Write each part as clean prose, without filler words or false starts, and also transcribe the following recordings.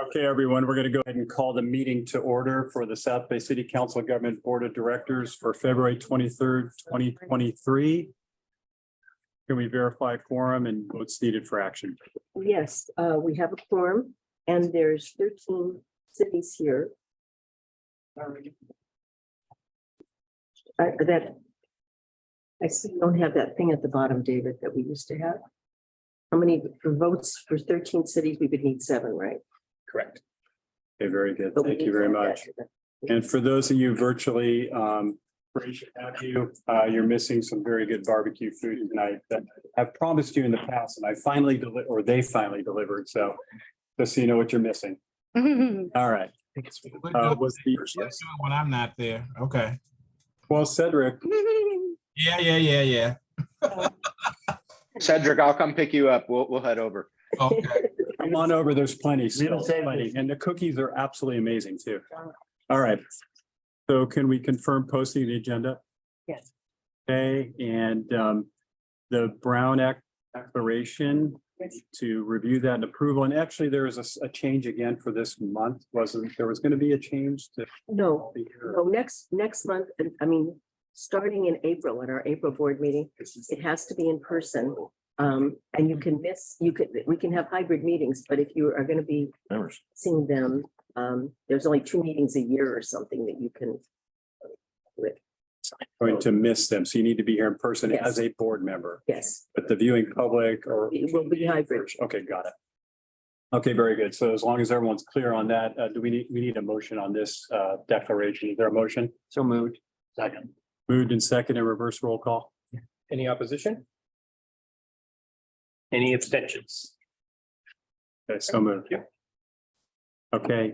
Okay, everyone, we're going to go ahead and call the meeting to order for the South Bay City Council Government Board of Directors for February 23rd, 2023. Can we verify quorum and votes needed for action? Yes, we have a quorum and there's 13 cities here. I still don't have that thing at the bottom, David, that we used to have. How many for votes for 13 cities? We would need 7, right? Correct. Okay, very good. But we Thank you need very that. much. And for those of you virtually, great to have you. You're missing some very good barbecue food tonight that I've promised you in the past, and I finally delivered, or they finally delivered. So just so you know what you're missing. All right. Was the When I'm not there. Okay. well, Cedric. Yeah. Cedric, I'll come pick you up. We'll head over. Okay. Come on over. There's plenty. Still Little save plenty. this. And the cookies are absolutely amazing too. All right. So can we confirm posting the agenda? Yes. Okay, and the Brown Act declaration to review that and approval. And actually, there is a change again for this month. Wasn't there was going to be a change to No, next month, I mean, starting in April, at our April board meeting, it has to be in person. And we can have hybrid meetings, but if you are going to be seeing them, there's only 2 meetings a year or something that you can. going to miss them. So you need to be here in person Yes. as a board member, Yes, but the viewing public or. it will be hybrid. Okay, got it. Okay, very good. So as long as everyone's clear on that, do we need a motion on this declaration? Is there a motion? So moved. Second. Moved and second and reverse roll call. Any opposition? Any abstentions? Okay, so moved. Okay,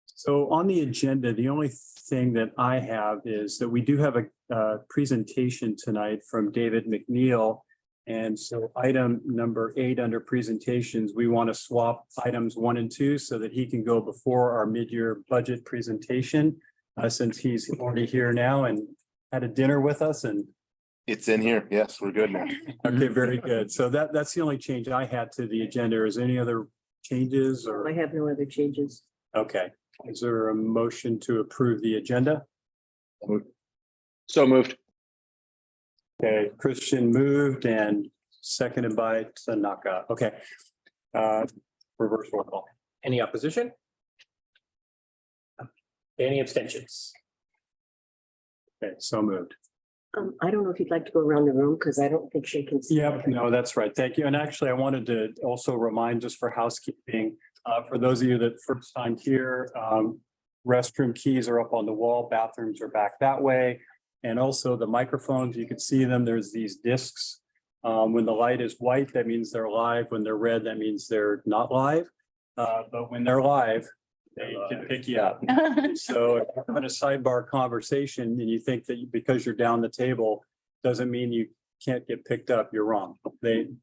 so on the agenda, the only thing that I have is that we do have a presentation tonight from David McNeil. And so item number 8 under presentations, we want to swap items 1 and 2 so that he can go before our mid-year budget presentation. Since he's already here now and had a dinner with us and. It's in here. Yes, we're good now. Okay, very good. So that's the only change I had to the agenda. Is there any other changes or? I have no other changes. Okay, is there a motion to approve the agenda? So moved. Okay, Christian moved and seconded by Tanaka. Okay. Reverse roll call. Any opposition? Any abstentions? Okay, so moved. I don't know if you'd like to go around the room because I don't think they can see. Yeah, no, that's right. Thank you. And actually, I wanted to also remind just for housekeeping, for those of you that first time here, restroom keys are up on the wall, bathrooms are back that way. And also the microphones, you can see them. There's these discs. When the light is white, that means they're live. When they're red, that means they're not live. But when they're live, they can pick you up. So if you're having a sidebar conversation and you think that because you're down the table, doesn't mean you can't get picked up, you're wrong.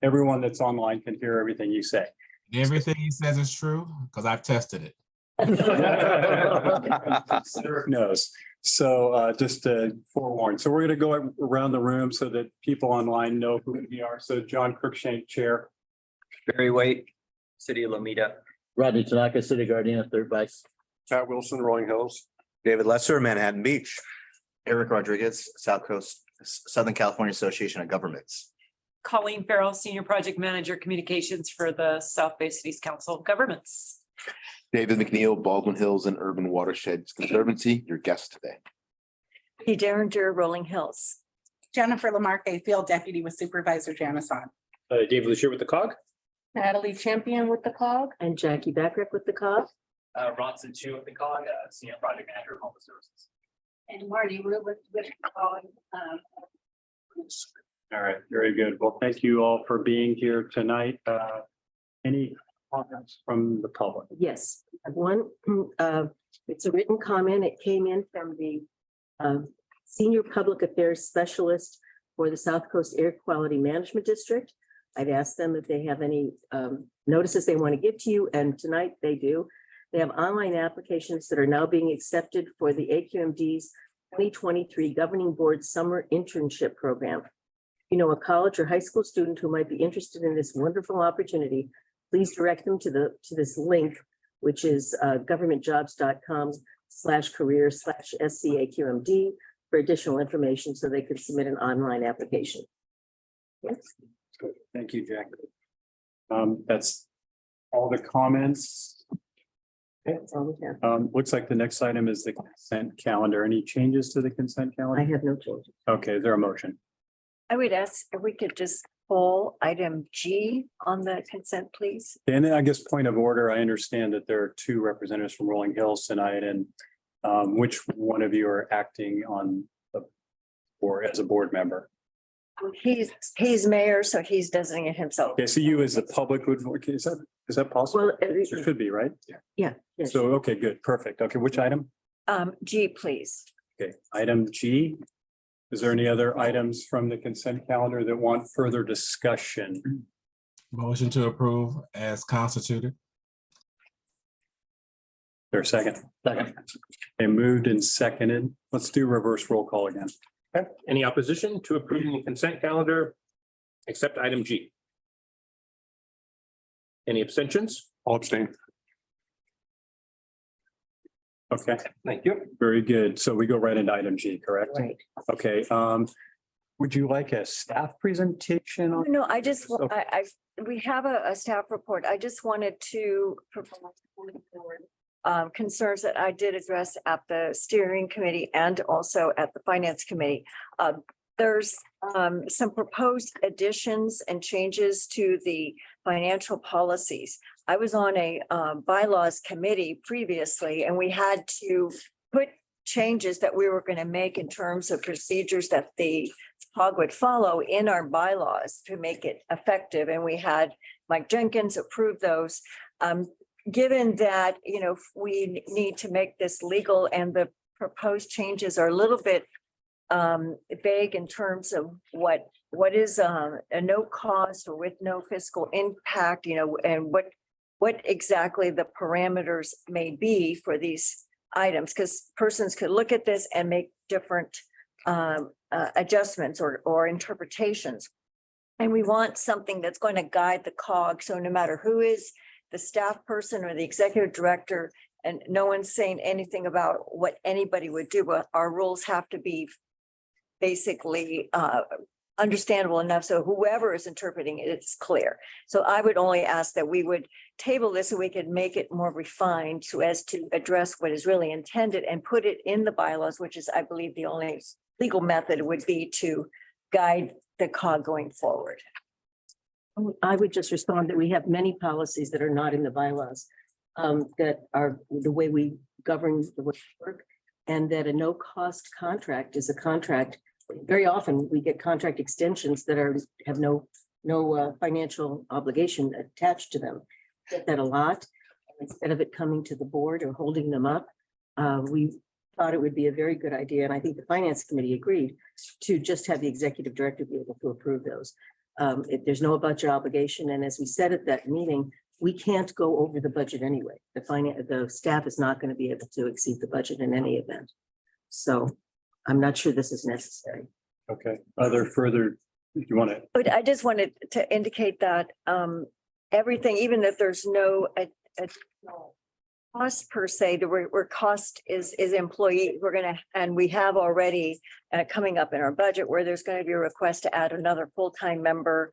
Everyone that's online can hear everything you say. Everything he says is true because I've tested it. Cedric knows. So just to forewarn. So we're going to go around the room so that people online know who we are. So John Cruikshank, Chair. Barry White, City of Lomita. Rodney Tanaka, City Guardian, 3rd Vice. Pat Wilson, Rolling Hills. David Lesser, Manhattan Beach. Eric Rodriguez, Southern California Association of Governments. Colleen Farrell, Senior Project Manager Communications for the South Bay Cities Council of Governments. David McNeil, Baldwin Hills and Urban Watersheds Conservancy, your guest today. P. Derringer, Rolling Hills. Jennifer Lamarque, Field Deputy with Supervisor Jamison. David Lucier with the COG. Natalie Champion with the COG. And Jackie Backrack with the COG. Ronson Chu with the COG, Senior Project Manager of Homeless Services. And Marty Rubin with the COG. All right, very good. Well, thank you all for being here tonight. Any comments from the public? Yes, I have one. It's a written comment. It came in from the Senior Public Affairs Specialist for the South Coast Air Quality Management District. I'd asked them if they have any notices they want to give to you, and tonight they do. They have online applications that are now being accepted for the AQMD's 2023 Governing Board Summer Internship Program. You know, a college or high school student who might be interested in this wonderful opportunity, please direct them to this link, which is governmentjobs.com/career/SCAQMD for additional information so they can submit an online application. Yes. Good. Thank you, Jack. That's all the comments. That's all we have. Looks like the next item is the consent calendar. Any changes to the consent I calendar? have no changes. Okay, is there a motion? I would ask if we could just pull item G on the consent, please. And then I guess point of order, I understand that there are two representatives from Rolling Hills tonight, and which one of you are acting on the or as a board member? He's mayor, so he's designating himself. Okay, so you as the public would, okay, is that possible? Well, It should be, right? yeah. Yes. So, okay, good, perfect. Okay, which item? G, please. Okay, item G. Is there any other items from the consent calendar that want further discussion? Motion to approve as constituted. There a second? Second. They moved and seconded. Let's do reverse roll call again. Okay, any opposition to approving the consent calendar? Except item G. Any abstentions? All abstain. Okay, Thank you. very good. So we go right into item G, correct? Right. Okay, would you like a staff presentation on? No, I just, Okay. we have a staff report. I just wanted to provide concerns that I did address at the steering committee and also at the finance committee. There's some proposed additions and changes to the financial policies. I was on a bylaws committee previously, and we had to put changes that we were going to make in terms of procedures that the COG would follow in our bylaws to make it effective. And we had Mike Jenkins approve those. Given that, we need to make this legal and the proposed changes are a little bit vague in terms of what is a no cost or with no fiscal impact, and what exactly the parameters may be for these items, because persons could look at this and make different adjustments or interpretations. And we want something that's going to guide the COG. So no matter who is the staff person or the executive director, and no one's saying anything about what anybody would do, but our rules have to be basically understandable enough so whoever is interpreting it, it's clear. So I would only ask that we would table this so we could make it more refined so as to address what is really intended and put it in the bylaws, which is, I believe, the only legal method would be to guide the COG going forward. I would just respond that we have many policies that are not in the bylaws, that are the way we govern the work, and that a no-cost contract is a contract. Very often we get contract extensions that have no financial obligation attached to them. Get that a lot. Instead of it coming to the board or holding them up, we thought it would be a very good idea, and I think the finance committee agreed to just have the executive director be able to approve those. There's no budget obligation, and as we said at that meeting, we can't go over the budget anyway. The staff is not going to be able to exceed the budget in any event. So I'm not sure this is necessary. Okay, other further, if you want to, But I just wanted to indicate that everything, even if there's no cost per se, where cost is employee, and we have already coming up in our budget where there's going to be a request to add another full-time member,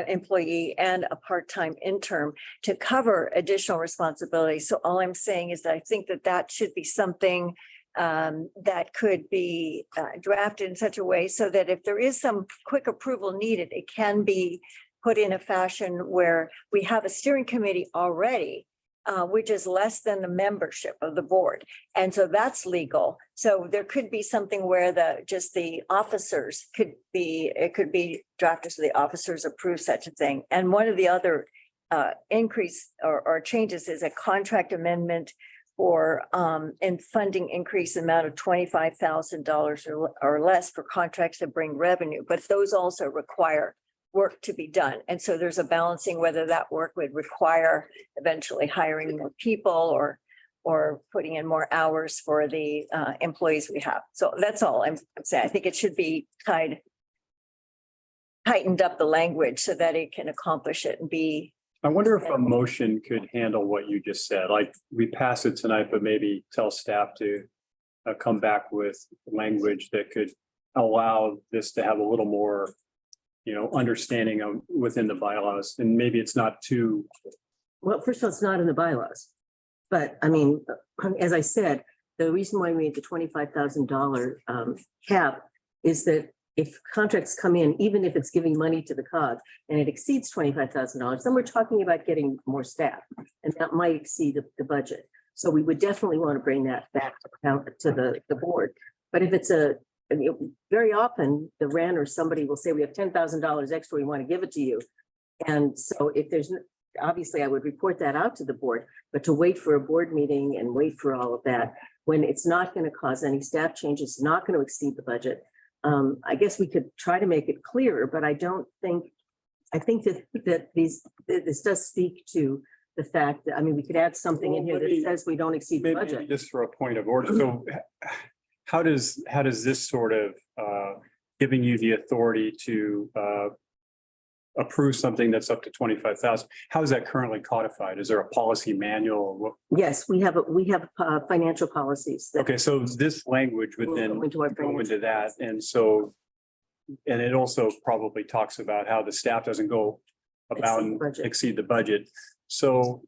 employee and a part-time intern to cover additional responsibilities. So all I'm saying is that I think that should be something that could be drafted in such a way so that if there is some quick approval needed, it can be put in a fashion where we have a steering committee already, which is less than the membership of the board. And so that's legal. So there could be something where the officers could be drafted so the officers approve such a thing. And one of the other increase or changes is a contract amendment for and funding increase amount of $25,000 or less for contracts that bring revenue, but those also require work to be done. And so there's a balancing whether that work would require eventually hiring more people or putting in more hours for the employees we have. So that's all I'm saying. I think it should be tightened up the language so that it can accomplish it and be I wonder if a motion could handle what you just said, like we pass it tonight, but maybe tell staff to come back with language that could allow this to have a little more, understanding of within the bylaws, and maybe it's not too. Well, first of all, it's not in the bylaws. But I mean, as I said, the reason why we made the $25,000 cap is that if contracts come in, even if it's giving money to the COG and it exceeds $25,000, then we're talking about getting more staff, and that might exceed the budget. So we would definitely want to bring that back to the board. But if it's very often the REN or somebody will say, we have $10,000 extra, we want to give it to you. And so if there's, obviously I would report that out to the board, but to wait for a board meeting and wait for all of that, when it's not going to cause any staff changes, not going to exceed the budget. I guess we could try to make it clearer, but I think that this does speak to the fact that, I mean, we could add something in here that says we don't exceed the Maybe budget. just for a point of order, so how does this sort of giving you the authority to approve something that's up to 25,000, how is that currently codified? Is there a policy manual? Yes, we have financial policies that Okay, so this language would will then go into our go into financial that, and it also probably talks about how the staff doesn't go about Exceed the budget. exceed the budget. So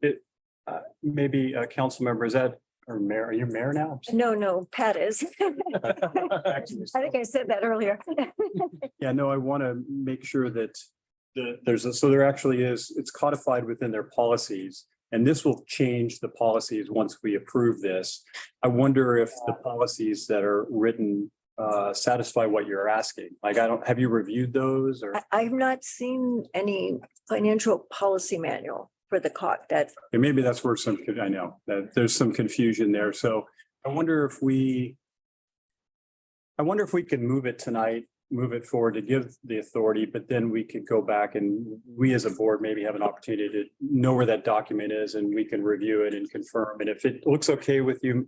maybe council member, is that, or mayor, are you mayor now? No, Pat is. I think I said that earlier. Yeah, no, I want to make sure that there actually is, it's codified within their policies, and this will change the policies once we approve this. I wonder if the policies that are written satisfy what you're asking. Like, have you reviewed those or? I've not seen any financial policy manual for the COG that, And maybe that's where I know that there's some confusion there. So I wonder if we can move it tonight, move it forward to give the authority, but then we could go back and we as a board maybe have an opportunity to know where that document is and we can review it and confirm. And if it looks okay with you,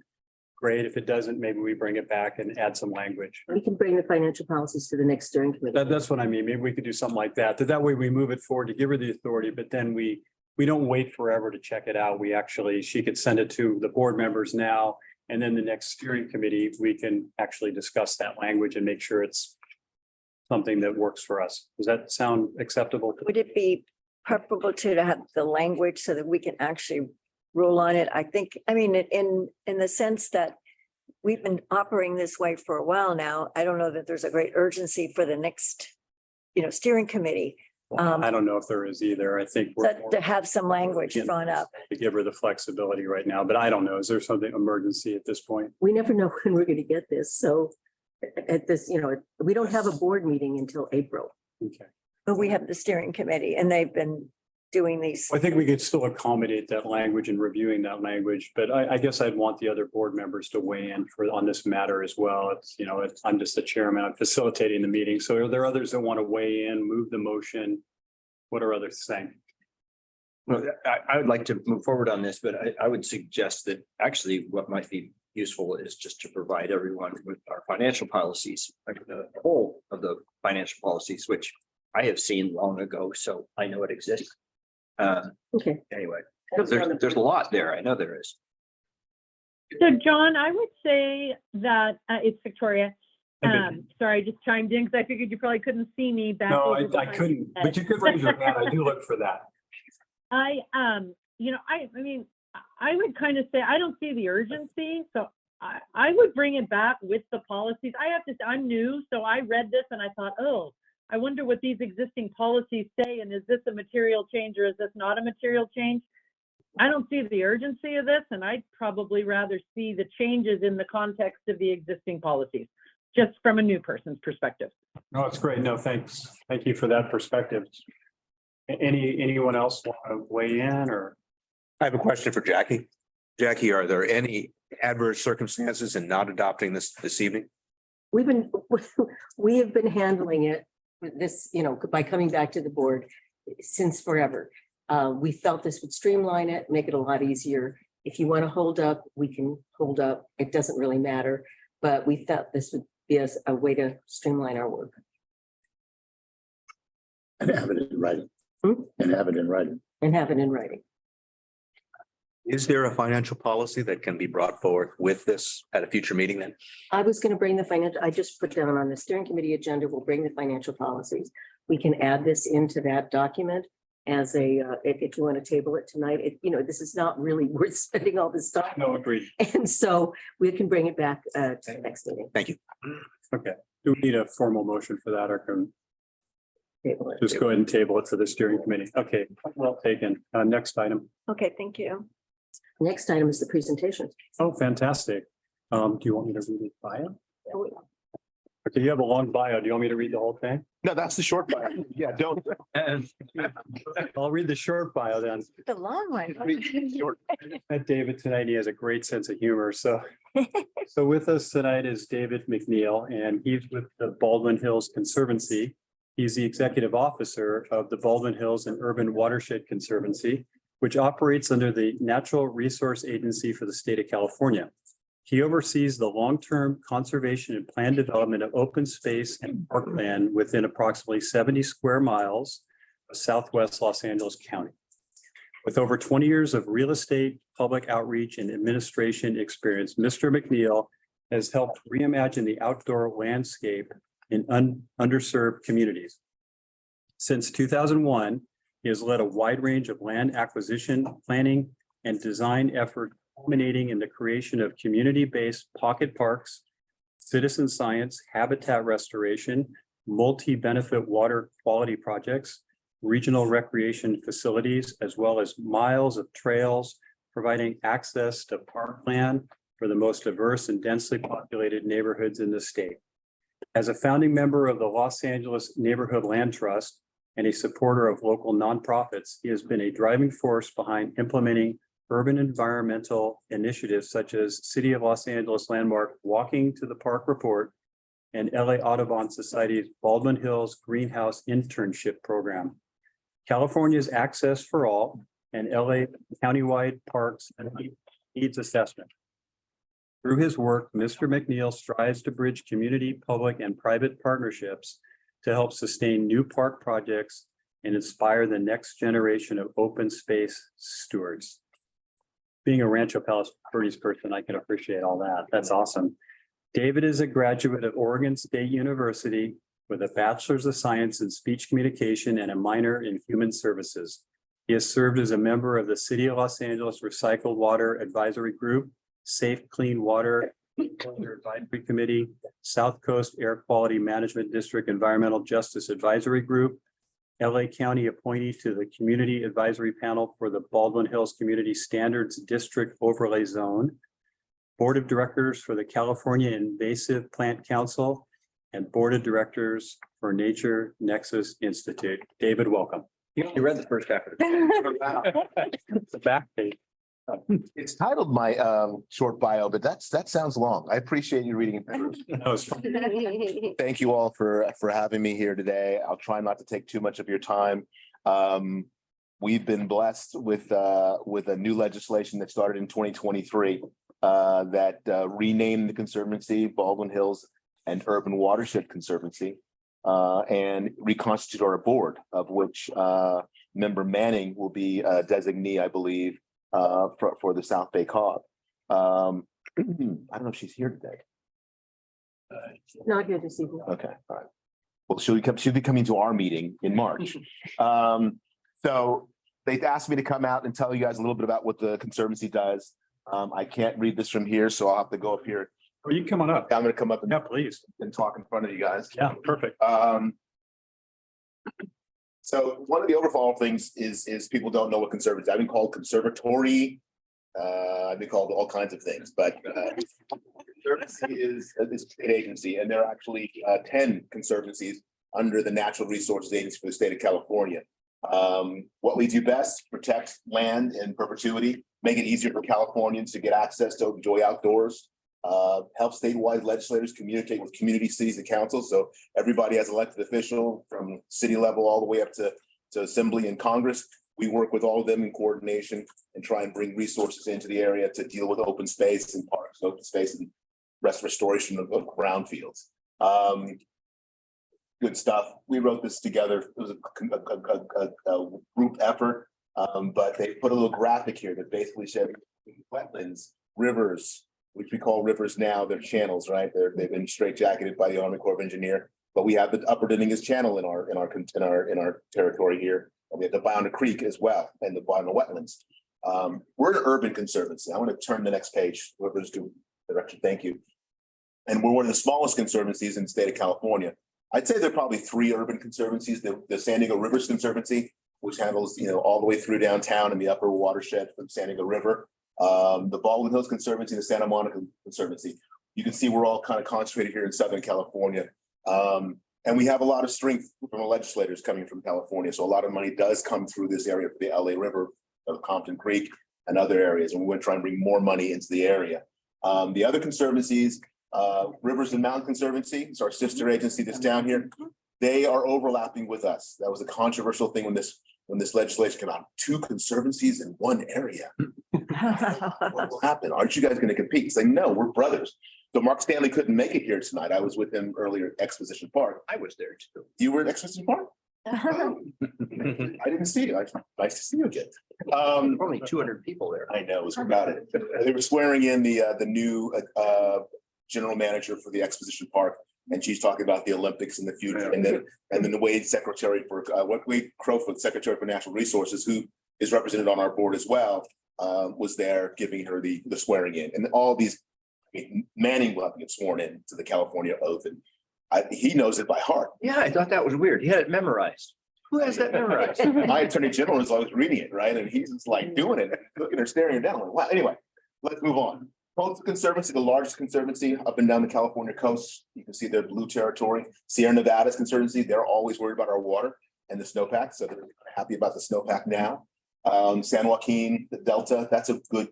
great. If it doesn't, maybe we bring it back and add some language. we can bring the financial policies to the next steering committee. That's what I mean. Maybe we could do something like that. That way we move it forward to give her the authority, but then we don't wait forever to check it out. She could send it to the board members now. And then the next steering committee, we can actually discuss that language and make sure it's something that works for us. Does that sound acceptable? would it be preferable to have the language so that we can actually rule on it? I mean, in the sense that we've been operating this way for a while now. I don't know that there's a great urgency for the next, steering committee. I don't know if there is either. I think we're To have some language drawn up. to give her the flexibility right now, but I don't know. Is there something emergency at this point? We never know when we're going to get this. So at this, we don't have a board meeting until April. Okay. But we have the steering committee and they've been doing these. I think we could still accommodate that language and reviewing that language, but I guess I'd want the other board members to weigh in on this matter as well. I'm just the chairman, I'm facilitating the meeting. So are there others that want to weigh in, move the motion? What are others saying? Well, I would like to move forward on this, but I would suggest that actually what might be useful is just to provide everyone with our financial policies, like the whole of the financial policies, which I have seen long ago, so I know it exists. Okay. Anyway, there's a lot there. I know there is. So John, I would say that it's Victoria. Sorry, I just chimed in because I figured you probably couldn't see me back. No, I couldn't, but you could raise your hand. I do look for that. I mean, I would kind of say, I don't see the urgency. So I would bring it back with the policies. I'm new, so I read this and I thought, oh, I wonder what these existing policies say. And is this a material change or is this not a material change? I don't see the urgency of this, and I'd probably rather see the changes in the context of the existing policies, just from a new person's perspective. No, it's great. No, thanks. Thank you for that perspective. Anyone else want to weigh in or? I have a question for Jackie. Jackie, are there any adverse circumstances in not adopting this evening? We have been handling it with this, by coming back to the board since forever. We felt this would streamline it, make it a lot easier. If you want to hold up, we can hold up. It doesn't really matter, but we felt this would be a way to streamline our work. And have it in writing. And have it in writing. and have it in writing. Is there a financial policy that can be brought forward with this at a future meeting then? I was going to bring the financial, I just put down on the steering committee agenda, we'll bring the financial policies. We can add this into that document as a, if you want to table it tonight, this is not really worth spending all this time. No, agreed. And so we can bring it back to the next meeting. Thank you. Okay. Do we need a formal motion for that or can Table it. just go ahead and table it to the steering committee? Okay, well taken. Next item. Okay, thank you. Next item is the presentation. Oh, fantastic. Do you want me to read his bio? Okay, you have a long bio. Do you want me to read the whole thing? No, that's the short part. Yeah, don't. I'll read the short bio then. The long one. I met David tonight. He has a great sense of humor. So with us tonight is David McNeil, and he's with the Baldwin Hills Conservancy. He's the executive officer of the Baldwin Hills and Urban Watershed Conservancy, which operates under the Natural Resource Agency for the state of California. He oversees the long-term conservation and planned development of open space and parkland within approximately 70 square miles of southwest Los Angeles County. With over 20 years of real estate, public outreach, and administration experience, Mr. McNeil has helped reimagine the outdoor landscape in underserved communities. Since 2001, he has led a wide range of land acquisition, planning, and design efforts, culminating in the creation of community-based pocket parks, citizen science, habitat restoration, multi-benefit water quality projects, regional recreation facilities, as well as miles of trails, providing access to parkland for the most diverse and densely populated neighborhoods in the state. As a founding member of the Los Angeles Neighborhood Land Trust and a supporter of local nonprofits, he has been a driving force behind implementing urban environmental initiatives such as City of Los Angeles landmark Walking to the Park Report and LA Audubon Society's Baldwin Hills Greenhouse Internship Program. California's Access for All and LA Countywide Parks and Needs Assessment. Through his work, Mr. McNeil strives to bridge community, public, and private partnerships to help sustain new park projects and inspire the next generation of open space stewards. Being a Rancho Palos Verdes person, I can appreciate all that. That's awesome. David is a graduate of Oregon State University with a bachelor's of science in speech communication and a minor in human services. He has served as a member of the City of Los Angeles Recycled Water Advisory Group, Safe Clean Water Advisory Committee, South Coast Air Quality Management District Environmental Justice Advisory Group, LA County appointee to the Community Advisory Panel for the Baldwin Hills Community Standards District Overlay Zone, Board of Directors for the California Invasive Plant Council, and Board of Directors for Nature Nexus Institute. David, welcome. You only read the first half of it. The back page. It's titled my short bio, but that sounds long. I appreciate you reading it first. That was fun. Thank you all for having me here today. I'll try not to take too much of your time. We've been blessed with a new legislation that started in 2023 that renamed the Conservancy Baldwin Hills and Urban Watershed Conservancy and reconstitute our board, of which member Manning will be a designee, I believe, for the South Bay COG. I don't know if she's here today. Not here this evening. Okay, all right. Well, she'll be coming to our meeting in March. So they asked me to come out and tell you guys a little bit about what the Conservancy does. I can't read this from here, so I'll have to go up here. Oh, you can come on up. I'm gonna come up Yeah, please. and talk in front of you guys. Yeah, perfect. So one of the overall things is people don't know what conservancy. I've been called conservatory. I've been called all kinds of things, but conservancy is a state agency, and there are actually 10 conservancies under the Natural Resources Agency for the state of California. What we do best: protect land in perpetuity, make it easier for Californians to get access to enjoy outdoors. Help statewide legislators communicate with community cities and councils. So everybody has elected official from city level all the way up to assembly and Congress. We work with all of them in coordination and try and bring resources into the area to deal with open space and parks, open space and restoration of brownfields. Good stuff. We wrote this together. It was a group effort. But they put a little graphic here that basically said wetlands, rivers, which we call rivers now, they're channels, right? They've been straitjacketed by the Army Corps of Engineer. But we have the Upper Dinningus Channel in our territory here. And we have the Boundary Creek as well, and the bottom of wetlands. We're an urban conservancy. I want to turn the next page, whoever's doing direction, thank you. And we're one of the smallest conservancies in the state of California. I'd say there are probably 3 urban conservancies. The San Diego Rivers Conservancy, which handles, all the way through downtown and the upper watershed from San Diego River. The Baldwin Hills Conservancy, the Santa Monica Conservancy. You can see we're all kind of concentrated here in Southern California. And we have a lot of strength from the legislators coming from California. So a lot of money does come through this area for the LA River, Compton Creek, and other areas. And we want to try and bring more money into the area. The other conservancies, Rivers and Mountain Conservancy, it's our sister agency that's down here. They are overlapping with us. That was a controversial thing when this legislation came out. 2 conservancies in one area. What will happen? Aren't you guys going to compete? Say, no, we're brothers. So Mark Stanley couldn't make it here tonight. I was with him earlier at Exposition Park. I was there too. You were at Exposition Park? Oh. I didn't see you. Nice to see you again. Only 200 people there. I know, it was about it. They were swearing in the new general manager for the Exposition Park, and she's talking about the Olympics in the future. And then the Wade Secretary for Wade Crowfoot, Secretary for Natural Resources, who is represented on our board as well, was there giving her the swearing in. And all these, Manning will have to get sworn in to the California oath, and he knows it by heart. Yeah, I thought that was weird. He had it memorized. Who has that memorized? My attorney general is always reading it, right? And he's just like doing it, looking at her, staring her down. Like, wow. Anyway, let's move on. Coastal Conservancy, the largest conservancy up and down the California coast. You can see their blue territory. Sierra Nevada's Conservancy, they're always worried about our water and the snowpack, so they're happy about the snowpack now. San Joaquin, the Delta, that's a good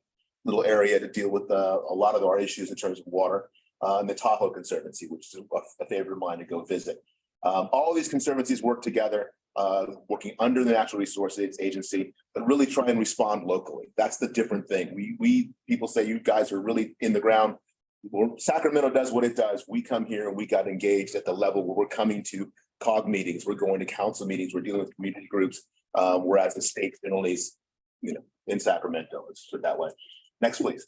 little area to deal with a lot of our issues in terms of water. And the Tahoe Conservancy, which is a favorite of mine to go visit. All of these conservancies work together, working under the Natural Resources Agency, but really try and respond locally. That's the different thing. We people say you guys are really in the ground. Well, Sacramento does what it does. We come here and we got engaged at the level where we're coming to COG meetings, we're going to council meetings, we're dealing with community groups, whereas the state generally is, in Sacramento. Let's put it that way. Next, please.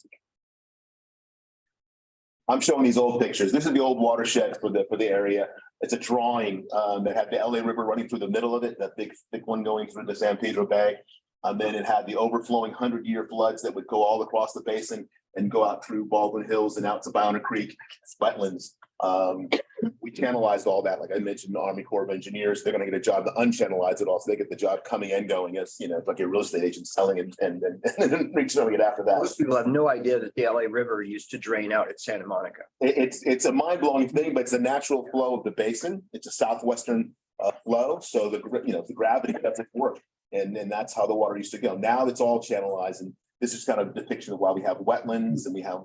I'm showing these old pictures. This is the old watershed for the area. It's a drawing that had the LA River running through the middle of it, that big thick one going through the San Pedro Bay. And then it had the overflowing 100-year floods that would go all across the basin and go out through Baldwin Hills and out to Boundary Creek, wetlands. We channelized all that. Like I mentioned, the Army Corps of Engineers, they're going to get a job to unchannelize it all. So they get the job coming and going as, like a real estate agent selling and reselling it after that. Most people have no idea that the LA River used to drain out at Santa Monica. It's a mind-blowing thing, but it's a natural flow of the basin. It's a southwestern flow. So the gravity doesn't work. And that's how the water used to go. Now it's all channelized. And this is kind of a depiction of why we have wetlands and we have,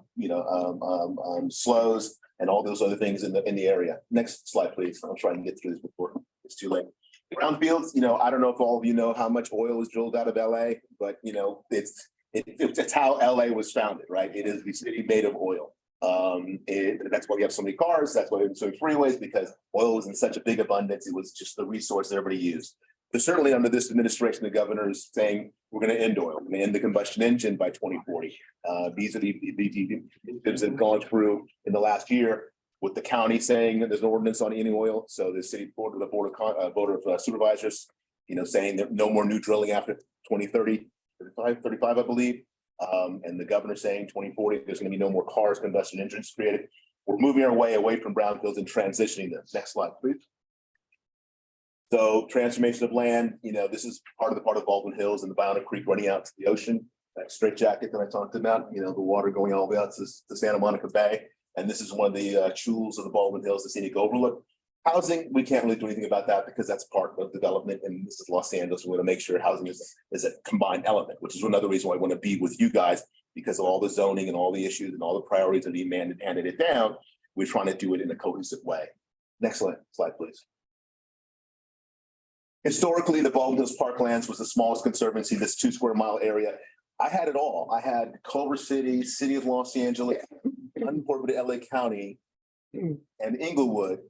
slows and all those other things in the area. Next slide, please. I'll try and get through this before it's too late. Brownfields, I don't know if all of you know how much oil is drilled out of LA, but it's how LA was founded, right? It is the city made of oil. That's why we have so many cars. That's why we have so many freeways, because oil was in such a big abundance. It was just the resource everybody used. But certainly under this administration, the governor is saying we're going to end oil, we're going to end the combustion engine by 2040. These are the initiatives that have gone through in the last year, with the county saying that there's an ordinance on any oil. So the city board, the board of supervisors, saying that no more new drilling after 2030, 35, I believe. And the governor saying 2040, there's going to be no more cars, combustion engines created. We're moving our way away from brownfields and transitioning them. Next slide, please. So transformation of land, this is part of Baldwin Hills and the Boundary Creek running out to the ocean. That straitjacket that I talked about, the water going all the way out to Santa Monica Bay. And this is one of the jewels of the Baldwin Hills, the scenic overlook. Housing, we can't really do anything about that because that's part of development. And this is Los Angeles. We want to make sure housing is a combined element, which is another reason why I want to be with you guys, because of all the zoning and all the issues and all the priorities that being handed it down. We're trying to do it in a cohesive way. Next slide, please. Historically, the Baldwin Hills Parklands was the smallest conservancy, this 2 square mile area. I had it all. I had Culver City, City of Los Angeles, unincorporated LA County, and Inglewood,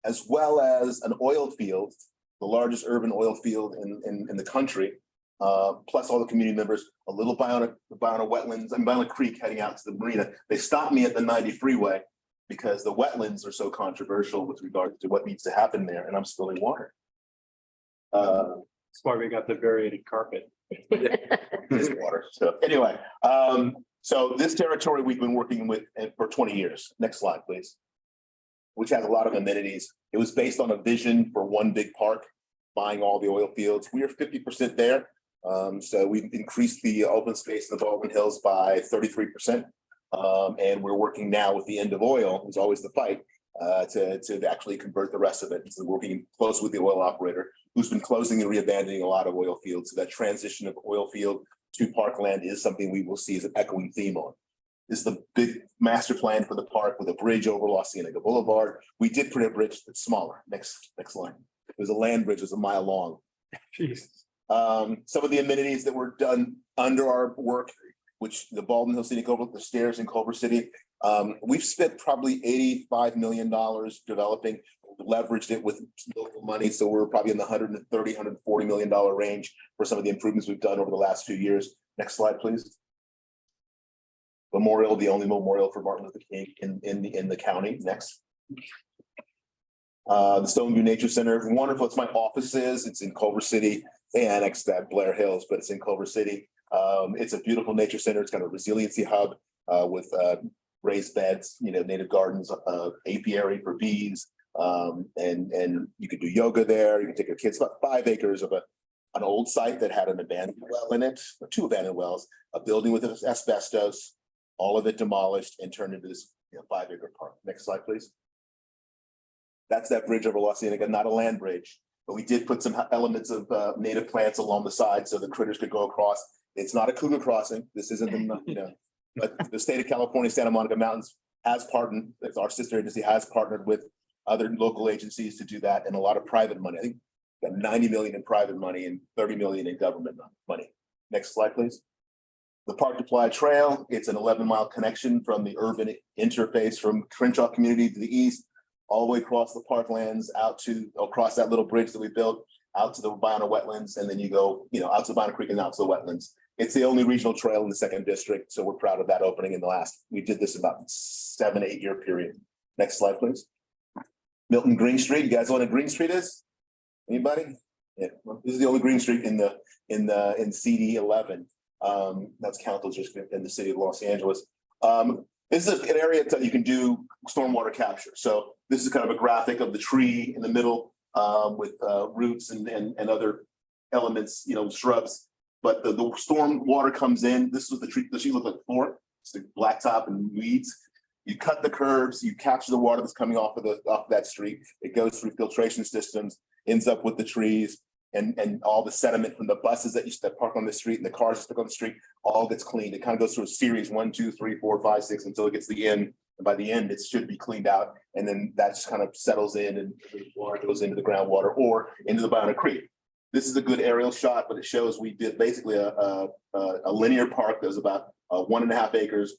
as well as an oil field, the largest urban oil field in the country, plus all the community members, a little Biona wetlands, and Biona Creek heading out to the marina. They stopped me at the 90 freeway because the wetlands are so controversial with regard to what needs to happen there, and I'm spilling water. That's why we got the variated carpet. This water. So anyway, so this territory we've been working with for 20 years. Next slide, please. Which has a lot of amenities. It was based on a vision for one big park, buying all the oil fields. We are 50% there. So we've increased the open space in the Baldwin Hills by 33%. And we're working now with the end of oil, who's always the fight, to actually convert the rest of it. So we're working close with the oil operator who's been closing and re-abandoning a lot of oil fields. So that transition of oil field to parkland is something we will see as an echoing theme on. This is the big master plan for the park with a bridge over La Cienega Boulevard. We did put a bridge that's smaller. Next line. There's a land bridge that's a mile long. Jesus. Some of the amenities that were done under our work, which the Baldwin Hills Scenic Overlook, the stairs in Culver City, we've spent probably $85 million developing, leveraged it with local money. So we're probably in the $130, $140 million range for some of the improvements we've done over the last few years. Next slide, please. Memorial, the only memorial for Martin Luther King in the county. Next. The Stoneview Nature Center, wonderful. It's my offices. It's in Culver City. They annexed that Blair Hills, but it's in Culver City. It's a beautiful nature center. It's got a resiliency hub with raised beds, native gardens, apiary for bees, and you could do yoga there. You can take your kids. About 5 acres of an old site that had an abandoned well in it, or 2 abandoned wells, a building with asbestos, all of it demolished and turned into this 5-acre park. Next slide, please. That's that bridge over La Cienega, not a land bridge, but we did put some elements of native plants along the side so the critters could go across. It's not a cougar crossing. This isn't, but the state of California, Santa Monica Mountains has partnered, our sister agency has partnered with other local agencies to do that, and a lot of private money. I think got 90 million in private money and 30 million in government money. Next slide, please. The Park to Playa Trail, it's an 11-mile connection from the urban interface from Crenshaw community to the east, all the way across the parklands, across that little bridge that we built, out to the Biona wetlands, and then you go, out to Biona Creek and out to the wetlands. It's the only regional trail in the 2nd district, so we're proud of that opening in we did this about 7-8 year period. Next slide, please. Milton Green Street, you guys know what a Green Street is? Anybody? Yeah, well, this is the only Green Street in CD 11. That's Council District in the city of Los Angeles. This is an area that you can do stormwater capture. So this is kind of a graphic of the tree in the middle with roots and other elements, shrubs. But the storm water comes in. This was the tree looked like before. It's the blacktop and weeds. You cut the curbs, you capture the water that's coming off of that street. It goes through filtration systems, ends up with the trees, and all the sediment from the buses that park on the street and the cars that stick on the street all gets cleaned. It kind of goes through a series 1, 2, 3, 4, 5, 6 until it gets to the end. And by the end, it should be cleaned out, and then that just kind of settles in, and the water goes into the groundwater or into the Biona Creek. This is a good aerial shot, but it shows we did basically a linear park that was about 1.5 acres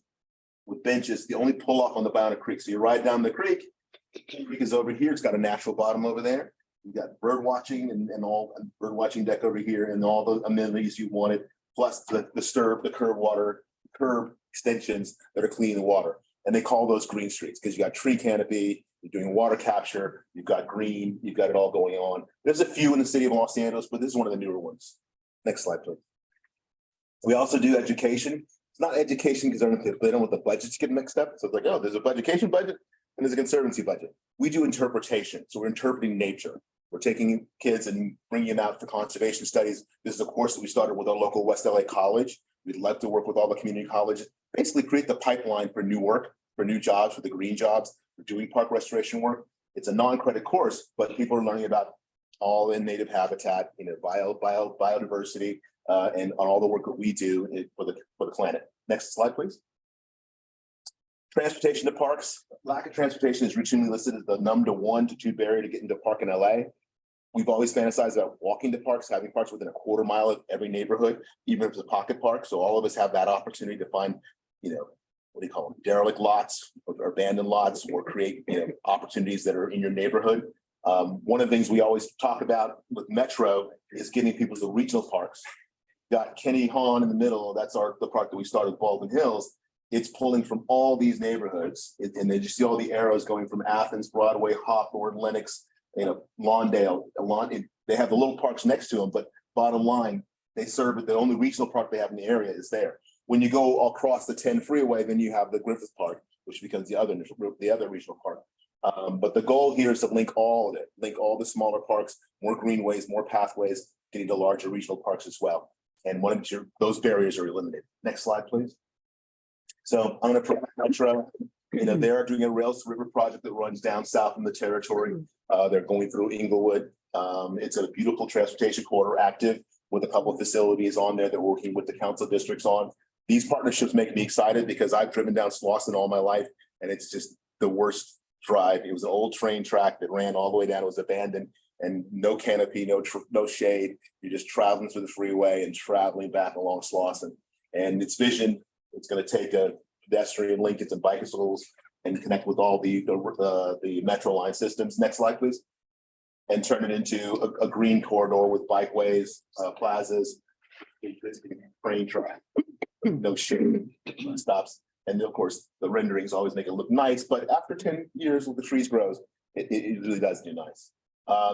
with benches. The only pull off on the Biona Creek. So you ride down the creek. The creek is over here. It's got a natural bottom over there. You got bird watching and all bird watching deck over here, and all the amenities you wanted, plus the curb extensions that are cleaning the water. And they call those green streets because you got tree canopy, you're doing water capture, you've got green, you've got it all going on. There's a few in the city of Los Angeles, but this is one of the newer ones. Next slide, please. We also do education. It's not education because they don't want the budgets get mixed up. So it's like, oh, there's a education budget and there's a conservancy budget. We do interpretation. So we're interpreting nature. We're taking kids and bringing them out for conservation studies. This is a course that we started with our local West LA college. We'd love to work with all the community colleges, basically create the pipeline for new work, for new jobs, for the green jobs, for doing park restoration work. It's a non-credit course, but people are learning about all in native habitat, biodiversity, and on all the work that we do for the planet. Next slide, please. Transportation to parks. Lack of transportation is routinely listed as the number 1 to 2 barrier to get into a park in LA. We've always fantasized about walking to parks, having parks within a quarter mile of every neighborhood, even if it's a pocket park. So all of us have that opportunity to find, what do you call them? Derelict lots or abandoned lots, or create, opportunities that are in your neighborhood. One of the things we always talk about with Metro is getting people to regional parks. got Kenny Hahn in the middle. That's the park that we started, Baldwin Hills. It's pulling from all these neighborhoods. And then you see all the arrows going from Athens, Broadway, Hawthorne, Lenox, Lawndale. They have the little parks next to them, but bottom line, they serve the only regional park they have in the area is there. When you go across the 10 freeway, then you have the Griffith Park, which becomes the other regional park. But the goal here is to link all of it, link all the smaller parks, more greenways, more pathways, getting to larger regional parks as well. And those barriers are eliminated. Next slide, please. So I'm going to provide Metro. They are doing a Rails to River project that runs down south in the territory. They're going through Inglewood. It's a beautiful transportation corridor, active with a couple of facilities on there. They're working with the council districts on. These partnerships make me excited because I've driven down Slauson all my life, and it's just the worst drive. It was an old train track that ran all the way down. It was abandoned and no canopy, no shade. You're just traveling through the freeway and traveling back along Slauson. And its vision, it's going to take a pedestrian link into bicycles and connect with all the metro line systems. Next slide, please. And turn it into a green corridor with bikeways, plazas, train track, no shade, stops. And of course, the renderings always make it look nice, but after 10 years with the trees grows, it really does do nice.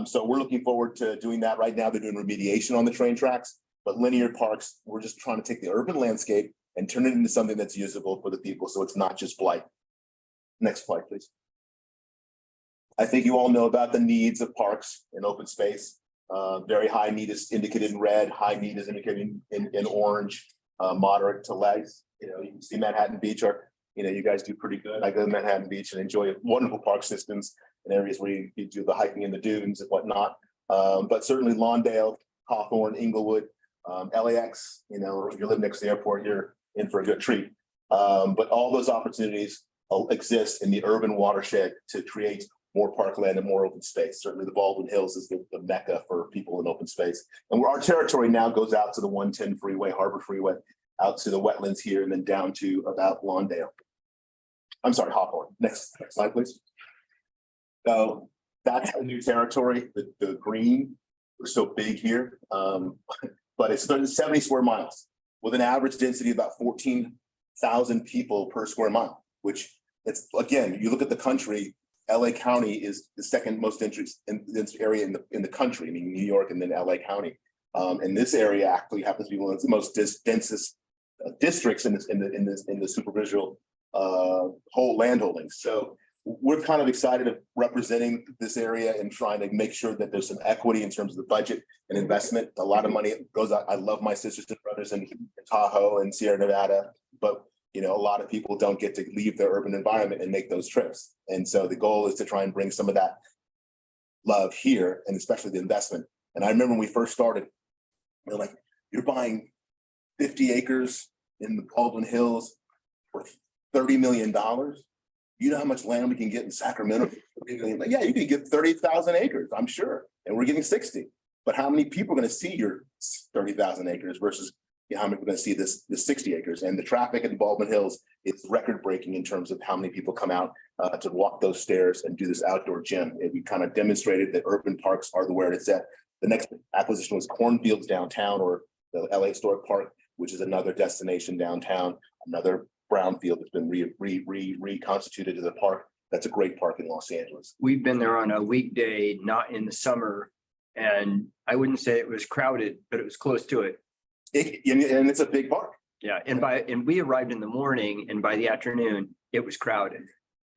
So we're looking forward to doing that. Right now, they're doing remediation on the train tracks, but linear parks, we're just trying to take the urban landscape and turn it into something that's usable for the people. So it's not just blight. Next slide, please. I think you all know about the needs of parks and open space. Very high need is indicated in red, high need is indicated in orange, moderate to less. You can see Manhattan Beach, you guys do pretty good. I go to Manhattan Beach and enjoy wonderful park systems in areas where you do the hiking in the dunes and whatnot. But certainly Lawndale, Hawthorne, Inglewood, LAX, if you live next to the airport, you're in for a good treat. But all those opportunities exist in the urban watershed to create more parkland and more open space. Certainly the Baldwin Hills is the mecca for people in open space. And our territory now goes out to the 110 freeway, Harbor Freeway, out to the wetlands here, and then down to about Lawndale. I'm sorry, Hawthorne. Next slide, please. So that's a new territory. The green, we're so big here, but it's 70 square miles with an average density of about 14,000 people per square mile, which it's, again, you look at the country, LA County is the second most dense area in the country, meaning New York and then LA County. And this area actually happens to be one of the most densest districts in the superficial whole landholdings. So we're kind of excited of representing this area and trying to make sure that there's some equity in terms of the budget and investment. A lot of money goes out. I love my sisters and brothers in Tahoe and Sierra Nevada, but a lot of people don't get to leave their urban environment and make those trips. And so the goal is to try and bring some of that love here, and especially the investment. And I remember when we first started, they're like, you're buying 50 acres in the Baldwin Hills for $30 million. You know how much land we can get in Sacramento? Like, yeah, you can get 30,000 acres, I'm sure. And we're getting 60. But how many people are going to see your 30,000 acres versus how many are going to see this 60 acres? And the traffic in Baldwin Hills is record breaking in terms of how many people come out to walk those stairs and do this outdoor gym. And we kind of demonstrated that urban parks are where it's at. The next acquisition was Cornfields downtown, or the LA Historic Park, which is another destination downtown, another brownfield that's been reconstituted as a park. That's a great park in Los Angeles. We've been there on a weekday, not in the summer, and I wouldn't say it was crowded, but it was close to it. And it's a big park. Yeah, and we arrived in the morning, and by the afternoon, it was crowded.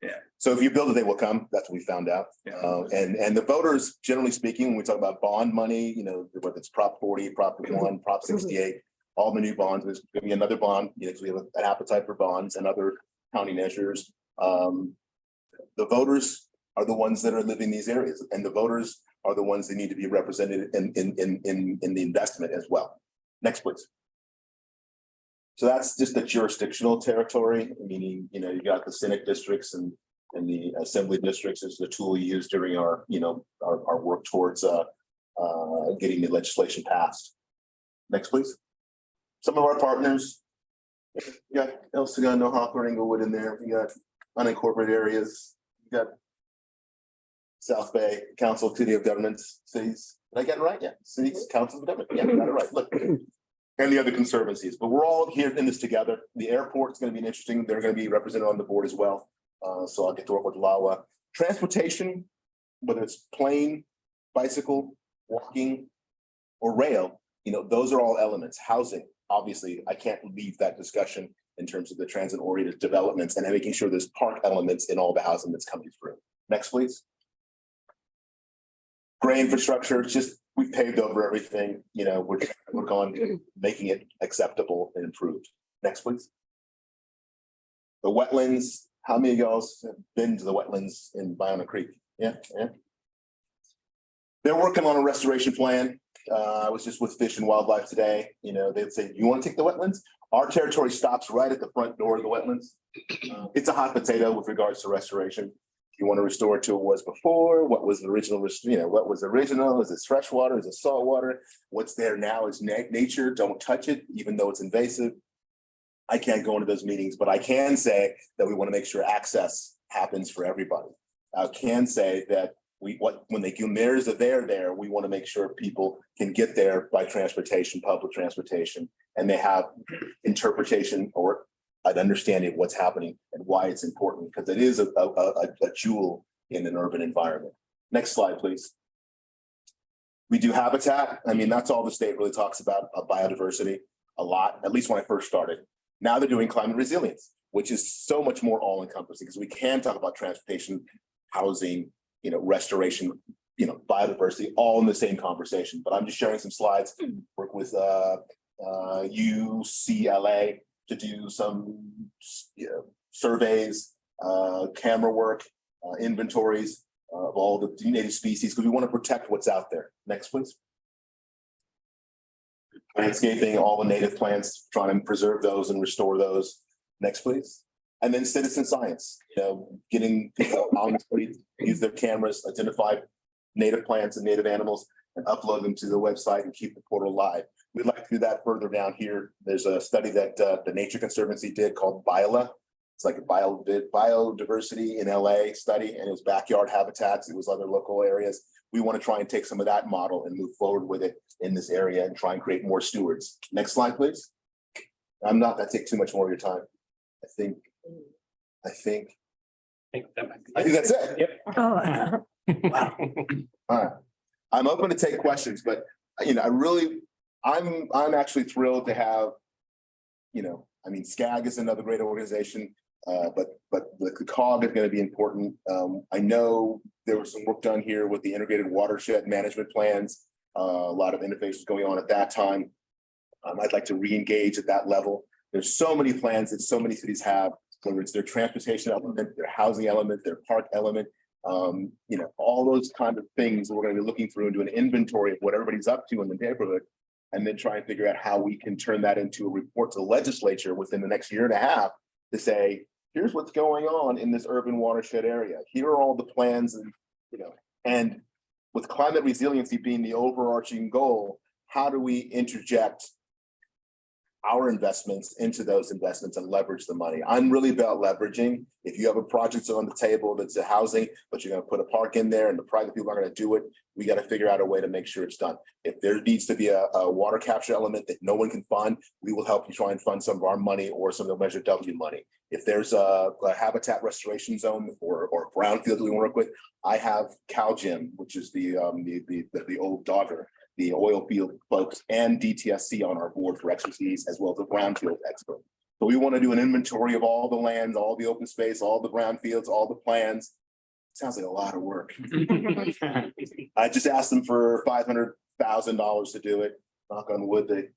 Yeah. So if you build it, they will come. That's what we found out. Yeah. And the voters, generally speaking, when we talk about bond money, whether it's Prop 40, Prop 1, Prop 68, all the new bonds, there's going to be another bond, because we have an appetite for bonds and other county measures. The voters are the ones that are living in these areas, and the voters are the ones that need to be represented in the investment as well. Next, please. So that's just the jurisdictional territory, meaning, you got the Senate districts and the assembly districts is the tool we use during our work towards getting the legislation passed. Next, please. Some of our partners, you got El Segundo, Hawthorne, Inglewood in there. We got unincorporated areas. You got South Bay Council, City of Governments, cities. Did I get it right? Yeah, cities, councils of government. Yeah, got it right. Look, and the other conservancies, but we're all here in this together. The airport's gonna be interesting. They're gonna be represented on the board as well. So I'll get to work with Lawa. Transportation, whether it's plane, bicycle, walking, or rail, those are all elements. Housing, obviously, I can't leave that discussion in terms of the transit-oriented developments and making sure there's park elements in all the housing that's coming through. Next, please. Gray infrastructure, it's just, we've paved over everything, we're going, making it acceptable and improved. Next, please. The wetlands, how many of y'all have been to the wetlands in Biona Creek? Yeah. They're working on a restoration plan. I was just with Fish and Wildlife today. They'd say, you want to take the wetlands? Our territory stops right at the front door of the wetlands. It's a hot potato with regards to restoration. You want to restore it to what it was before, what was the original, what was original, is it freshwater, is it saltwater? What's there now is nature, don't touch it, even though it's invasive. I can't go into those meetings, but I can say that we want to make sure access happens for everybody. I can say that when there's a there, we want to make sure people can get there by transportation, public transportation, and they have interpretation or an understanding of what's happening and why it's important, because it is a jewel in an urban environment. Next slide, please. We do habitat. I mean, that's all the state really talks about, biodiversity a lot, at least when I first started. Now they're doing climate resilience, which is so much more all encompassing, because we can talk about transportation, housing, restoration, biodiversity, all in the same conversation. But I'm just sharing some slides, work with UCLA to do some surveys, camera work, inventories of all the native species, because we want to protect what's out there. Next, please. Landscaping, all the native plants, trying to preserve those and restore those. Next, please. And then citizen science, getting people on the street, use their cameras, identify native plants and native animals, and upload them to the website and keep the portal live. We'd like to do that further down here. There's a study that the Nature Conservancy did called BIOLA. It's like a biodiversity in LA study, and it was backyard habitats. It was other local areas. We want to try and take some of that model and move forward with it in this area and try and create more stewards. Next slide, please. I'm not going to take too much more of your time. I think that's it. Yep. Oh, Wow. All right. I'm open to take questions, but I'm actually thrilled to have, SCAG is another great organization, but the COG is going to be important. I know there was some work done here with the integrated watershed management plans, a lot of innovations going on at that time. I'd like to re-engage at that level. There's so many plans that so many cities have, whether it's their transportation element, their housing element, their park element, all those kind of things that we're going to be looking through and do an inventory of what everybody's up to in the neighborhood, and then try and figure out how we can turn that into a report to the legislature within the next year and a half to say, here's what's going on in this urban watershed area. Here are all the plans, and with climate resiliency being the overarching goal, how do we interject our investments into those investments and leverage the money? I'm really about leveraging. If you have a project on the table that's a housing, but you're going to put a park in there and the private people are going to do it, we got to figure out a way to make sure it's done. If there needs to be a water capture element that no one can fund, we will help you try and fund some of our money or some of the Measure W money. If there's a habitat restoration zone or brownfield that we work with, I have CalGym, which is the old Dogger, the oil field folks, and DTSC on our board for expertise, as well as the brownfield expert. So we want to do an inventory of all the lands, all the open space, all the brownfields, all the plans. Sounds like a lot of work. I just asked them for $500,000 to do it. Knock on wood,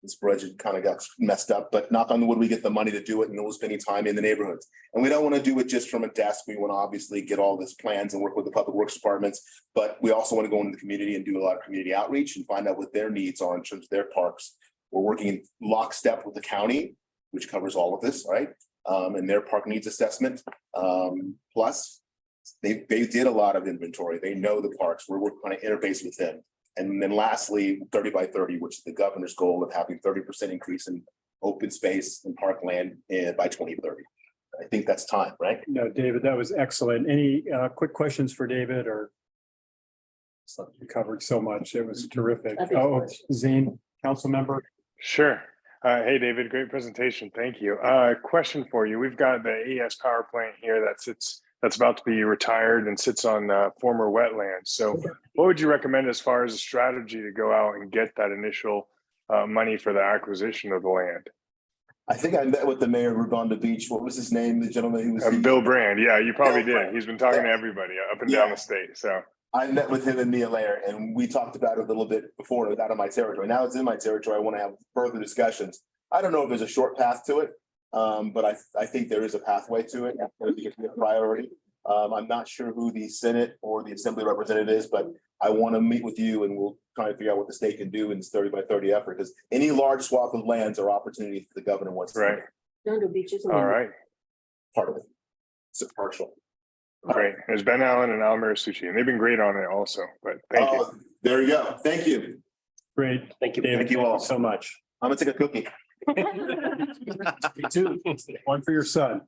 this budget kind of got messed up, but knock on wood, we get the money to do it, and we'll spend time in the neighborhoods. And we don't want to do it just from a desk. We want to obviously get all this plans and work with the public works departments, but we also want to go into the community and do a lot of community outreach and find out what their needs are in terms of their parks. We're working in lockstep with the county, which covers all of this, right? And their park needs assessment. Plus, they did a lot of inventory. They know the parks. We're trying to interface with them. And then lastly, 30 by 30, which is the governor's goal of having 30% increase in open space and parkland by 2030. I think that's time, right? No, David, that was excellent. Any quick questions for David, or? You covered so much. It was terrific. Oh, Zane, council member. Sure. Hey, David, great presentation. Thank you. Question for you. We've got the AES power plant here that's about to be retired and sits on former wetlands. So what would you recommend as far as a strategy to go out and get that initial money for the acquisition of the land? I think I met with the mayor of Redondo Beach. What was his name? The gentleman who was. Bill Brand. Yeah, you probably Bill did. Brand. He's been talking to Yeah. everybody up and down the state. So I met with him and Mia Lair, and we talked about it a little bit before it was out of my territory. Now it's in my territory. I want to have further discussions. I don't know if there's a short path to it, but I think there is a pathway to it. I think it's a priority. I'm not sure who the Senate or the Assembly representative is, but I want to meet with you and we'll try to figure out what the state can do in this 30 by 30 effort, because any large swath of lands are opportunities the governor wants to. right. Redondo Beach isn't. All right. Part of it. It's a partial. Great. There's Ben Allen and Al Marisucci, and they've been great on it also. But thank you. There you go. Thank you. Great. Thank you. David, Thank you all so much. I'm gonna take a cookie. Me too. One for your son.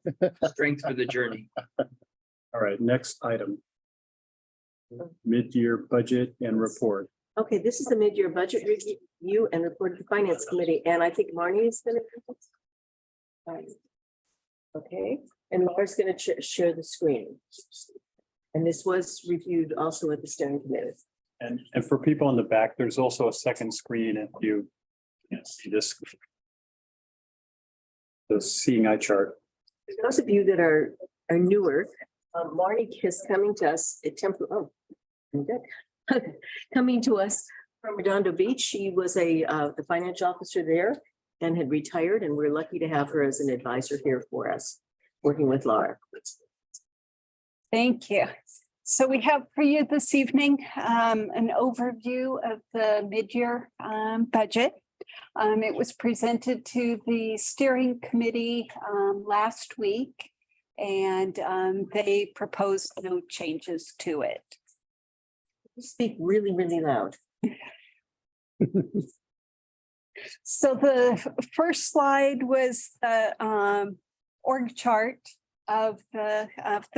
Strength for the journey. All right, next item. Mid-year budget and report. Okay, this is the mid-year budget review and report to the finance committee, and I think Marnie is gonna. Okay, and Laura's gonna share the screen. And this was reviewed also at the steering committee. And for people in the back, there's also a second screen if you can't see this. The seeing eye chart. For those of you that are newer, Marnie is coming to us at I'm good. Coming to us from Redondo Beach. She was the financial officer there and had retired, and we're lucky to have her as an advisor here for us, working with Laura. Thank you. So we have for you this evening an overview of the mid-year budget. It was presented to the steering committee last week, and they proposed no changes to it. Speak really, really loud. So the first slide was the org chart of the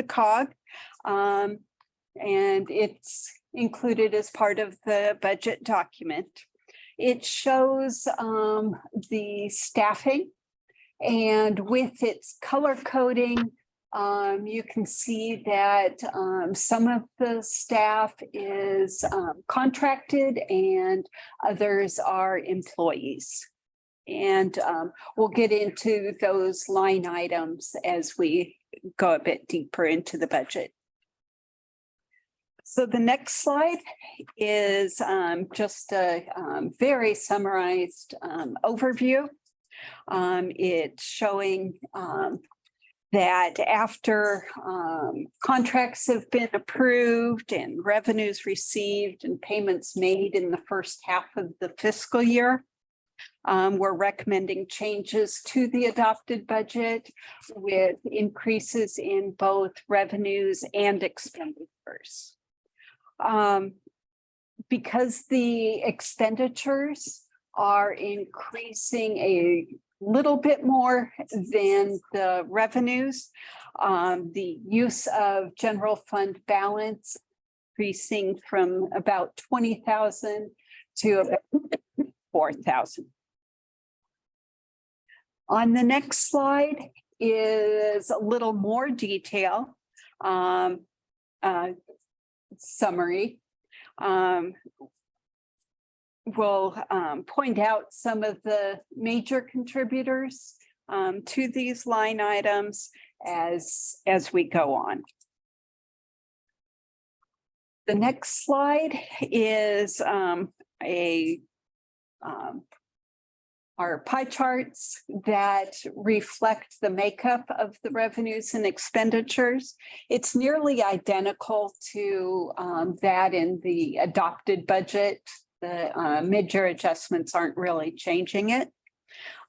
COG. And it's included as part of the budget document. It shows the staffing, and with its color coding, you can see that some of the staff is contracted and others are employees. And we'll get into those line items as we go a bit deeper into the budget. So the next slide is just a very summarized overview. It's showing that after contracts have been approved and revenues received and payments made in the first half of the fiscal year, we're recommending changes to the adopted budget with increases in both revenues and expenditures. Because the expenditures are increasing a little bit more than the revenues, the use of general fund balance increasing from about 20,000 to about 4,000. On the next slide is a little more detail. Summary. We'll point out some of the major contributors to these line items as we go on. The next slide is our pie charts that reflect the makeup of the revenues and expenditures. It's nearly identical to that in the adopted budget. The mid-year adjustments aren't really changing it.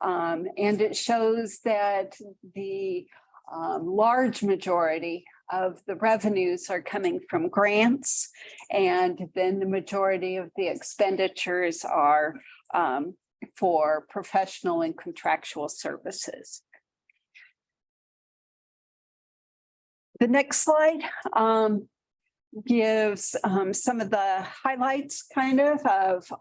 And it shows that the large majority of the revenues are coming from grants, and then the majority of the expenditures are for professional and contractual services. The next slide gives some of the highlights kind of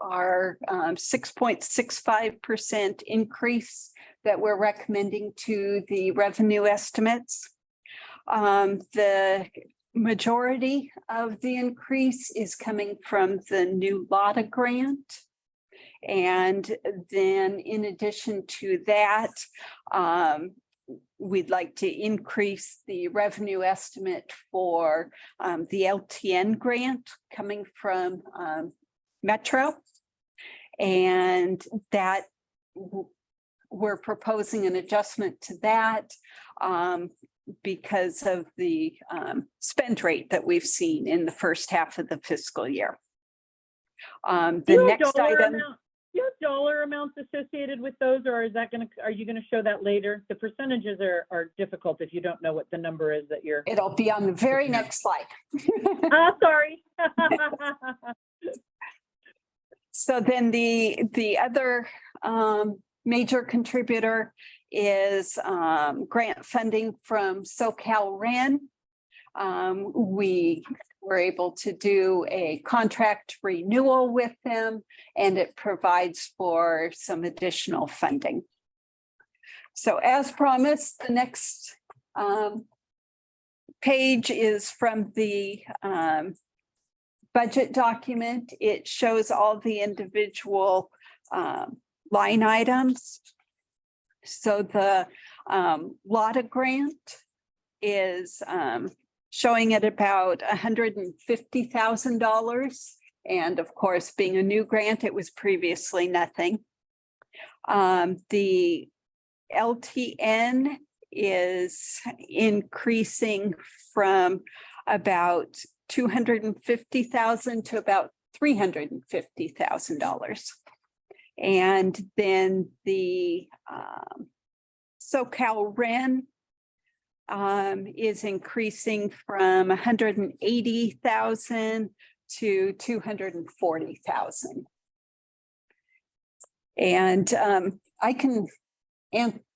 our 6.65% increase that we're recommending to the revenue estimates. The majority of the increase is coming from the new LATA grant. And then in addition to that, we'd like to increase the revenue estimate for the LTN grant coming from Metro. And that we're proposing an adjustment to that because of the spend rate that we've seen in the first half of the fiscal year. The next item. Do you have dollar amounts associated with those, or is that are you gonna show that later? The percentages are difficult if you don't know what the number is that you're. It'll be on the very next slide. Sorry. So then the other major contributor is grant funding from SoCalRen. We were able to do a contract renewal with them, and it provides for some additional funding. So as promised, the next page is from the budget document. It shows all the individual line items. So the LATA grant is showing at about $150,000. And of course, being a new grant, it was previously nothing. The LTN is increasing from about $250,000 to about $350,000. And then the SoCalRen is increasing from 180,000 to 240,000. And I can,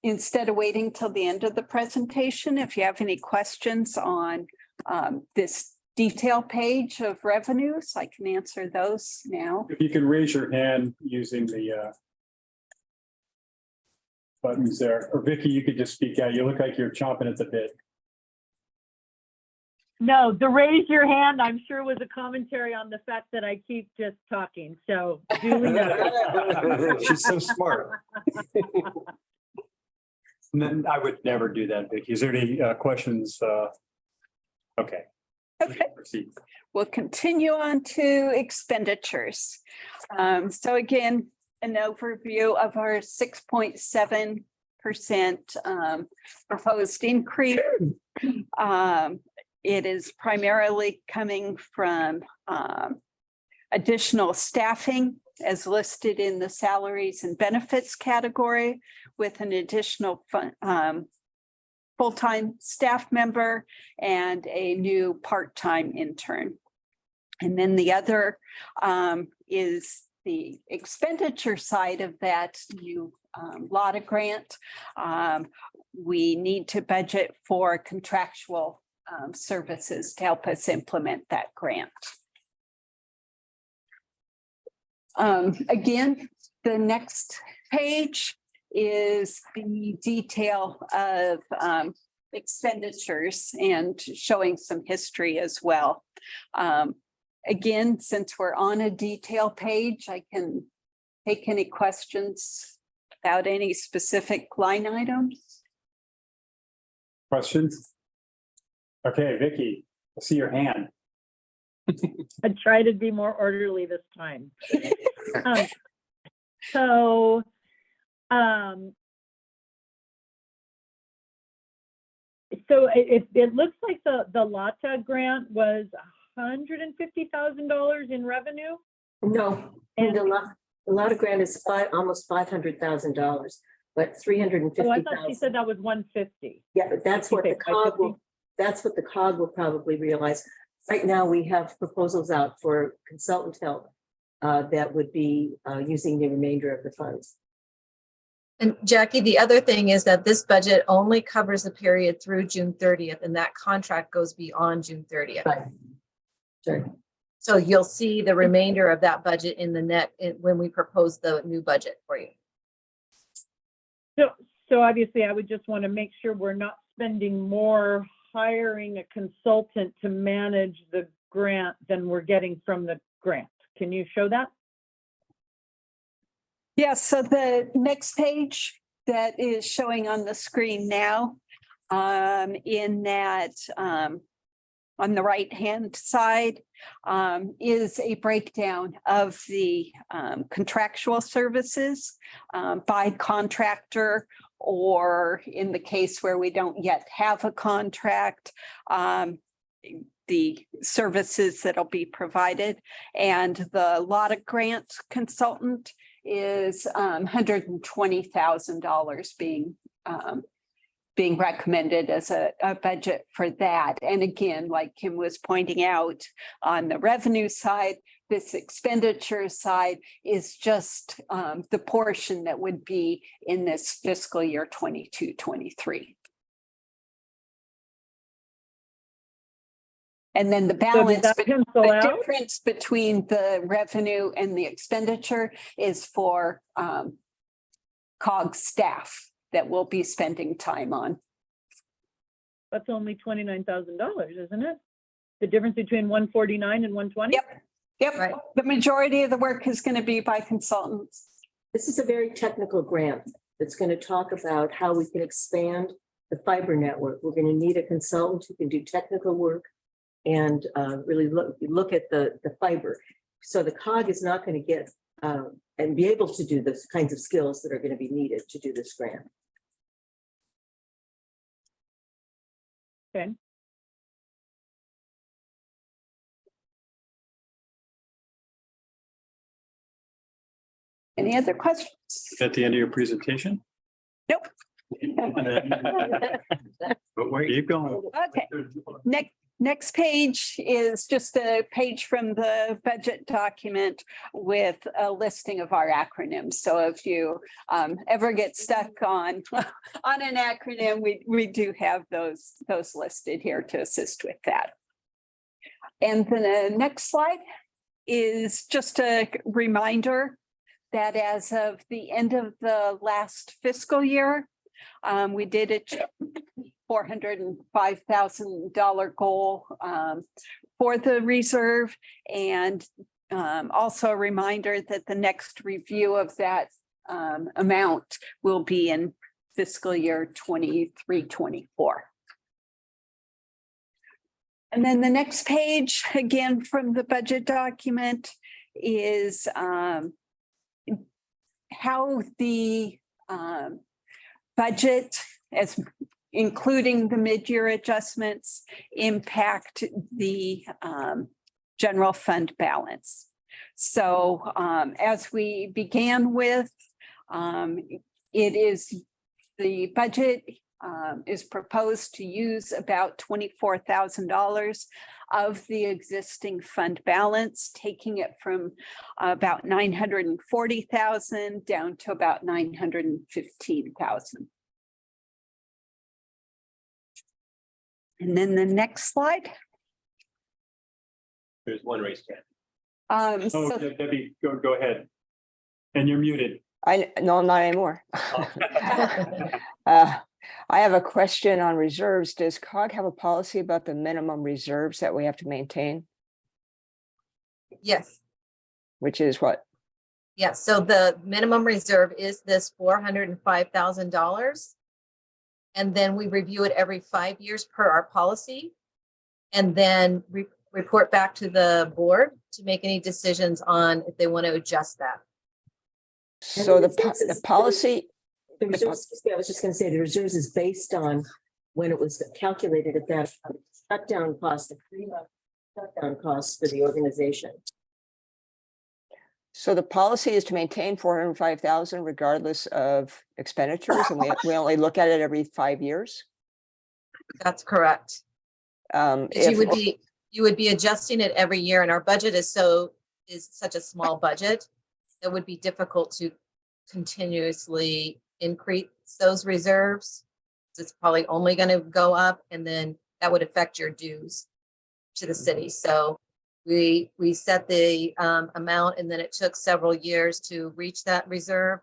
instead of waiting till the end of the presentation, if you have any questions on this detail page of revenues, I can answer those now. If you can raise your hand using the buttons there, or Vicky, you could just speak out. You look like you're chomping at the bit. No, the raise your hand, I'm sure, was a commentary on the fact that I keep just talking. So duly noted. She's so smart. I would never do that, Vicky. Is there any questions? Okay. Okay. Proceed. We'll continue on to expenditures. So again, an overview of our 6.7% proposed increase. It is primarily coming from additional staffing as listed in the salaries and benefits category, with an additional full-time staff member and a new part-time intern. And then the other is the expenditure side of that new LATA grant. We need to budget for contractual services to help us implement that grant. Again, the next page is the detail of expenditures and showing some history as well. Again, since we're on a detail page, I can take any questions about any specific line items. Questions? Okay, Vicky, I see your hand. I try to be more orderly this time. So it looks like the LATA grant was $150,000 in revenue. No, and the LATA grant is almost $500,000, but $350,000. Oh, I thought she said that was 150. Yeah, but that's what the COG will, probably realize. Right now, we have proposals out for consultant help that would be using the remainder of the funds. And Jackie, the other thing is that this budget only covers the period through June 30th, and that contract goes beyond June 30th. Right. Sorry. So you'll see the remainder of that budget in the when we propose the new budget for you. So obviously I would just want to make sure we're not spending more hiring a consultant to manage the grant than we're getting from the grant. Can you show that? Yes, so the next page that is showing on the screen now, in that on the right-hand side is a breakdown of the contractual services by contractor, or in the case where we don't yet have a contract, the services that'll be provided. And the LOTA grant consultant is $120,000 being recommended as a budget for that. And again, like Kim was pointing out, on the revenue side, this expenditure side is just the portion that would be in this fiscal year 22-23. And then the balance, the difference between the revenue and the expenditure is for COG staff that we'll be spending time on. That's only $29,000, isn't it? The difference between 149 and 120? Yep. Right. The majority of the work is going to be by consultants. This is a very technical grant that's going to talk about how we can expand the fiber network. We're going to need a consultant who can do technical work and really look at the fiber. So the COG is not going to get and be able to do those kinds of skills that are going to be needed to do this grant. Okay. Any other questions? At the end of your presentation? Nope. But where are you going? Okay. Next page is just a page from the budget document with a listing of our acronyms. So if you ever get stuck on an acronym, we do have those listed here to assist with that. And the next slide is just a reminder that as of the end of the last fiscal year, we did a $405,000 goal for the reserve, and also a reminder that the next review of that amount will be in fiscal year 23-24. And then the next page, again from the budget document, is how the budget, as including the mid-year adjustments, impact the general fund balance. So as we began with, the budget is proposed to use about $24,000 of the existing fund balance, taking it from about $940,000 down to about $915,000. And then the next slide. There's one raised hand. Debbie, go ahead. And you're muted. No, I'm not anymore. I have a question on reserves. Does COG have a policy about the minimum reserves that we have to maintain? Yes. Which is what? Yes. So the minimum reserve is this $405,000. And then we review it every 5 years per our policy. And then report back to the board to make any decisions on if they want to adjust that. So the policy. The reserves, I was just going to say the reserves is based on when it was calculated at that shutdown cost, the 3-month shutdown costs for the organization. So the policy is to maintain 405,000 regardless of expenditures, and we only look at it every 5 years. That's correct. You would be adjusting it every year, and our budget is such a small budget. It would be difficult to continuously increase those reserves. It's probably only going to go up, and then that would affect your dues to the city. So We set the amount, and then it took several years to reach that reserve.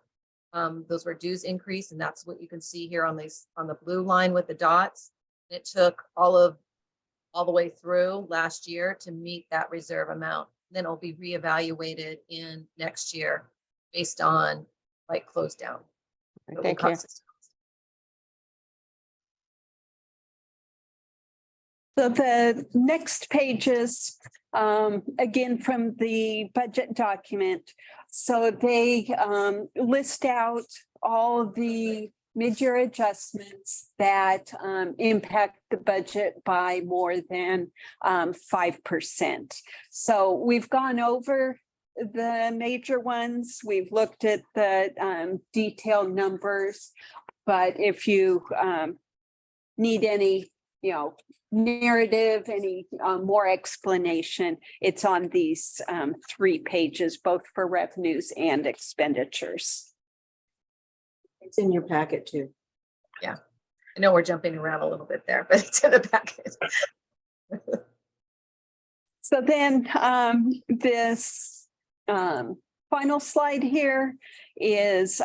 Those were dues increase, and that's what you can see here on the blue line with the dots. It took all the way through last year to meet that reserve amount. Then it'll be reevaluated in next year based on like close down. Thank you. So the next pages, again, from the budget document. So they list out all the mid-year adjustments that impact the budget by more than 5%. So we've gone over the major ones. We've looked at the detailed numbers, but if you need any, narrative, any more explanation, it's on these 3 pages, both for revenues and expenditures. It's in your packet too. Yeah, I know we're jumping around a little bit there, but it's in the packet. So then this final slide here is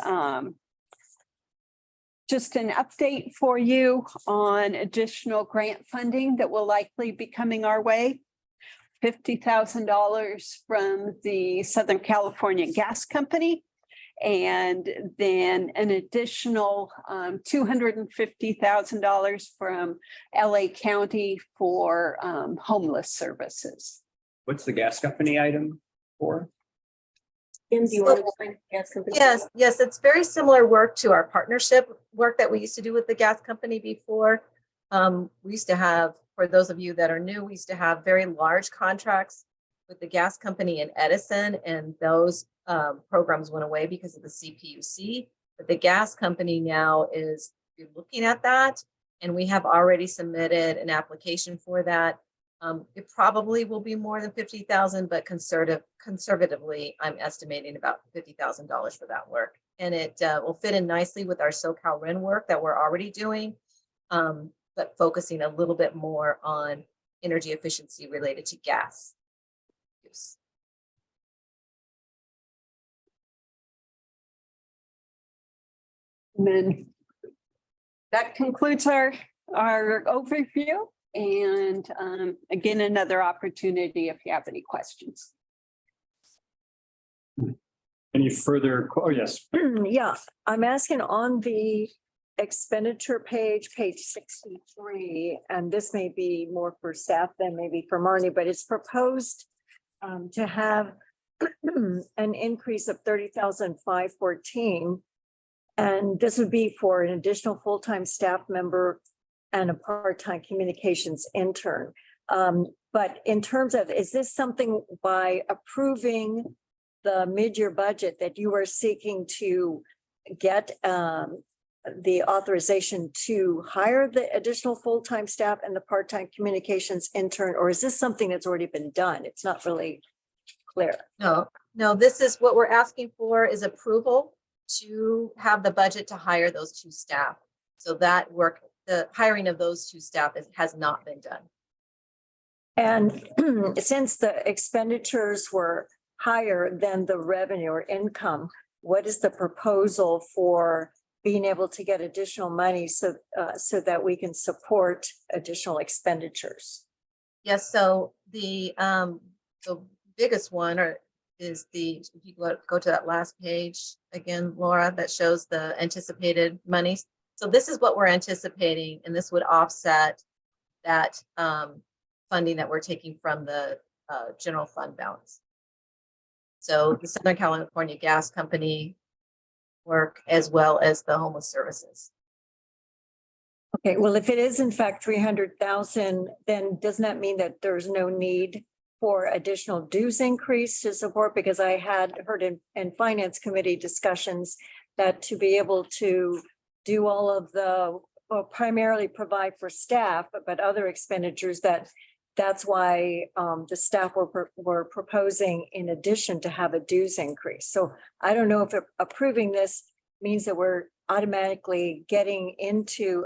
just an update for you on additional grant funding that will likely be coming our way. $50,000 from the Southern California Gas Company, and then an additional $250,000 from LA County for homeless services. What's the gas company item for? Kim, do you want to explain gas company? Yes, it's very similar work to our partnership work that we used to do with the gas company before. We used to have, for those of you that are new, we used to have very large contracts with the gas company in Edison, and those programs went away because of the CPUC. But the gas company now is looking at that, and we have already submitted an application for that. It probably will be more than 50,000, but conservatively, I'm estimating about $50,000 for that work. And it will fit in nicely with our SoCal RIN work that we're already doing, but focusing a little bit more on energy efficiency related to gas use. And then that concludes our overview. And again, another opportunity if you have any questions. Any further, oh, yes. Yeah, I'm asking on the expenditure page 63, and this may be more for staff than maybe for Marnie, but it's proposed to have an increase of 30,514. And this would be for an additional full-time staff member and a part-time communications intern. But in terms of, is this something by approving the mid-year budget that you are seeking to get the authorization to hire the additional full-time staff and the part-time communications intern, or is this something that's already been done? It's not really clear. No, this is what we're asking for, is approval to have the budget to hire those 2 staff. So that work, the hiring of those 2 staff has not been done. And since the expenditures were higher than the revenue or income, what is the proposal for being able to get additional money so that we can support additional expenditures? Yes, so the biggest one is if you go to that last page again, Laura, that shows the anticipated money. So this is what we're anticipating, and this would offset that funding that we're taking from the general fund balance. So the Southern California Gas Company work as well as the homeless services. Okay, well, if it is in fact 300,000, then doesn't that mean that there's no need for additional dues increase to support? Because I had heard in finance committee discussions that to be able to do all of the, well, primarily provide for staff, but other expenditures, that's why the staff were proposing in addition to have a dues increase. So I don't know if approving this means that we're automatically getting into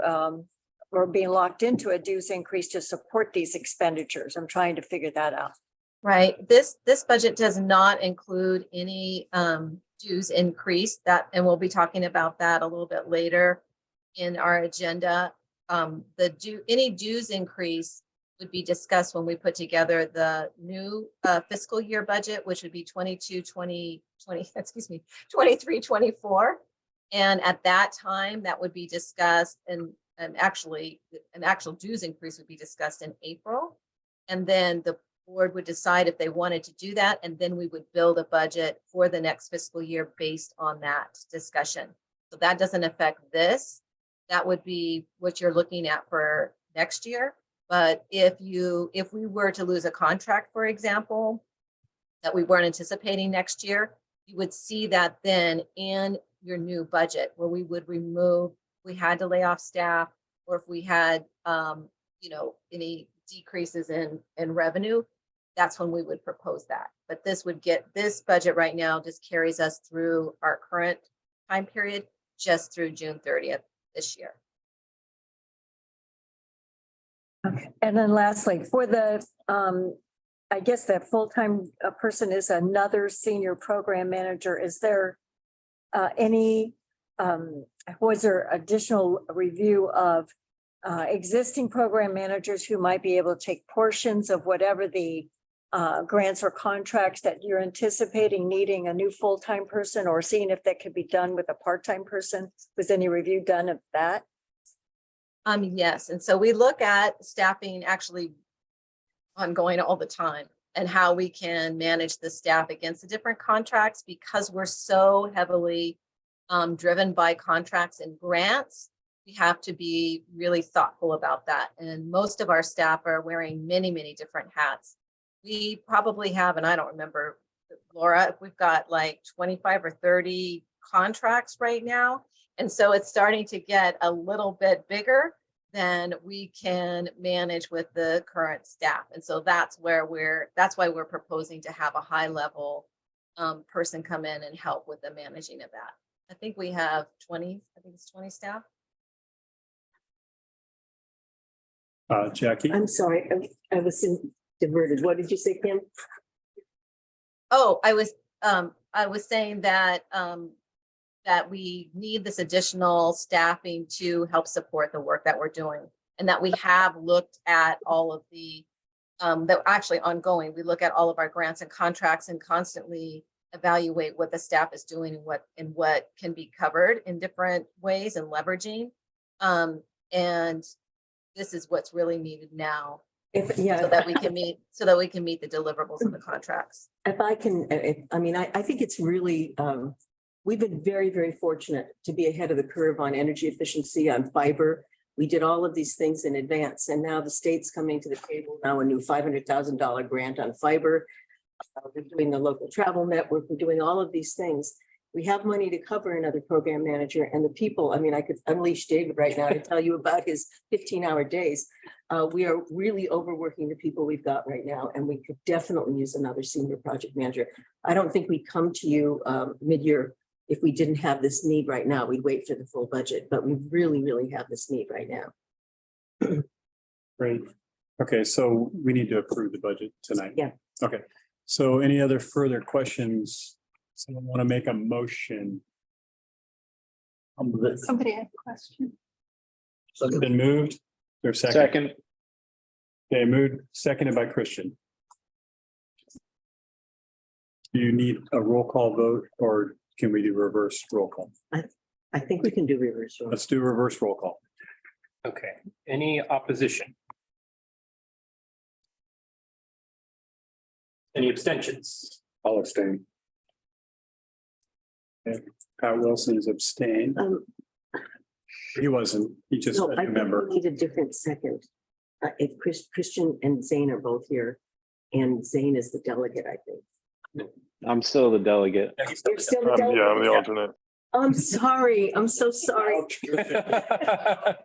or being locked into a dues increase to support these expenditures. I'm trying to figure that out. Right, this budget does not include any dues increase that, and we'll be talking about that a little bit later in our agenda. Any dues increase would be discussed when we put together the new fiscal year budget, which would be 23-24. And at that time, that would be discussed, and actually an actual dues increase would be discussed in April. And then the board would decide if they wanted to do that, and then we would build a budget for the next fiscal year based on that discussion. So that doesn't affect this. That would be what you're looking at for next year. But if we were to lose a contract, for example, that we weren't anticipating next year, you would see that then in your new budget, where we would remove, we had to lay off staff, or if we had any decreases in revenue, that's when we would propose that. But this budget right now just carries us through our current time period, just through June 30th this year. Okay. And then lastly, for the, I guess that full-time person is another senior program manager. Is there was there additional review of existing program managers who might be able to take portions of whatever the grants or contracts that you're anticipating needing a new full-time person, or seeing if that could be done with a part-time person? Was any review done of that? Yes, and so we look at staffing actually ongoing all the time, and how we can manage the staff against the different contracts, because we're so heavily driven by contracts and grants. We have to be really thoughtful about that. And most of our staff are wearing many, many different hats. We probably have, and I don't remember, Laura, we've got like 25 or 30 contracts right now. And so it's starting to get a little bit bigger than we can manage with the current staff. And so that's why we're proposing to have a high level person come in and help with the managing of that. I think we have 20 staff. Jackie? I'm sorry, I was diverted. What did you say, Kim? Oh, I was saying that that we need this additional staffing to help support the work that we're doing, and that we have looked at all of the that actually ongoing. We look at all of our grants and contracts and constantly evaluate what the staff is doing and what can be covered in different ways and leveraging. And this is what's really needed now, so that we can meet the deliverables in the contracts. If I can, I think it's really, we've been very, very fortunate to be ahead of the curve on energy efficiency, on fiber. We did all of these things in advance, and now the state's coming to the table now, a new $500,000 grant on fiber. We're doing the local travel network. We're doing all of these things. We have money to cover another program manager, and the people, I could unleash David right now to tell you about his 15-hour days. We are really overworking the people we've got right now, and we could definitely use another senior project manager. I don't think we'd come to you mid-year if we didn't have this need right now. We'd wait for the full budget, but we really, really have this need right now. Great. Okay, so we need to approve the budget tonight. Yeah. Okay, so any other further questions? Someone want to make a motion? Somebody had a question. Something been moved? There's second. Second. Okay, moved, seconded by Christian. Do you need a roll call vote, or can we do reverse roll call? I think we can do reverse roll. Let's do reverse roll call. Okay, any opposition? Any abstentions? I'll abstain. Okay, Pat Wilson's abstained. He wasn't, he just No, said I think remember. we need a different second. If Christian and Zane are both here, and Zane is the delegate, I think. I'm still the delegate. You're still the delegate? Yeah, I'm the alternate. I'm sorry. I'm so sorry.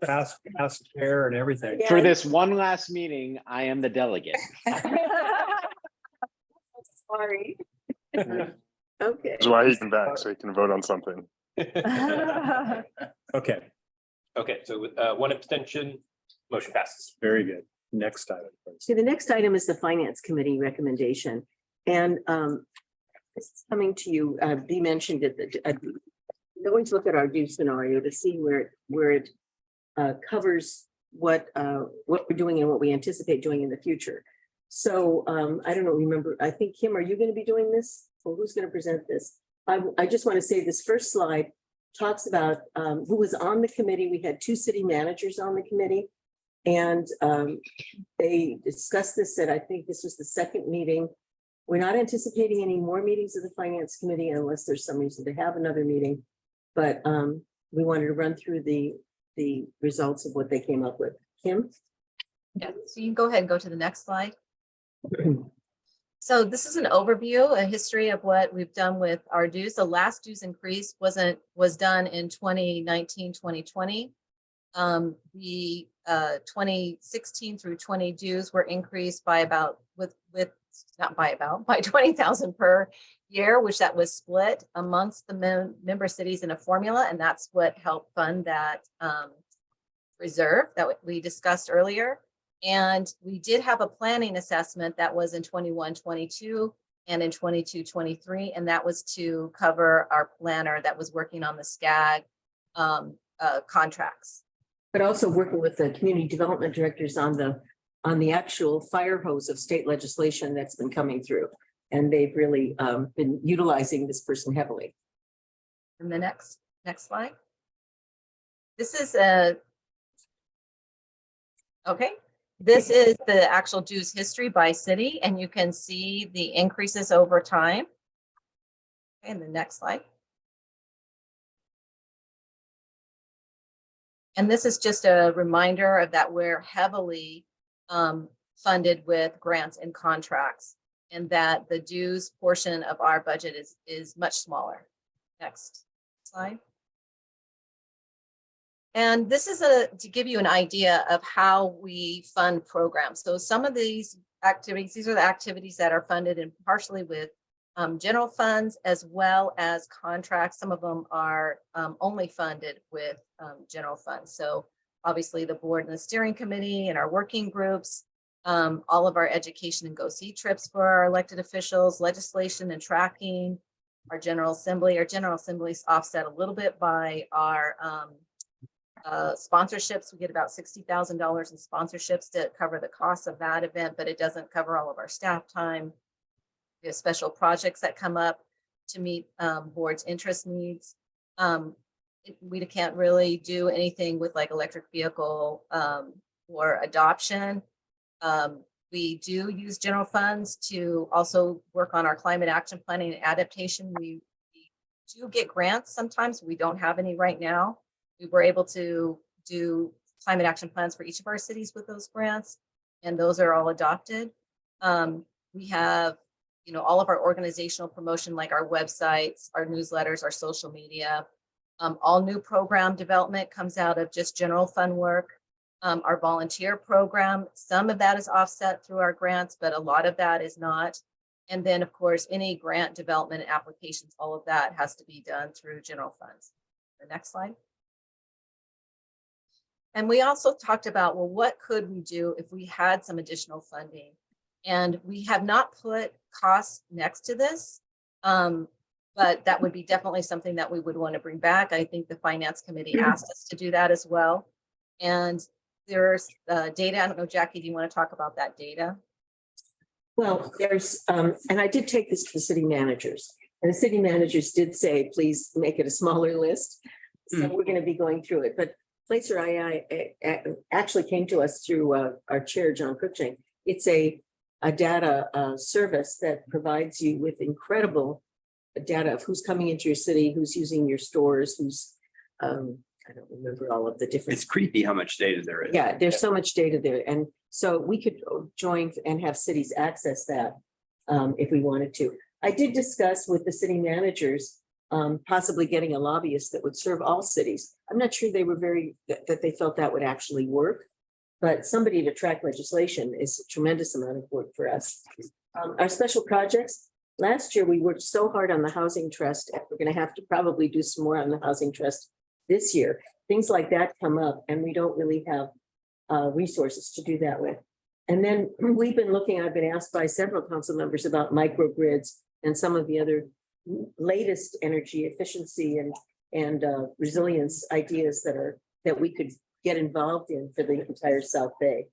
Past chair and everything. For this one last meeting, I am the delegate. Sorry. Okay. That's why he came back, so he can vote on something. Okay, Okay, so with one abstention, motion passes. very good. next item, please. So the next item is the Finance Committee recommendation. And this is coming to you, Bee mentioned it, we always look at our due scenario to see where it covers what we're doing and what we anticipate doing in the future. So I don't know, remember, I think, Kim, are you going to be doing this? Or who's going to present this? I just want to say this first slide talks about who was on the committee. We had 2 city managers on the committee. And they discussed this at, I think this was the second meeting. We're not anticipating any more meetings of the Finance Committee unless there's some reason to have another meeting. But we wanted to run through the results of what they came up with. Kim? Yeah, so you can go ahead and go to the next slide. So this is an overview, a history of what we've done with our dues. The last dues increase was done in 2019, 2020. The 2016 through 20 dues were increased by about by 20,000 per year, which that was split amongst the member cities in a formula, and that's what helped fund that reserve that we discussed earlier. And we did have a planning assessment that was in 21, 22 and in 22, 23, and that was to cover our planner that was working on the SCAG contracts. But also working with the community development directors on the actual fire hose of state legislation that's been coming through. And they've really been utilizing this person heavily. And the next slide. This is okay. This is the actual dues history by city, and you can see the increases over time. Okay, and the next slide. And this is just a reminder of that we're heavily funded with grants and contracts, and that the dues portion of our budget is much smaller. Next slide. And this is to give you an idea of how we fund programs. So some of these activities, these are the activities that are funded and partially with general funds as well as contracts. Some of them are only funded with general funds. So obviously the board and the steering committee and our working groups, all of our education and go see trips for our elected officials, legislation and tracking, our general assembly. Our general assembly is offset a little bit by our sponsorships. We get about $60,000 in sponsorships to cover the costs of that event, but it doesn't cover all of our staff time. We have special projects that come up to meet board's interest needs. We can't really do anything with like electric vehicle or adoption. We do use general funds to also work on our climate action planning and adaptation. We do get grants sometimes. We don't have any right now. We were able to do climate action plans for each of our cities with those grants, and those are all adopted. We have, all of our organizational promotion, like our websites, our newsletters, our social media. All new program development comes out of just general fund work. Our volunteer program, some of that is offset through our grants, but a lot of that is not. And then, of course, any grant development applications, all of that has to be done through general funds. The next slide. And we also talked about, well, what could we do if we had some additional funding? And we have not put costs next to this, but that would be definitely something that we would want to bring back. I think the Finance Committee asked us to do that as well. And there's data. I don't know, Jackie, do you want to talk about that data? Well, there's, and I did take this to the city managers, and the city managers did say, please make it a smaller list. So we're going to be going through it. But Placer II actually came to us through our chair, John Cruikshank. It's a data service that provides you with incredible data of who's coming into your city, who's using your stores, who's, I don't remember all of the different. It's creepy how much data there is. Yeah, there's so much data there. And so we could join and have cities access that if we wanted to. I did discuss with the city managers possibly getting a lobbyist that would serve all cities. I'm not sure they were that they felt that would actually work, but somebody to track legislation is a tremendous amount of work for us. Our special projects, last year we worked so hard on the housing trust, and we're going to have to probably do some more on the housing trust this year. Things like that come up and we don't really have resources to do that with. And then we've been looking, I've been asked by several council members about microgrids and some of the other latest energy efficiency and resilience ideas that we could get involved in for the entire South Bay.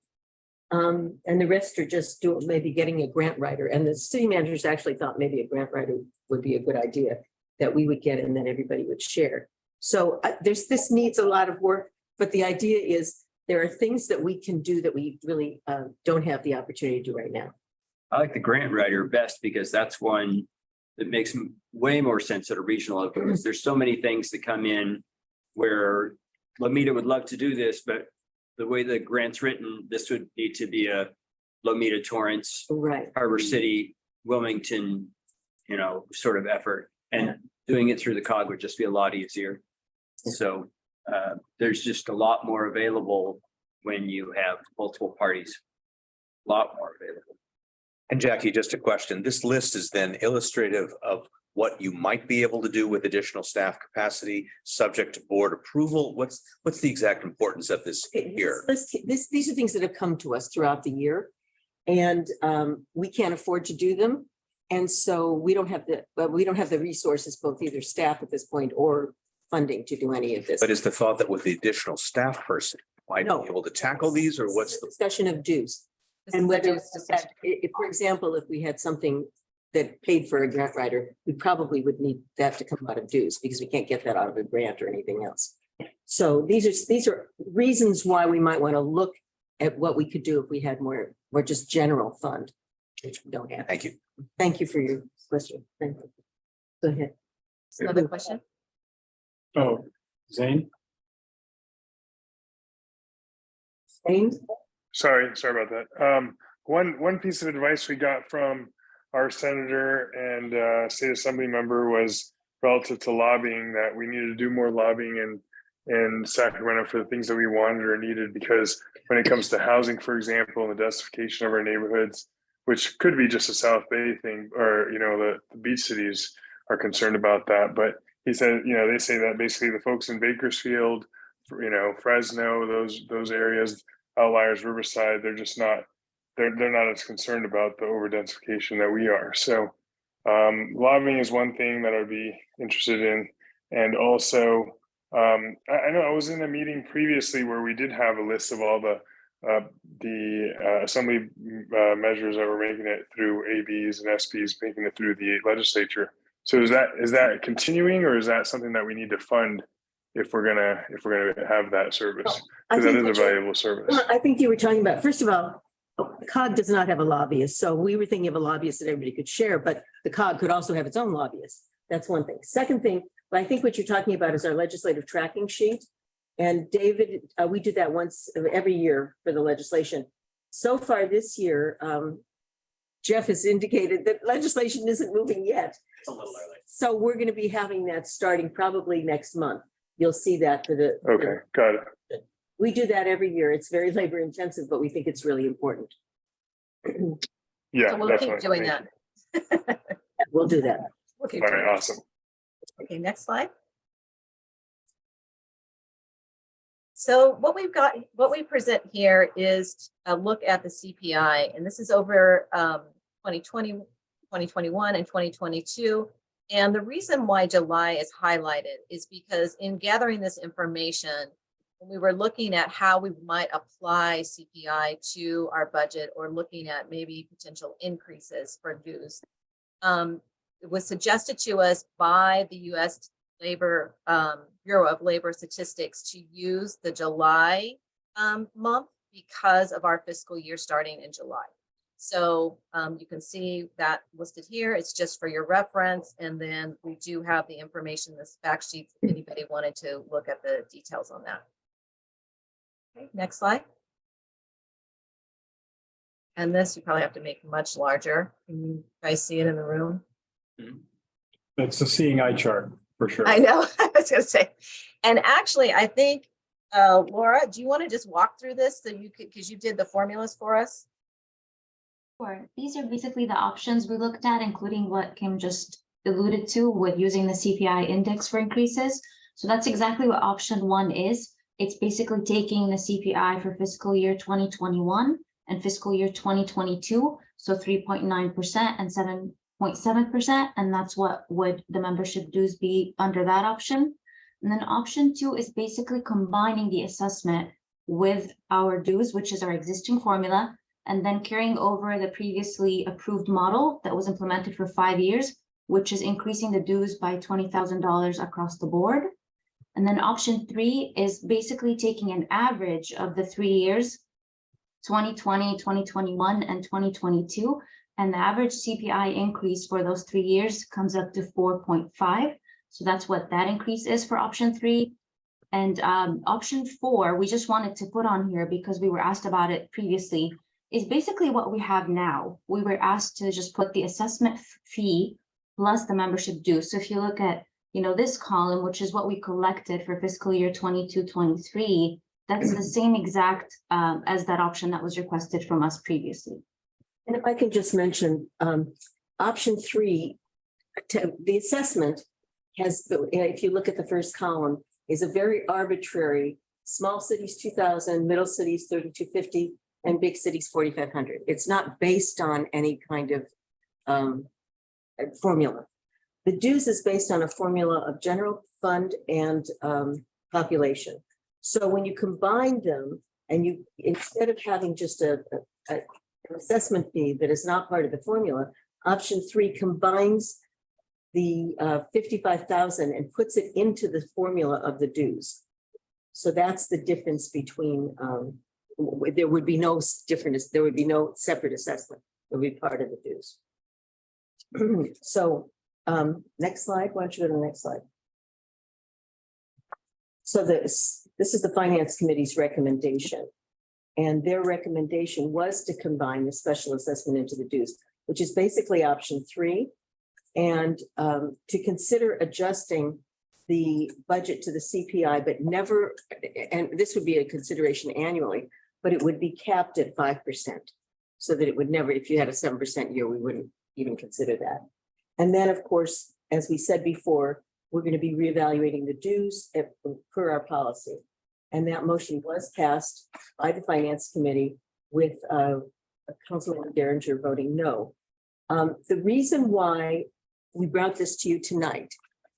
And the rest are just maybe getting a grant writer. And the city managers actually thought maybe a grant writer would be a good idea that we would get and then everybody would share. So this needs a lot of work, but the idea is there are things that we can do that we really don't have the opportunity to do right now. I like the grant writer best because that's one that makes way more sense at a regional level. Because there's so many things that come in where Lomita would love to do this, but the way the grant's written, this would need to be a Lomita, Torrance, right, Harbor City, Wilmington, sort of effort. And doing it through the COG would just be a lot easier. So there's just a lot more available when you have multiple parties, a lot more available. And Jackie, just a question. This list is then illustrative of what you might be able to do with additional staff capacity, subject to board approval. What's the exact importance of this here? These are things that have come to us throughout the year, and we can't afford to do them. And so we don't have the resources, both either staff at this point or funding to do any of this. But is the thought that with the additional staff person, might be able to tackle these, or what's the discussion of dues? And whether, if, for example, if we had something that paid for a grant writer, we probably would need that to come out of dues because we can't get that out of a grant or anything else. So these are reasons why we might want to look at what we could do if we had more just general fund, which we don't have. Thank you. Thank you for your question. Thank you. Go ahead. Another question? Oh, Zane? Zane? Sorry about that. One piece of advice we got from our senator and state assembly member was relative to lobbying, that we needed to do more lobbying in Sacramento for the things that we wanted or needed, because when it comes to housing, for example, and the densification of our neighborhoods, which could be just a South Bay thing, or the beach cities are concerned about that. But he said, they say that basically the folks in Bakersfield, Fresno, those areas, outliers, Riverside, they're just not, they're not as concerned about the overdensification that we are. So lobbying is one thing that I'd be interested in. And also, I know I was in a meeting previously where we did have a list of all the assembly measures that were making it through ABs and SPs, making it through the legislature. So is that continuing, or is that something that we need to fund if we're gonna have that service? Because that is a valuable service. I think you were talking about, first of all, COG does not have a lobbyist. So we were thinking of a lobbyist that everybody could share, but the COG could also have its own lobbyist. That's one thing. Second thing, I think what you're talking about is our legislative tracking sheet. And David, we do that once every year for the legislation. So far this year, Jeff has indicated that legislation isn't moving yet. It's a little early. So we're going to be having that starting probably next month. You'll see that for the. Okay, got it. We do that every year. It's very labor intensive, but we think it's really important. Yeah, So we'll keep doing that. We'll do that. Okay, all right, awesome. Okay, next slide. So what we present here is a look at the CPI, and this is over 2020, 2021, and 2022. And the reason why July is highlighted is because in gathering this information, when we were looking at how we might apply CPI to our budget or looking at maybe potential increases for dues, it was suggested to us by the U.S. Labor Bureau of Labor Statistics to use the July month because of our fiscal year starting in July. So you can see that listed here. It's just for your reference. And then we do have the information in this fact sheet if anybody wanted to look at the details on that. Okay, next slide. And this you probably have to make much larger. Can you guys see it in the room? That's the seeing eye chart for sure. I know, I was gonna say. And actually, I think, Laura, do you want to just walk through this so you could, because you did the formulas for us? Sure. These are basically the options we looked at, including what Kim just alluded to with using the CPI index for increases. So that's exactly what option 1 is. It's basically taking the CPI for fiscal year 2021 and fiscal year 2022, so 3.9% and 7.7%, and that's what would the membership dues be under that option. And then option 2 is basically combining the assessment with our dues, which is our existing formula, and then carrying over the previously approved model that was implemented for 5 years, which is increasing the dues by $20,000 across the board. And then option 3 is basically taking an average of the 3 years, 2020, 2021, and 2022, and the average CPI increase for those 3 years comes up to 4.5. So that's what that increase is for option 3. And option 4, we just wanted to put on here because we were asked about it previously, is basically what we have now. We were asked to just put the assessment fee plus the membership due. So if you look at, this column, which is what we collected for fiscal year 22-23, that's the same exact as that option that was requested from us previously. And if I can just mention, option 3, the assessment has, if you look at the first column, is a very arbitrary, small cities 2,000, middle cities 3,250, and big cities 4,500. It's not based on any kind of formula. The dues is based on a formula of general fund and population. So when you combine them and you, instead of having just an assessment fee that is not part of the formula, option 3 combines the 55,000 and puts it into the formula of the dues. So that's the difference between, there would be no difference, there would be no separate assessment. It would be part of the dues. So next slide, why don't you go to the next slide? So this is the Finance Committee's recommendation. And their recommendation was to combine the special assessment into the dues, which is basically option 3. And to consider adjusting the budget to the CPI, but never, and this would be a consideration annually, but it would be capped at 5%. So that it would never, if you had a 7% year, we wouldn't even consider that. And then, of course, as we said before, we're going to be reevaluating the dues per our policy. And that motion was passed by the Finance Committee with Councilmember Derringer voting no. The reason why we brought this to you tonight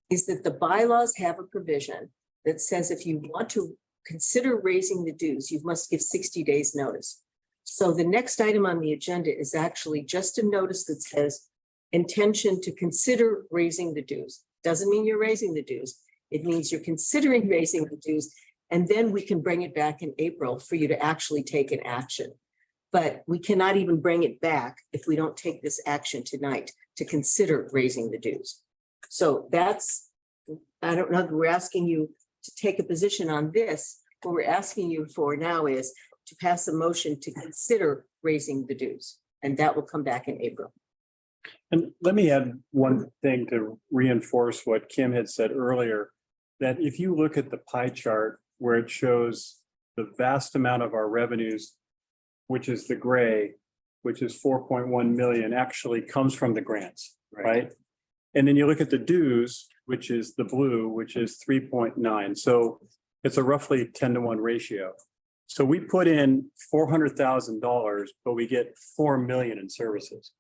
is that the bylaws have a provision that says if you want to consider raising the dues, you must give 60 days notice. So the next item on the agenda is actually just a notice that says intention to consider raising the dues. Doesn't mean you're raising the dues. It means you're considering raising the dues, and then we can bring it back in April for you to actually take an action. But we cannot even bring it back if we don't take this action tonight to consider raising the dues. So that's, I don't know that we're asking you to take a position on this. What we're asking you for now is to pass a motion to consider raising the dues, and that will come back in April. And let me add one thing to reinforce what Kim had said earlier, that if you look at the pie chart where it shows the vast amount of our revenues, which is the gray, which is 4.1 million, actually comes from the grants, right? And then you look at the dues, which is the blue, which is 3.9. So it's a roughly 10-to-1 ratio. So we put in $400,000, but we get 4 million in services.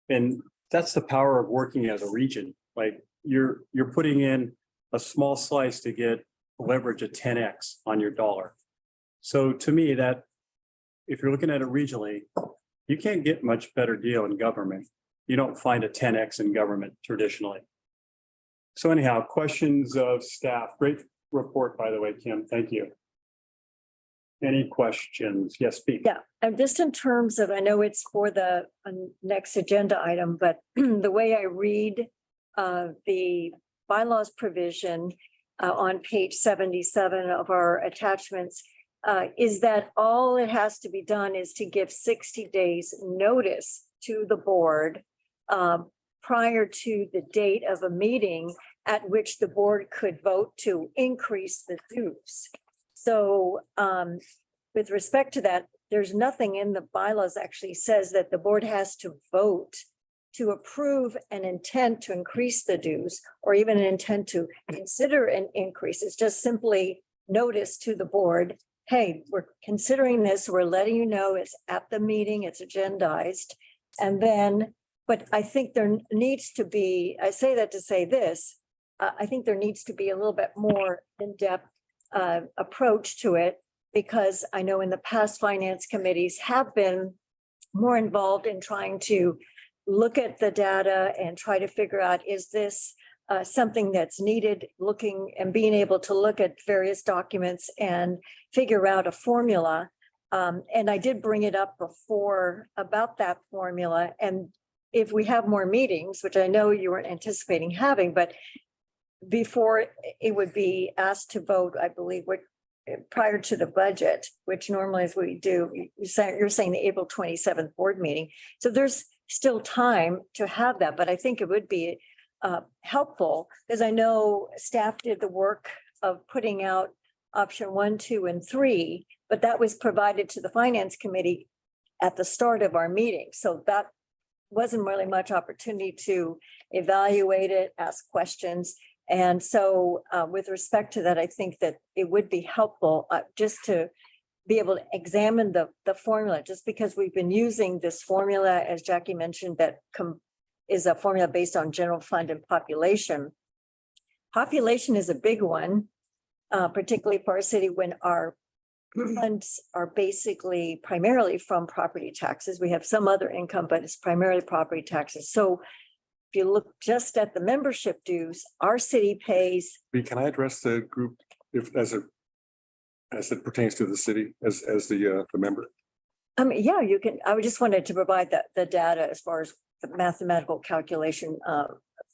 And that's the power of working as a region. Like you're putting in a small slice to get leverage a 10x on your dollar. So to me, that if you're looking at it regionally, you can't get much better deal in government. You don't find a 10x in government traditionally. So anyhow, questions of staff. Great report, by the way, Kim. Thank you. Any questions? Yes, speak. Yeah, and just in terms of, I know it's for the next agenda item, but the way I read the bylaws provision on page 77 of our attachments is that all it has to be done is to give 60 days notice to the board prior to the date of a meeting at which the board could vote to increase the dues. So with respect to that, there's nothing in the bylaws actually says that the board has to vote to approve an intent to increase the dues or even an intent to consider an increase. It's just simply notice to the board hey, we're considering this, we're letting you know it's at the meeting, it's agendized. And then, but I think there needs to be, I say that to say this, I think there needs to be a little bit more in-depth approach to it, because I know in the past, finance committees have been more involved in trying to look at the data and try to figure out, is this something that's needed, looking and being able to look at various documents and figure out a formula. And I did bring it up before about that formula. And if we have more meetings, which I know you weren't anticipating having, but before it would be asked to vote, I believe, prior to the budget, which normally as we do, you're saying the April 27th board meeting. So there's still time to have that, but I think it would be helpful, because I know staff did the work of putting out option 1, 2, and 3, but that was provided to the finance committee at the start of our meeting. So that wasn't really much opportunity to evaluate it, ask questions. And so with respect to that, I think that it would be helpful just to be able to examine the formula, just because we've been using this formula, as Jackie mentioned, that is a formula based on general fund and population. Population is a big one, particularly for our city when our funds are basically primarily from property taxes. We have some other income, but it's primarily property taxes. So if you look just at the membership dues, our city pays. Can I address the group as it pertains to the city as the member? Yeah, you can. I just wanted to provide the data as far as the mathematical calculation,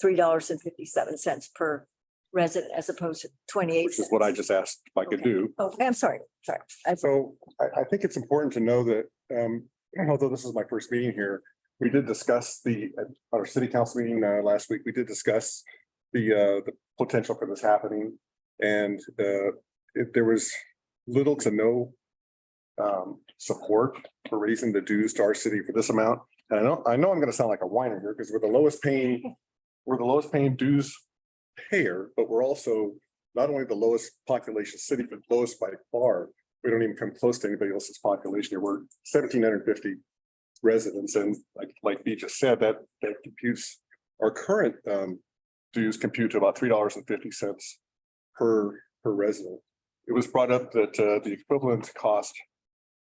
$3.57 per resident as opposed to 28 Which is what I just asked if I could do. Oh, I'm sorry. So I think it's important to know that although this is my first meeting here, we did discuss at our city council meeting last week. We did discuss the potential for this happening, and there was little to no support for raising the dues to our city for this amount. And I know I'm going to sound like a whiner here, because we're the lowest paying dues payer, but we're also not only the lowest population city, but lowest by far. We don't even come close to anybody else's population here. We're 1,750 residents, and like B just said, that computes our current dues compute to about $3.50 per resident. It was brought up that the equivalent cost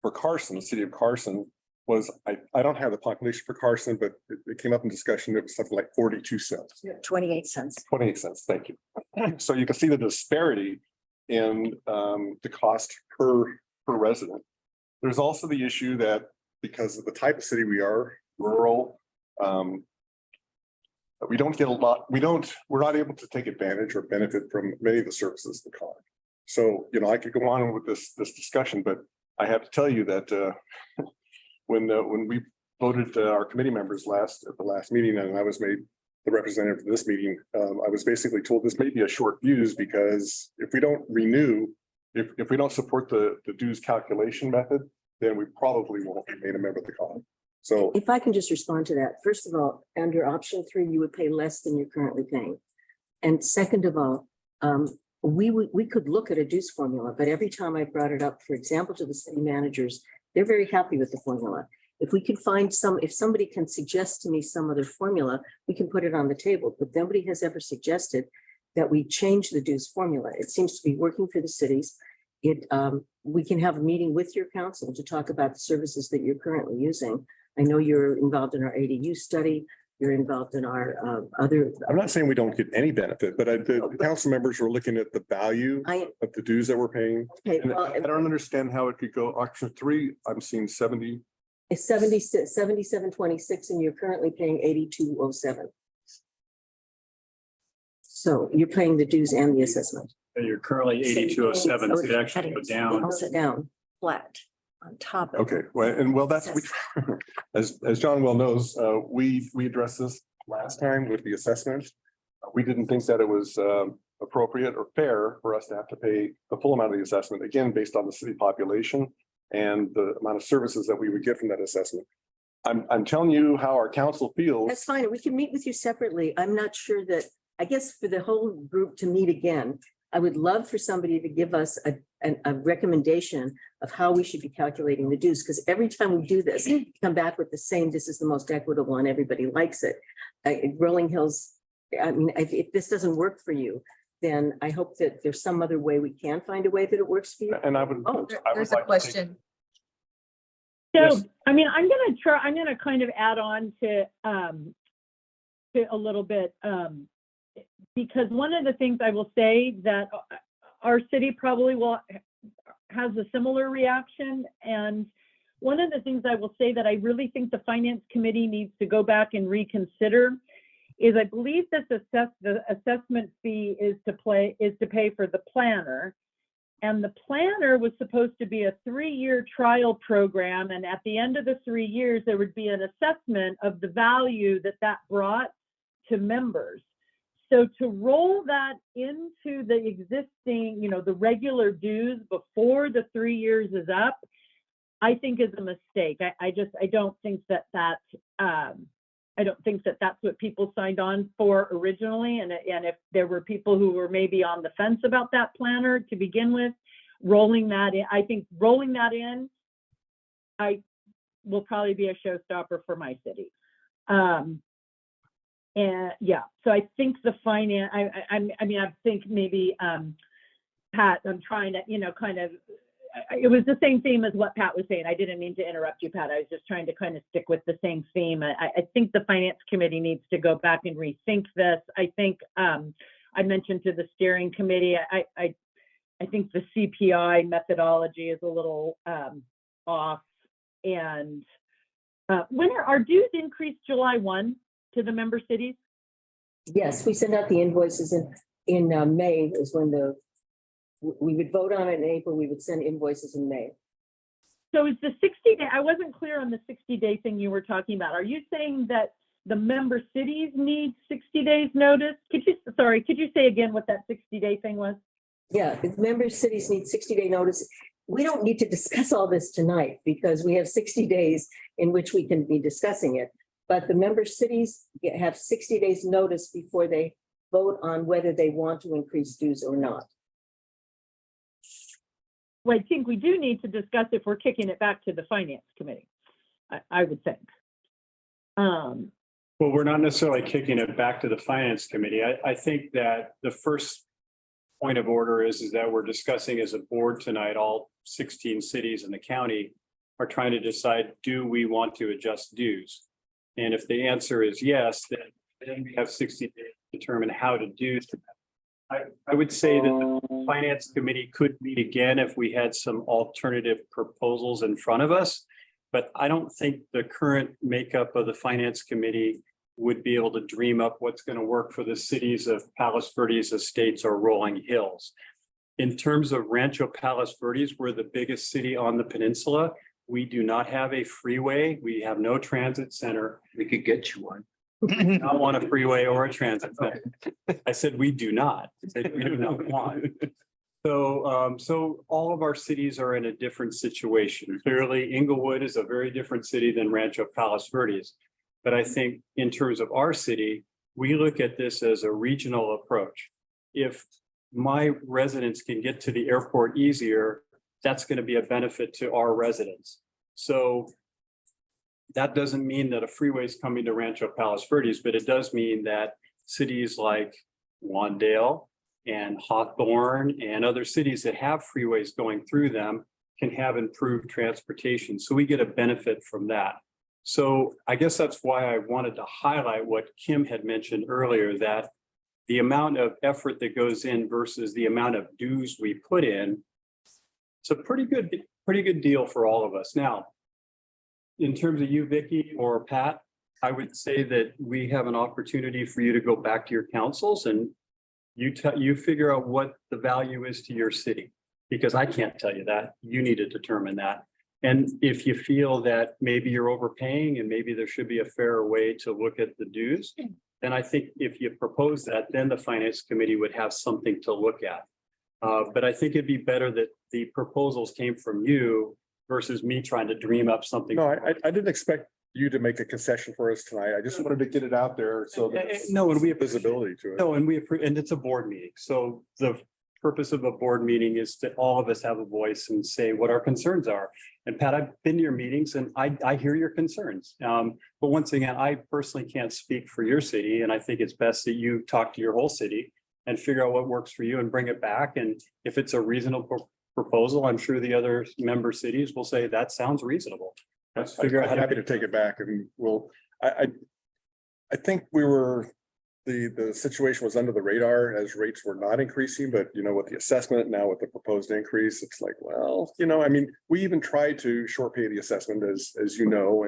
for Carson, the city of Carson, was I don't have the population for Carson, but it came up in discussion. It was something like 42 cents. 28 cents. 28 cents. Thank you. So you can see the disparity in the cost per resident. There's also the issue that because of the type of city we are, rural, we don't get a lot. We're not able to take advantage or benefit from many of the services of the COG. So, I could go on with this discussion, but I have to tell you that when we voted our committee members at the last meeting, and I was made the representative for this meeting, I was basically told this may be a short fuse, because if we don't renew, if we don't support the dues calculation method, then we probably won't be made a member of the COG. So if I can just respond to that, first of all, under option 3, you would pay less than you're currently paying. And second of all, we could look at a dues formula, but every time I brought it up, for example, to the city managers, they're very happy with the formula. If we can find if somebody can suggest to me some other formula, we can put it on the table, but nobody has ever suggested that we change the dues formula. It seems to be working for the cities. We can have a meeting with your council to talk about the services that you're currently using. I know you're involved in our ADU study. You're involved in our other. I'm not saying we don't get any benefit, but the council members were looking at the value of the dues that we're paying. Okay, and I don't understand how it could go. Option 3, I'm seeing 70. It's 77.26, and you're currently paying 82.07. So you're paying the dues and the assessment. And you're currently 82.07, so it actually go down. I'll sit down. Flat on top of. Okay, well, that's as John well knows, we addressed this last time with the assessment. We didn't think that it was appropriate or fair for us to have to pay the full amount of the assessment, again, based on the city population and the amount of services that we would get from that assessment. I'm telling you how our council feels. That's fine. We can meet with you separately. I'm not sure that, I guess for the whole group to meet again, I would love for somebody to give us a recommendation of how we should be calculating the dues, because every time we do this, we come back with the same, this is the most equitable and everybody likes it. Rolling Hills, I mean, if this doesn't work for you, then I hope that there's some other way we can find a way that it works for you. And I would. Oh, I would There's a like to take- question. So, Yes. I mean, I'm gonna kind of add on to a little bit, because one of the things I will say that our city probably has a similar reaction. And one of the things I will say that I really think the finance committee needs to go back and reconsider is I believe that the assessment fee is to pay for the planner. And the planner was supposed to be a 3-year trial program. And at the end of the 3 years, there would be an assessment of the value that brought to members. So to roll that into the existing, the regular dues before the 3 years is up, I think is a mistake. I don't think that's what people signed on for originally. And if there were people who were maybe on the fence about that planner to begin with, rolling that in, I will probably be a showstopper for my city. And yeah, so I think the finance, I think maybe, Pat, I'm trying to, it was the same theme as what Pat was saying. I didn't mean to interrupt you, Pat. I was just trying to kind of stick with the same theme. I think the finance committee needs to go back and rethink this. I think I mentioned to the steering committee, I think the CPI methodology is a little off. And when are our dues increased July 1 to the member cities? Yes, we send out the invoices in May is when we would vote on it in April, we would send invoices in May. So is the 60-day, I wasn't clear on the 60-day thing you were talking about. Are you saying that the member cities need 60 days notice? Could you say again what that 60-day thing was? Yeah, if member cities need 60-day notice. We don't need to discuss all this tonight because we have 60 days in which we can be discussing it. But the member cities have 60 days notice before they vote on whether they want to increase dues or not. Well, I think we do need to discuss if we're kicking it back to the finance committee, I would think. Well, we're not necessarily kicking it back to the finance committee. I think that the first point of order is that we're discussing as a board tonight, all 16 cities in the county are trying to decide, do we want to adjust dues? And if the answer is yes, then we have 60 days to determine how to do that. I would say that the finance committee could meet again if we had some alternative proposals in front of us. But I don't think the current makeup of the finance committee would be able to dream up what's going to work for the cities of Palos Verdes Estates or Rolling Hills. In terms of Rancho Palos Verdes, we're the biggest city on the peninsula. We do not have a freeway. We have no transit center. We could get you one. Not want a freeway or a transit center. I said, we do not. I said, we do not want. So all of our cities are in a different situation. Clearly, Inglewood is a very different city than Rancho Palos Verdes. But I think in terms of our city, we look at this as a regional approach. If my residents can get to the airport easier, that's going to be a benefit to our residents. So that doesn't mean that a freeway is coming to Rancho Palos Verdes, but it does mean that cities like Wandale and Hawthorne and other cities that have freeways going through them can have improved transportation. So we get a benefit from that. So I guess that's why I wanted to highlight what Kim had mentioned earlier, that the amount of effort that goes in versus the amount of dues we put in, it's a pretty good deal for all of us. Now, in terms of you, Vicky or Pat, I would say that we have an opportunity for you to go back to your councils and you figure out what the value is to your city, because I can't tell you that. You need to determine that. And if you feel that maybe you're overpaying and maybe there should be a fairer way to look at the dues, then I think if you propose that, then the finance committee would have something to look at. But I think it'd be better that the proposals came from you versus me trying to dream up something. No, I didn't expect you to make a concession for us tonight. I just wanted to get it out there so that No, and we have visibility to it. No, and and it's a board meeting. So the purpose of a board meeting is to all of us have a voice and say what our concerns are. And Pat, I've been to your meetings and I hear your concerns. But once again, I personally can't speak for your city, and I think it's best that you talk to your whole city and figure out what works for you and bring it back. And if it's a reasonable proposal, I'm sure the other member cities will say that sounds reasonable. Let's figure out how I'm happy to take it back, and I think we were, the situation was under the radar as rates were not increasing, but with the assessment now with the proposed increase, it's like, well, I mean, we even tried to short pay the assessment as you know,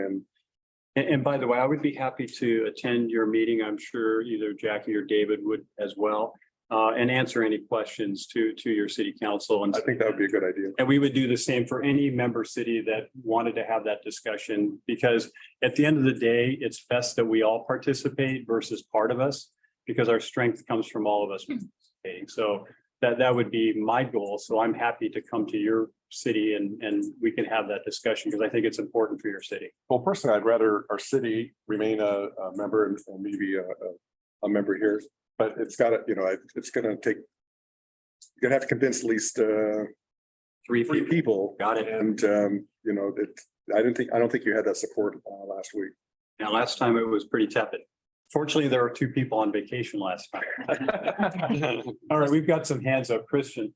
And by the way, I would be happy to attend your meeting. I'm sure either Jackie or David would as well, and answer any questions to your city council. And I think that would be a good idea. And we would do the same for any member city that wanted to have that discussion, because at the end of the day, it's best that we all participate versus part of us, because our strength comes from all of us participating. So that would be my goal. So I'm happy to come to your city and we can have that discussion, because I think it's important for your city. Well, personally, I'd rather our city remain a member and maybe a member here, but it's got to, it's going to take, you're gonna have to convince at least three people. Got it. And I don't think you had that support last week. Now, last time it was pretty tepid. Fortunately, there were 2 people on vacation last time. All right, we've got some hands up. Christian.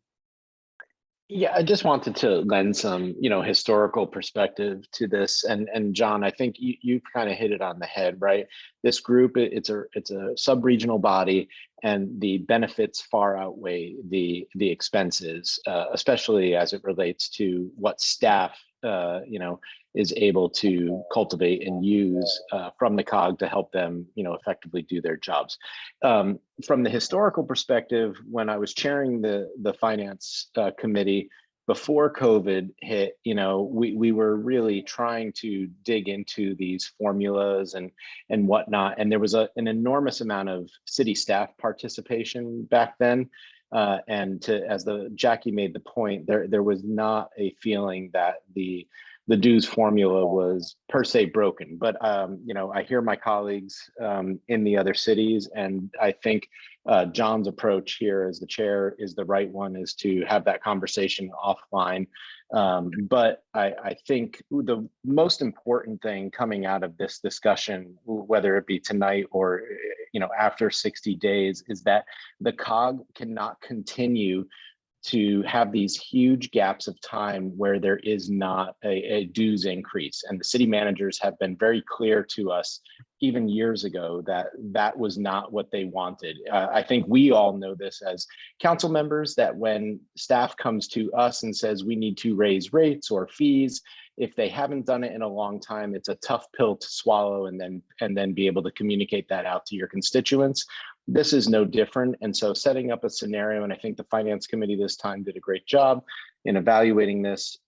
Yeah, I just wanted to lend some, historical perspective to this. And John, I think you kind of hit it on the head, right? This group, it's a sub-regional body, and the benefits far outweigh the expenses, especially as it relates to what staff, is able to cultivate and use from the COG to help them, effectively do their jobs. From the historical perspective, when I was chairing the finance committee before COVID hit, we were really trying to dig into these formulas and whatnot. And there was an enormous amount of city staff participation back then. And as Jackie made the point, there was not a feeling that the dues formula was per se broken, but I hear my colleagues in the other cities, and I think John's approach here as the chair is the right one, is to have that conversation offline. But I think the most important thing coming out of this discussion, whether it be tonight or after 60 days, is that the COG cannot continue to have these huge gaps of time where there is not a dues increase. And the city managers have been very clear to us, even years ago, that was not what they wanted. I think we all know this as council members, that when staff comes to us and says we need to raise rates or fees, if they haven't done it in a long time, it's a tough pill to swallow and then be able to communicate that out to your constituents. This is no different. And so setting up a scenario, and I think the finance committee this time did a great job in evaluating this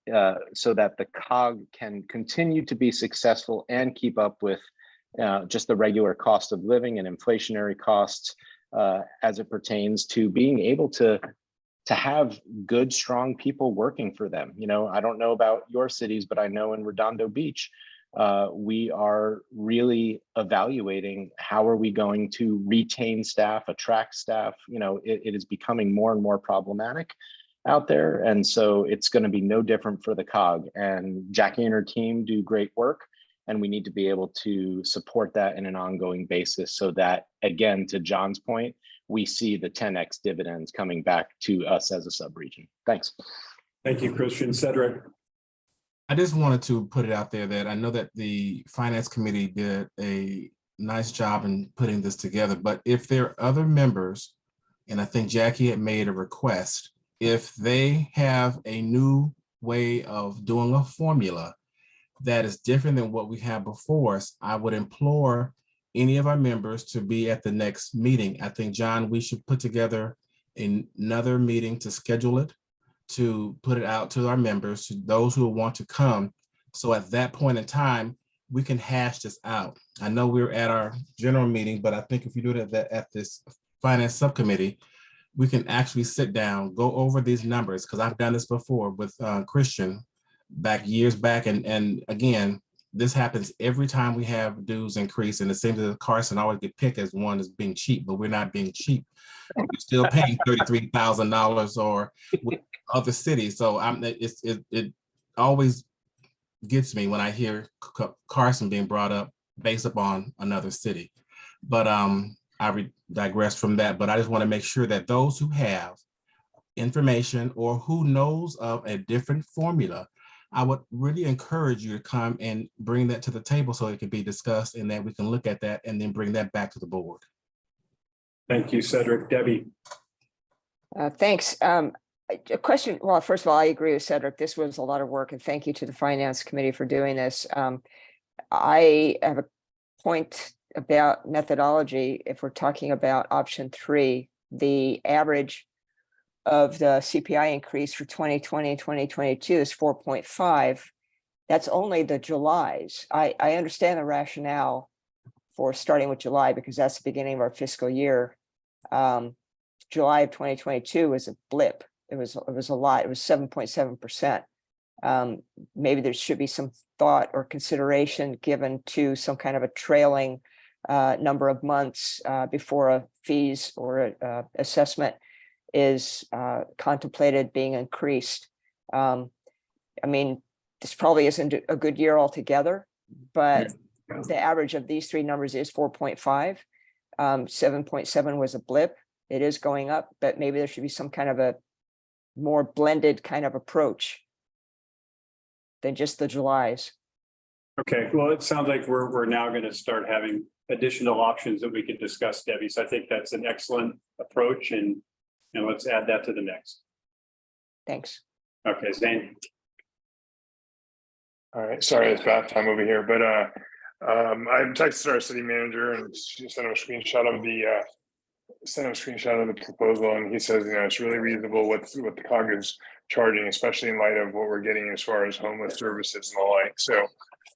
so that the COG can continue to be successful and keep up with just the regular cost of living and inflationary costs as it pertains to being able to have good, strong people working for them. I don't know about your cities, but I know in Redondo Beach, we are really evaluating how are we going to retain staff, attract staff. It is becoming more and more problematic out there. And so it's going to be no different for the COG, and Jackie and her team do great work. And we need to be able to support that in an ongoing basis so that, again, to John's point, we see the 10x dividends coming back to us as a sub-region. Thanks. Thank you, Christian. Cedric. I just wanted to put it out there that I know that the finance committee did a nice job in putting this together, but if there are other members, and I think Jackie had made a request, if they have a new way of doing a formula that is different than what we had before us, I would implore any of our members to be at the next meeting. I think, John, we should put together another meeting to schedule it, to put it out to our members, to those who want to come. So at that point in time, we can hash this out. I know we're at our general meeting, but I think if you do it at this finance subcommittee, we can actually sit down, go over these numbers, because I've done this before with Christian years back. And again, this happens every time we have dues increase, and it seems that Carson always get picked as one as being cheap, but we're not being cheap. We're still paying $33,000 or with other cities. So it always gets me when I hear Carson being brought up based upon another city. But I digress from that. But I just want to make sure that those who have information or who knows of a different formula, I would really encourage you to come and bring that to the table so it can be discussed and that we can look at that and then bring that back to the board. Thank you, Cedric. Debbie. Thanks. A question. Well, first of all, I agree with Cedric. This was a lot of work, and thank you to the Finance Committee for doing this. I have a point about methodology. If we're talking about option 3, the average of the CPI increase for 2020 and 2022 is 4.5. That's only the Julys. I understand the rationale for starting with July because that's the beginning of our fiscal year. July of 2022 was a blip. It was a lot. It was 7.7%. Maybe there should be some thought or consideration given to some kind of a trailing number of months before a fees or a assessment is contemplated being increased. I mean, this probably isn't a good year altogether, but the average of these 3 numbers is 4.5. 7.7 was a blip. It is going up, but maybe there should be some kind of a more blended kind of approach than just the Julys. Okay, well, it sounds like we're now going to start having additional options that we could discuss, Debbie. So I think that's an excellent approach, and let's add that to the next. Thanks. Okay, Zane. All right, sorry, it's bath time over here, but I texted our city manager and she sent him a screenshot of the proposal, and he says, it's really reasonable what the COG is charging, especially in light of what we're getting as far as homeless services and the like. So,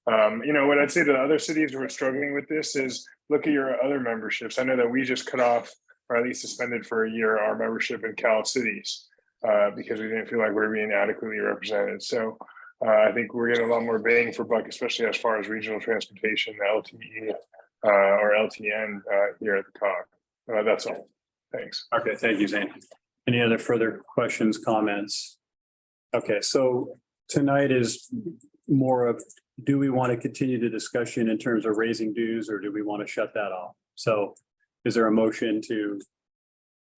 what I'd say to other cities who are struggling with this is look at your other memberships. I know that we just cut off, or at least suspended for a year, our membership in Cal Cities because we didn't feel like we were being adequately represented. So I think we're getting a lot more bang for buck, especially as far as regional transportation, the LTE or LTN here at the COG. That's all. Thanks. Okay, thank you, Zane. Any other further questions, comments? Okay, so tonight is more of, do we want to continue the discussion in terms of raising dues, or do we want to shut that off? So is there a motion to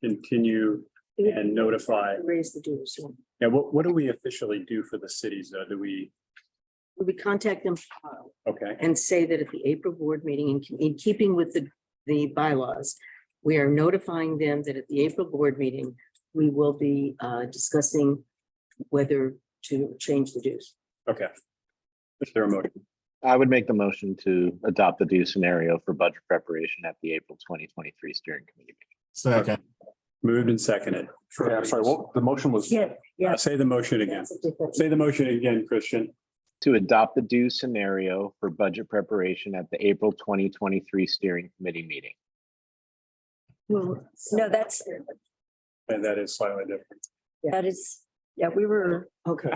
continue and notify? Raise the dues. Yeah, what do we officially do for the cities though? Do we? We contact them Okay. and say that at the April board meeting, in keeping with the bylaws, we are notifying them that at the April board meeting, we will be discussing whether to change the dues. Okay. Is there a motion? I would make the motion to adopt the due scenario for budget preparation at the April 2023 steering committee. Second. Moved and seconded. Yeah, I'm sorry, well, the motion was. Yeah. Say the motion again. Say the motion again, Christian. To adopt the due scenario for budget preparation at the April 2023 steering committee meeting. No, that's, And that is slightly different. that is, yeah, we were, Okay.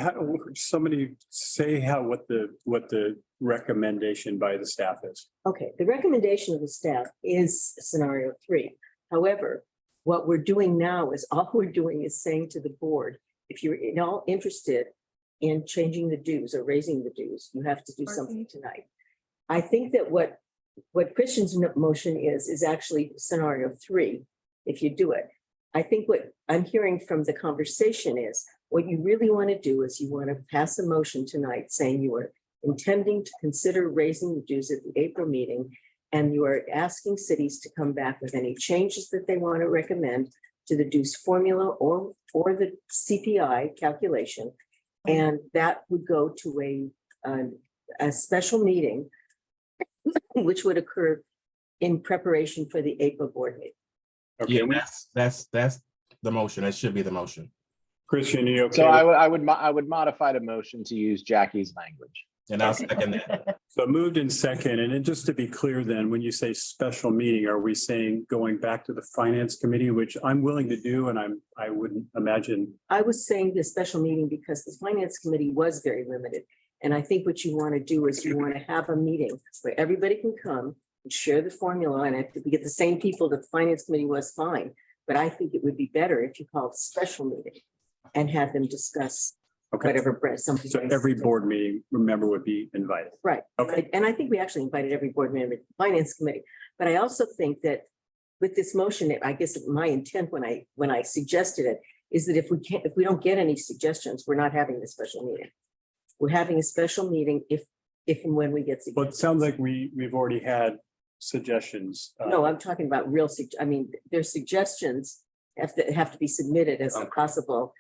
Somebody say what the recommendation by the staff is. Okay, the recommendation of the staff is scenario 3. However, what we're doing now is all we're doing is saying to the board, if you're at all interested in changing the dues or raising the dues, you have to do something tonight. I think that what Christian's motion is actually scenario 3, if you do it. I think what I'm hearing from the conversation is what you really want to do is you want to pass a motion tonight saying you are intending to consider raising the dues at the April meeting, and you are asking cities to come back with any changes that they want to recommend to the dues formula or the CPI calculation. And that would go to a special meeting, which would occur in preparation for the April board meeting. Okay. Yeah, that's the motion. That should be the motion. Christian, you okay? So I would modify the motion to use Jackie's language. And I'll second that. So moved in second, and then just to be clear then, when you say special meeting, are we saying going back to the finance committee, which I'm willing to do, and I wouldn't imagine. I was saying the special meeting because the finance committee was very limited. And I think what you want to do is you want to have a meeting where everybody can come and share the formula. And if we get the same people that the finance committee was, fine. But I think it would be better if you called a special meeting and have them discuss Okay. whatever. Something. So every board meeting member would be invited. Right. Okay. And I think we actually invited every board member to the finance committee. But I also think that with this motion, I guess my intent when I suggested it is that if we don't get any suggestions, we're not having a special meeting. We're having a special meeting if and when we get. Well, it sounds like we've already had suggestions. No, I'm talking about real, I mean, their suggestions have to be submitted as a possible,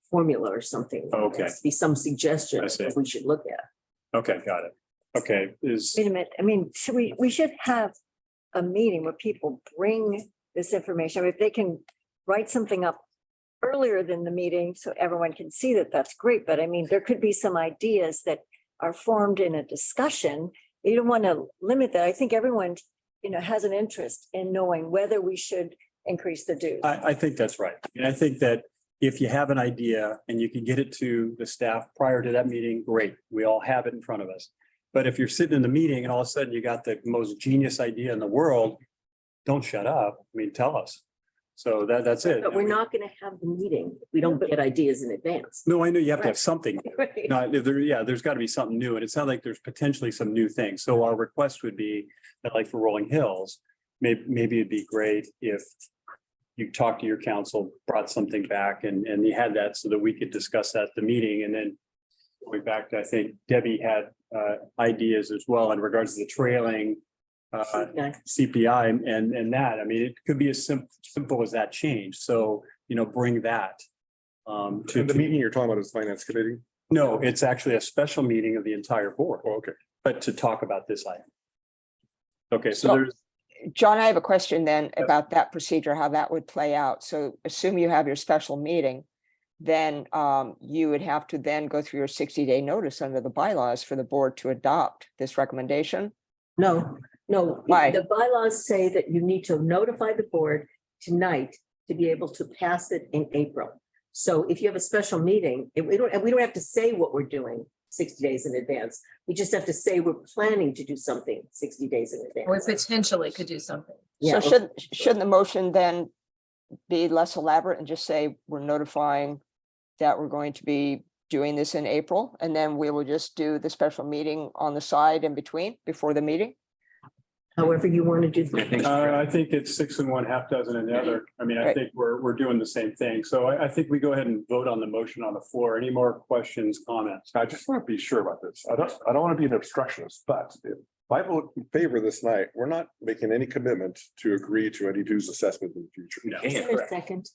formula or something. Okay. There has to be some suggestion I see. that we should look at. Okay, got it. Okay, Wait a minute, I mean, we should have a meeting where people bring this information. I mean, if they can write something up earlier than the meeting so everyone can see that, that's great. But I mean, there could be some ideas that are formed in a discussion. You don't want to limit that. I think everyone, has an interest in knowing whether we should increase the dues. I think that's right. And I think that if you have an idea and you can get it to the staff prior to that meeting, great. We all have it in front of us. But if you're sitting in the meeting and all of a sudden you got the most genius idea in the world, don't shut up. I mean, tell us. So that's it. But we're not going to have the meeting if we don't get ideas in advance. No, I know you have to have something. Right. No, there's got to be something new. And it sounds like there's potentially some new things. So our request would be that, like for Rolling Hills, maybe it'd be great if you talked to your council, brought something back and you had that so that we could discuss that at the meeting. And then going back to, I think Debbie had ideas as well in regards to the trailing CPI and that. I mean, it could be as simple as that change. So, bring that To the meeting you're talking about is finance committee? No, it's actually a special meeting of the entire board. Oh, okay. But to talk about this item. Okay, so So- there's, John, I have a question then about that procedure, how that would play out. So assume you have your special meeting, then you would have to then go through your 60-day notice under the bylaws for the board to adopt this recommendation. No. Why? The bylaws say that you need to notify the board tonight to be able to pass it in April. So if you have a special meeting, we don't have to say what we're doing 60 days in advance. We just have to say we're planning to do something 60 days in Or advance. potentially could do something. Yeah. So shouldn't the motion then be less elaborate and just say we're notifying that we're going to be doing this in April, and then we will just do the special meeting on the side in between before the meeting? However you want to do things. I think it's 6 and 1, half dozen and the other. I mean, I Right. think we're doing the same thing. So I think we go ahead and vote on the motion on the floor. Any more questions, comments? I just want to be sure about this. I don't want to be an obstructionist, but if I vote in favor this night, we're not making any commitment to agree to any dues assessment in the future. No. Is there a second?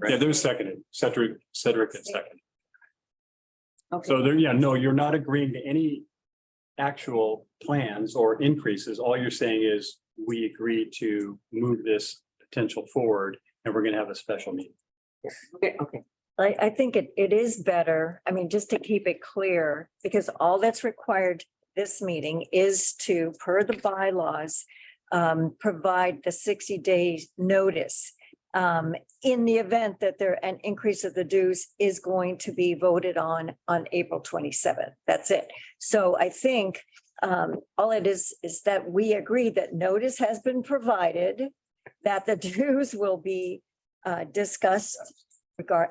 Yeah, there's seconded. Cedric and second. Okay. So you're not agreeing to any actual plans or increases. All you're saying is we agree to move this potential forward and we're going to have a special meeting. Okay. I think it is better, I mean, just to keep it clear, because all that's required this meeting is to, per the bylaws, provide the 60 days notice. In the event that an increase of the dues is going to be voted on April 27th. That's it. So I think all it is that we agree that notice has been provided, that the dues will be discussed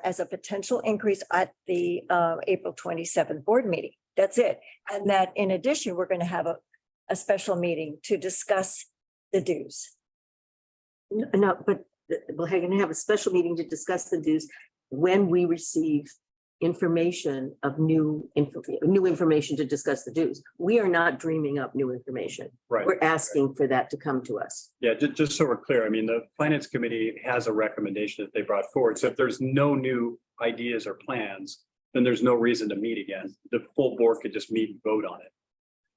as a potential increase at the April 27th board meeting. That's it. And that in addition, we're going to have a special meeting to discuss the dues. No, but we're going to have a special meeting to discuss the dues when we receive information of new information to discuss the dues. We are not dreaming up new information. Right. We're asking for that to come to us. Yeah, just so we're clear, I mean, the finance committee has a recommendation that they brought forward. So if there's no new ideas or plans, then there's no reason to meet again. The full board could just meet and vote on it.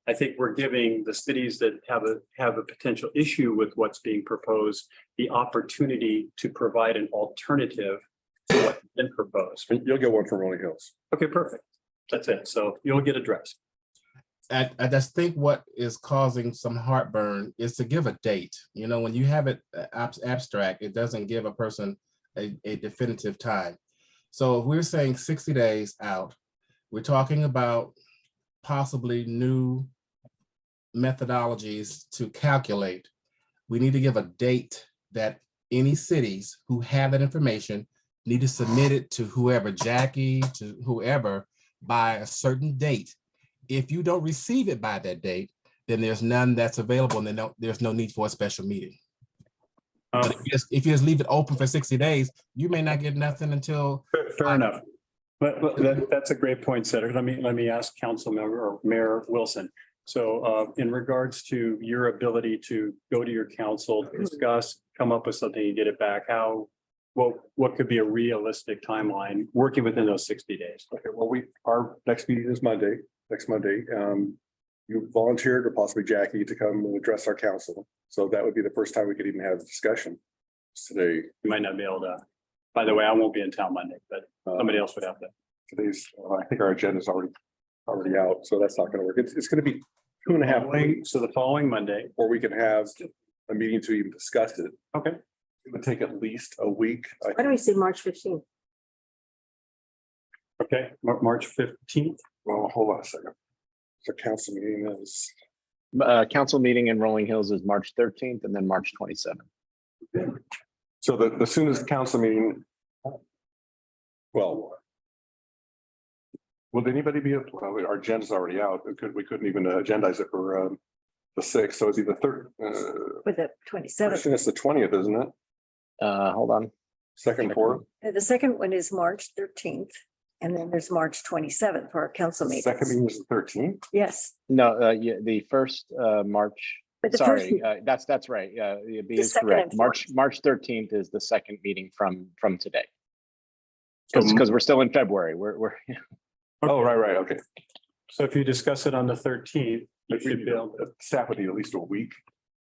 I think we're giving the cities that have a potential issue with what's being proposed the opportunity to provide an alternative to what's been proposed. You'll get one from Rolling Hills. Okay, perfect. That's it. So you'll get addressed. I just think what is causing some heartburn is to give a date. When you have it abstract, it doesn't give a person a definitive time. So if we're saying 60 days out, We're talking about possibly new methodologies to calculate. We need to give a date that any cities who have that information need to submit it to whoever, Jackie, to whoever, by a certain date. If you don't receive it by that date, then there's none that's available, and then there's no need for a special meeting. But if you just leave it open for 60 days, you may not get nothing until. Fair enough. But that's a great point, Cedric. Let me ask Council Member or Mayor Wilson. So in regards to your ability to go to your council, discuss, come up with something and get it back, what could be a realistic timeline working within those 60 days? Okay, well, our next meeting is next Monday. You volunteered, or possibly Jackie, to come and address our council. So that would be the first time we could even have a discussion today. You might not be able to. By the way, I won't be in town Monday, but somebody else would have to. Today's, I think our agenda is already out, so that's not going to work. It's going to be 2.5 weeks. So the following Monday, or we can have a meeting to even discuss it. Okay. It would take at least a week. Why do we say March 15th? Okay, March 15th. Well, hold on a second. So council meeting is. Council meeting in Rolling Hills is March 13th and then March 27th. So the soonest council meeting. Well. Will anybody be, well, our agenda's already out. We couldn't even agendize it for the 6th. So it's either With the 27th. it's the 20th, isn't it? Hold on. Second, fourth. The second one is March 13th. And then there's March 27th for our council meeting. Second meeting is the 13th? Yes. No, yeah, the first March. But the Sorry, first- that's right. It The is second correct. and March 13th is the second meeting from today. Because we're still in February. We're Oh, right. Okay. So if you discuss it on the 13th, you should be able to. Staff would need at least a week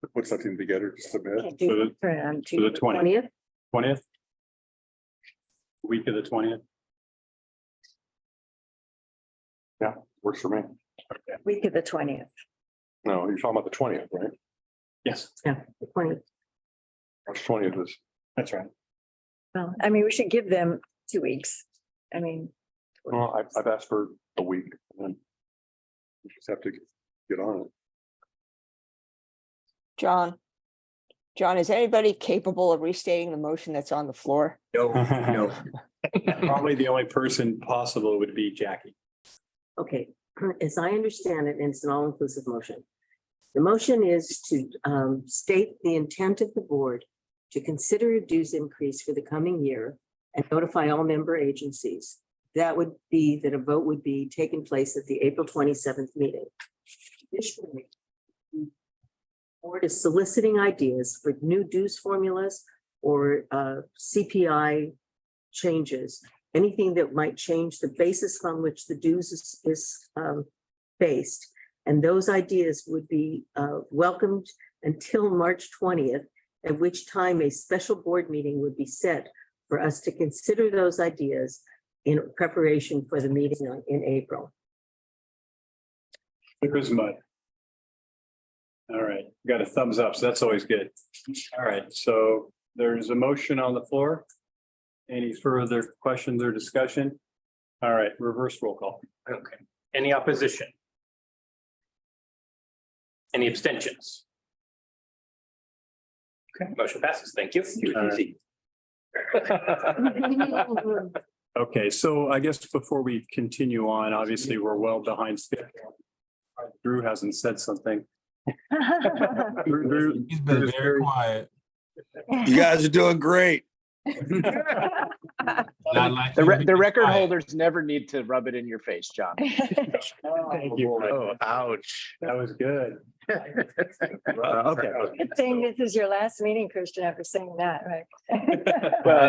to put something together to submit. Can't do it on To the 20th. 20th? Week of the 20th? Yeah, works for me. Week of the 20th. No, you're talking about the 20th, right? Yes. Yeah, the 20th. March 20th is. That's right. Well, I mean, we should give them 2 weeks. I mean, Well, I've asked for a week, and then we just have to get on it. John, is anybody capable of restating the motion that's on the floor? No. Probably the only person possible would be Jackie. Okay, as I understand it, and it's an all-inclusive motion. The motion is to state the intent of the board to consider a dues increase for the coming year and notify all member agencies. That would be that a vote would be taking place at the April 27th meeting. Additionally, the board is soliciting ideas for new dues formulas or CPI changes. Anything that might change the basis on which the dues is based. And those ideas would be welcomed until March 20th, at which time a special board meeting would be set for us to consider those ideas in preparation for the meeting in April. Clear as mud. All right, got a thumbs up, so that's always good. All right, so there's a motion on the floor. Any further questions or discussion? All right, reverse roll call. Okay. Any opposition? Any abstentions? Okay, motion passes. Thank you. Okay, so I guess before we continue on, obviously, we're well behind schedule. Drew hasn't said something. He's been very quiet. You guys are doing great. The record holders never need to rub it in your face, John. Thank you. Oh, ouch. That was good. Okay. good thing this is your last meeting, Christian, after saying that, right?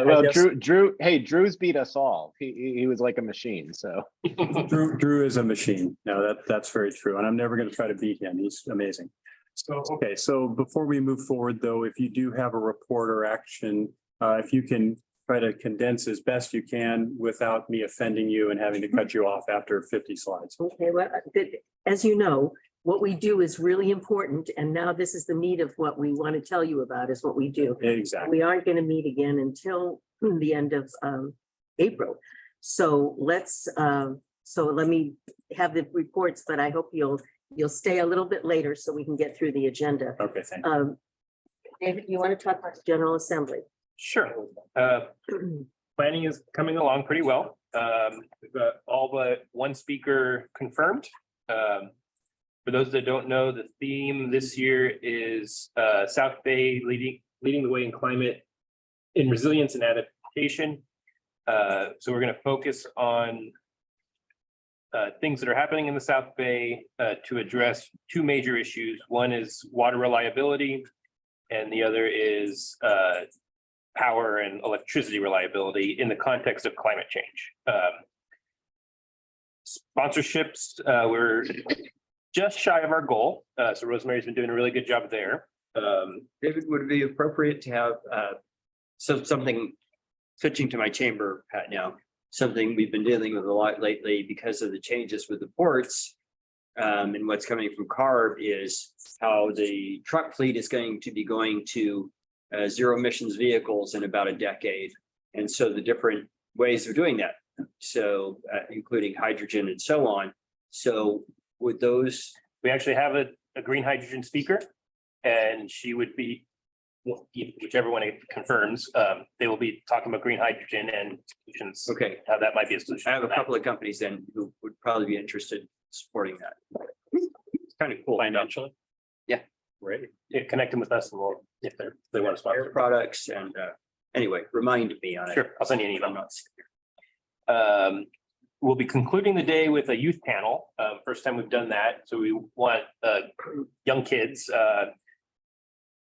Well, guess- Drew's beat us all. He was like a machine, so. Drew is a machine. No, that's very true. And I'm never going to try to beat him. He's amazing. So, okay, so before we move forward, though, if you do have a report or action, if you can try to condense as best you can without me offending you and having to cut you off after 50 slides. Okay, well, as you know, what we do is really important. And now this is the meat of what we want to tell you about is what we do. Exactly. We aren't going to meet again until the end of April. So let's So let me have the reports, but I hope you'll stay a little bit later so we can get through the agenda. Okay, thank you. David, you want to talk about the General Assembly? Sure. Planning is coming along pretty well. We've got all but one speaker confirmed. For those that don't know, the theme this year is South Bay leading the way in climate, in resilience and adaptation. So we're going to focus on things that are happening in the South Bay to address two major issues. One is water reliability, and the other is power and electricity reliability in the context of climate change. Sponsorships, we're just shy of our goal. So Rosemary's been doing a really good job there. David, would it be appropriate to have something switching to my chamber, Pat, now, something we've been dealing with a lot lately because of the changes with the ports. And what's coming from CARB is how the truck fleet is going to be going to zero emissions vehicles in about a decade. And so the different ways of doing that. So including hydrogen and so on. So with those, we actually have a green hydrogen speaker, and she would be, whichever one it confirms, they will be talking about green hydrogen and solutions. Okay, how that might be a solution. I have a couple of companies then who would probably be interested in supporting that. It's kind of cool. Financially. Yeah. Right. Yeah, connect them with us and we'll, if they want to sponsor Air products and anyway, remind me on it. Sure, I'll send you an email. I'm not here. We'll be concluding the day with a youth panel. First time we've done that. So we want young kids.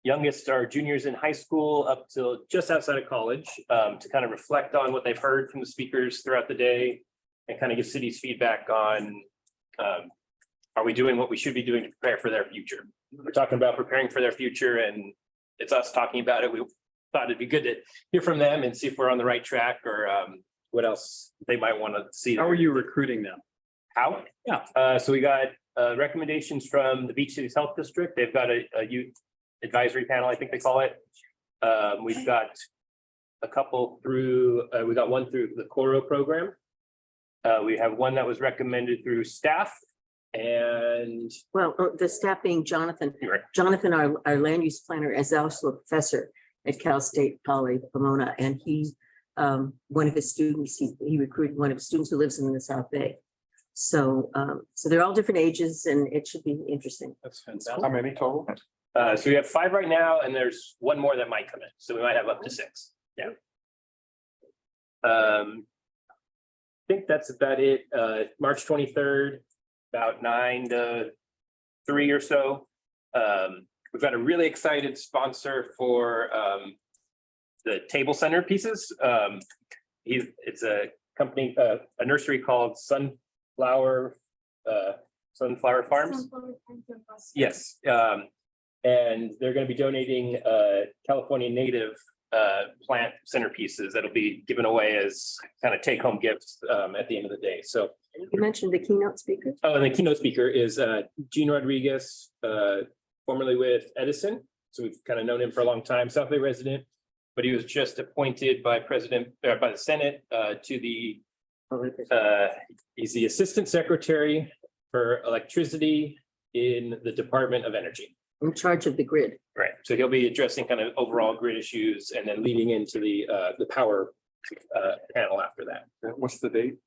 Youngest are juniors in high school up till just outside of college to kind of reflect on what they've heard from the speakers throughout the day and kind of give cities feedback on are we doing what we should be doing to prepare for their future? We're talking about preparing for their future, and it's us talking about it. We thought it'd be good to hear from them and see if we're on the right track or what else they might want to see. How are you recruiting them? How? Yeah. So we got recommendations from the Beach Cities Health District. They've got a youth advisory panel, I think they call it. We've got a couple through, we got one through the Coro program. We have one that was recommended through staff and. Well, the staff being Jonathan. Right. Jonathan, our land use planner, is also a professor at Cal State Poly Pomona, and he, one of his students, he recruited one of his students who lives in the South Bay. So, so they're all different ages, and it should be interesting. That's fantastic. How many total? So we have 5 right now, and there's one more that might come in. So we might have up to 6. Yeah. I think that's about it. March 23rd, about 9 to 3 or so. We've got a really excited sponsor for the table center pieces. It's a company, a nursery called Sunflower Farms. Yes. And they're going to be donating California native plant centerpieces that'll be given away as kind of take-home gifts at the end of the day. So you mentioned the keynote speaker. Oh, and the keynote speaker is Gene Rodriguez, formerly with Edison. So we've kind of known him for a long time, South Bay resident, but he was just appointed by by the Senate to the. He's the Assistant Secretary for Electricity in the Department of Energy. In charge of the grid. Right. So he'll be addressing kind of overall grid issues and then leading into the power panel after that. What's the date?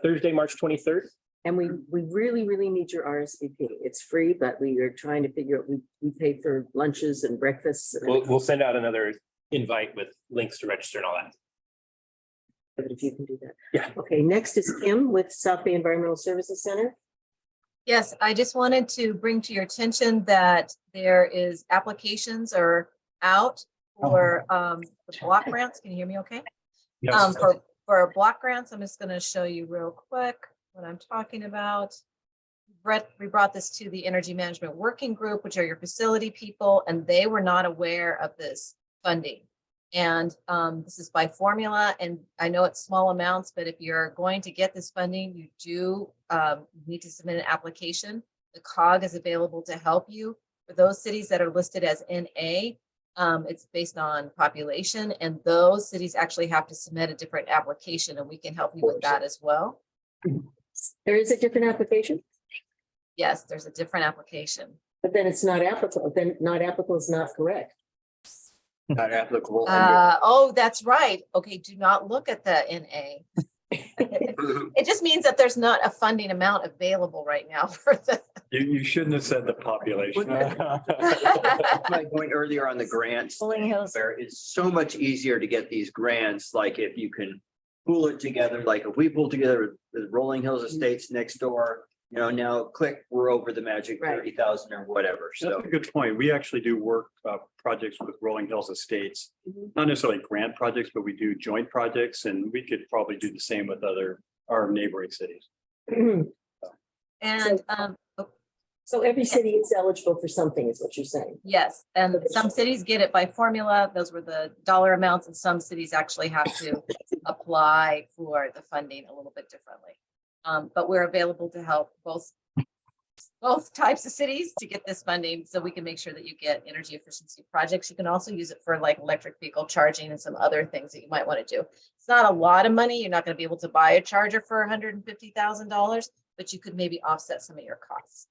Thursday, March 23rd. And we really, really need your RSVP. It's free, but we are trying to figure out, we pay for lunches and breakfasts. And We'll send out another invite with links to register and all that. But if you can do that. Yeah. Okay, next is Kim with South Bay Environmental Services Center. Yes, I just wanted to bring to your attention that there is applications are out for the block grants. Can you hear me okay? Yes. For block grants, I'm just going to show you real quick what I'm talking about. We brought this to the Energy Management Working Group, which are your facility people, and they were not aware of this funding. And this is by formula, and I know it's small amounts, but if you're going to get this funding, you do need to submit an application. The COG is available to help you. For those cities that are listed as NA, it's based on population, and those cities actually have to submit a different application, and we can help you with that as well. There is a different application, Yes, there's a different application. but then it's not applicable. Then not applicable is not correct. Not applicable. Oh, that's right. Okay, do not look at the NA. It just means that there's not a funding amount available right now for the. You shouldn't have said the population. My point earlier on the grants, Rolling Hills. where it's so much easier to get these grants, like if you can pool it together, like if we pull together the Rolling Hills Estates next door, you know, now click, we're over the magic Right. 30,000 or whatever. That's So a good point. We actually do work projects with Rolling Hills Estates. Not necessarily grant projects, but we do joint projects, and we could probably do the same with our neighboring cities. And So every city is eligible for something, is what you're saying. yes, and some cities get it by formula. Those were the dollar amounts, and some cities actually have to apply for the funding a little bit differently. But we're available to help both types of cities to get this funding, so we can make sure that you get energy efficiency projects. You can also use it for like electric vehicle charging and some other things that you might want to do. It's not a lot of money. You're not going to be able to buy a charger for $150,000, but you could maybe offset some of your costs.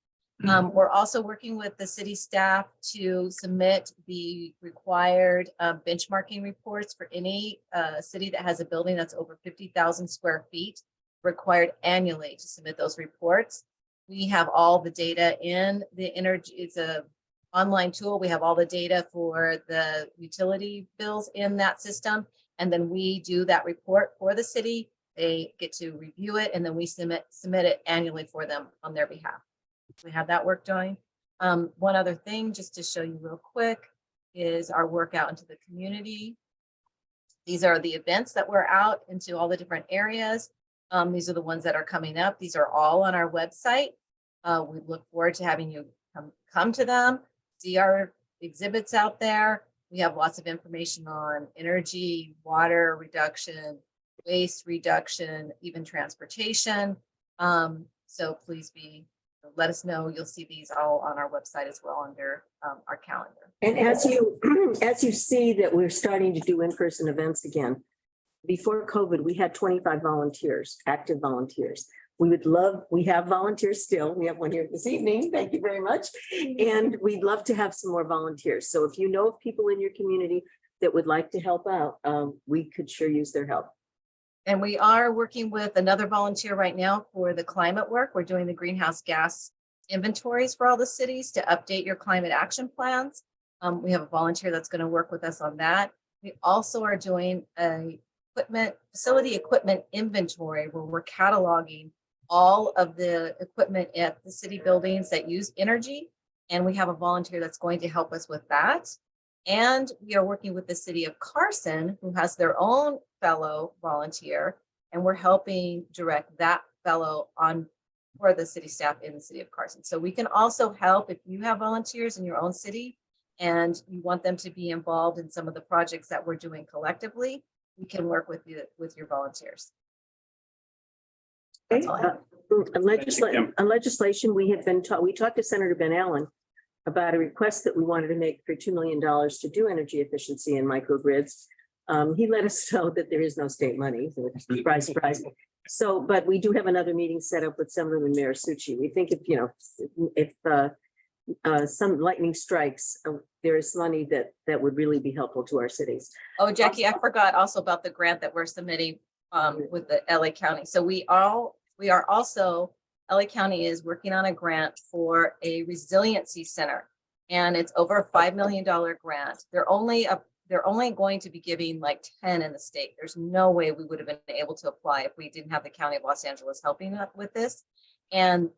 We're also working with the city staff to submit the required benchmarking reports for any city that has a building that's over 50,000 square feet, required annually to submit those reports. We have all the data in the energy, it's a online tool. We have all the data for the utility bills in that system. And then we do that report for the city. They get to review it, and then we submit it annually for them on their behalf. We have that work going. One other thing, just to show you real quick, is our work out into the community. These are the events that we're out into all the different areas. These are the ones that are coming up. These are all on our website. We look forward to having you come to them, see our exhibits out there. We have lots of information on energy, water reduction, waste reduction, even transportation. So please let us know. You'll see these all on our website as well under our calendar. And as you see that we're starting to do in-person events again, before COVID, we had 25 volunteers, active volunteers. We have volunteers still. We have one here this evening. Thank you very much. And we'd love to have some more volunteers. So if you know of people in your community that would like to help out, we could sure use their help. And we are working with another volunteer right now for the climate work. We're doing the greenhouse gas inventories for all the cities to update your climate action plans. We have a volunteer that's going to work with us on that. We also are doing a facility equipment inventory where we're cataloging all of the equipment at the city buildings that use energy. And we have a volunteer that's going to help us with that. And we are working with the city of Carson, who has their own fellow volunteer, and we're helping direct that fellow on for the city staff in the city of Carson. So we can also help if you have volunteers in your own city and you want them to be involved in some of the projects that we're doing collectively. We can work with you with your volunteers. That's all I have. On legislation, we talked to Senator Ben Allen about a request that we wanted to make for $2 million to do energy efficiency and microgrids. He let us know that there is no state money. Surprise, surprise. So, but we do have another meeting set up with Senator Mayor Suchi. We think if some lightning strikes, there is money that would really be helpful to our cities. Oh, Jackie, I forgot also about the grant that we're submitting with the LA County. So we are also, LA County is working on a grant for a resiliency center, and it's over a $5 million grant. They're only going to be giving like 10 in the state. There's no way we would have been able to apply if we didn't have the County of Los Angeles helping us with this. And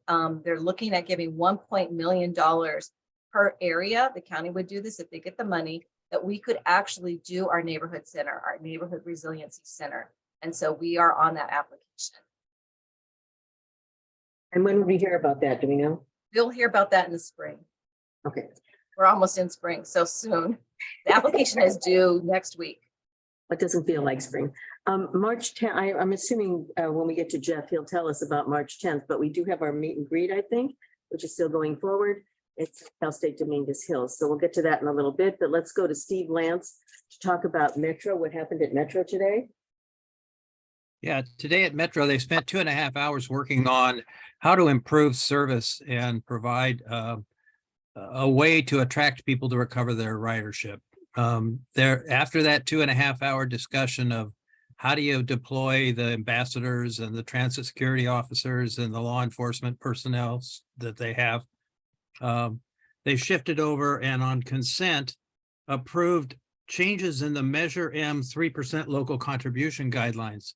they're looking at giving $1 million per area. The county would do this if they get the money, that we could actually do our neighborhood center, our neighborhood resiliency center. And so we are on that application. And when will we hear about that? Do we know? You'll hear about that in the spring. Okay. We're almost in spring, so soon. The application is due next week. It doesn't feel like spring. March 10th, I'm assuming when we get to Jeff, he'll tell us about March 10th, but we do have our meet and greet, I think, which is still going forward. It's Cal State Dominguez Hills. So we'll get to that in a little bit, but let's go to Steve Lance to talk about Metro, what happened at Metro today. Yeah, today at Metro, they spent 2.5 hours working on how to improve service and provide a way to attract people to recover their ridership. After that 2.5 hour discussion of how do you deploy the ambassadors and the transit security officers and the law enforcement personnel that they have, they shifted over and on consent approved changes in the Measure M 3% local contribution guidelines.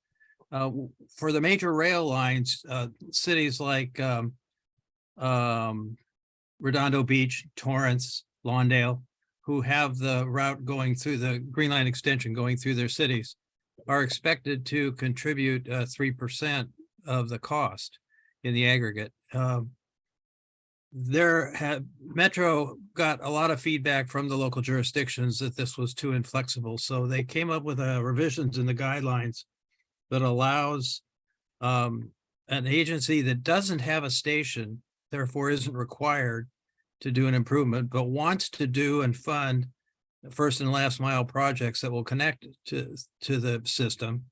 For the major rail lines, cities like Redondo Beach, Torrance, Lawndale, who have the route going through the Green Line extension going through their cities, are expected to contribute 3% of the cost in the aggregate. Metro got a lot of feedback from the local jurisdictions that this was too inflexible. So they came up with revisions in the guidelines that allows an agency that doesn't have a station, therefore isn't required to do an improvement, but wants to do and fund first and last mile projects that will connect to the system,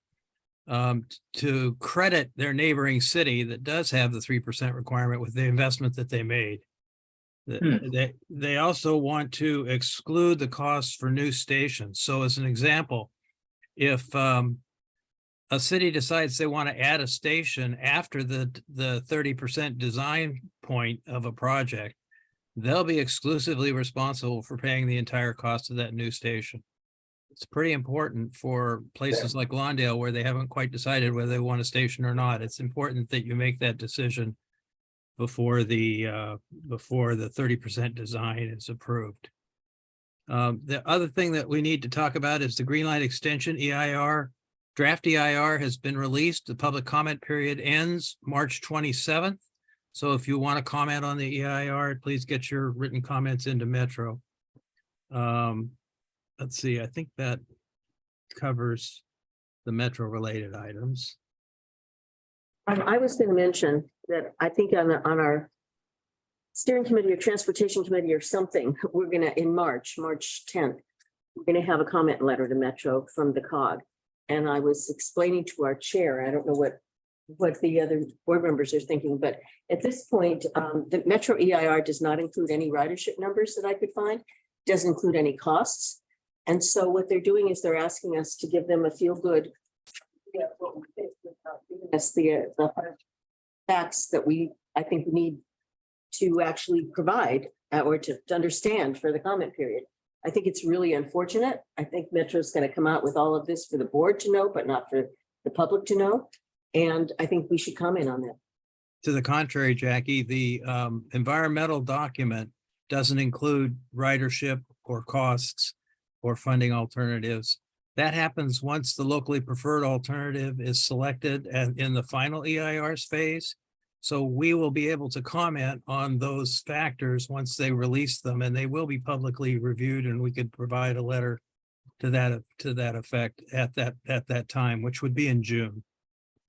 to credit their neighboring city that does have the 3% requirement with the investment that they made. They also want to exclude the costs for new stations. So as an example, if a city decides they want to add a station after the 30% design point of a project, they'll be exclusively responsible for paying the entire cost of that new station. It's pretty important for places like Lawndale where they haven't quite decided whether they want a station or not. It's important that you make that decision before the 30% design is approved. The other thing that we need to talk about is the Green Line Extension EIR. Draft EIR has been released. The public comment period ends March 27th. So if you want to comment on the EIR, please get your written comments into Metro. Let's see, I think that covers the Metro related items. I was going to mention that I think on our steering committee or transportation committee or something, we're going to, in March 10th, we're going to have a comment letter to Metro from the COG. And I was explaining to our chair, I don't know what the other board members are thinking, but at this point, the Metro EIR does not include any ridership numbers that I could find, doesn't include any costs. And so what they're doing is they're asking us to give them a feel good. Giving us the facts that I think we need to actually provide or to understand for the comment period. I think it's really unfortunate. I think Metro's going to come out with all of this for the board to know, but not for the public to know. And I think we should comment on that. To the contrary, Jackie, the environmental document doesn't include ridership or costs or funding alternatives. That happens once the locally preferred alternative is selected and in the final EIR's phase. So we will be able to comment on those factors once they release them, and they will be publicly reviewed, and we could provide a letter to that effect at that time, which would be in June.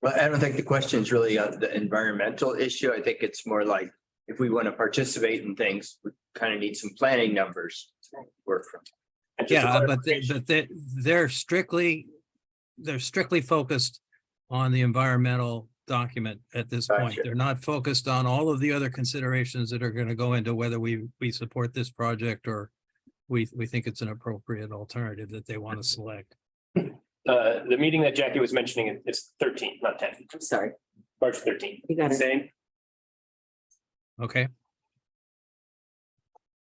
Well, I don't think the question is really on the environmental issue. I think it's more like if we want to participate in things, we kind of need some planning numbers to work from. Yeah, but they're strictly focused on the environmental document at this point. Gotcha. They're not focused on all of the other considerations that are going to go into whether we support this project or we think it's an appropriate alternative that they want to select. The meeting that Jackie was mentioning is 13th, not 10th. I'm sorry. March 13th. You got it. Same. Okay.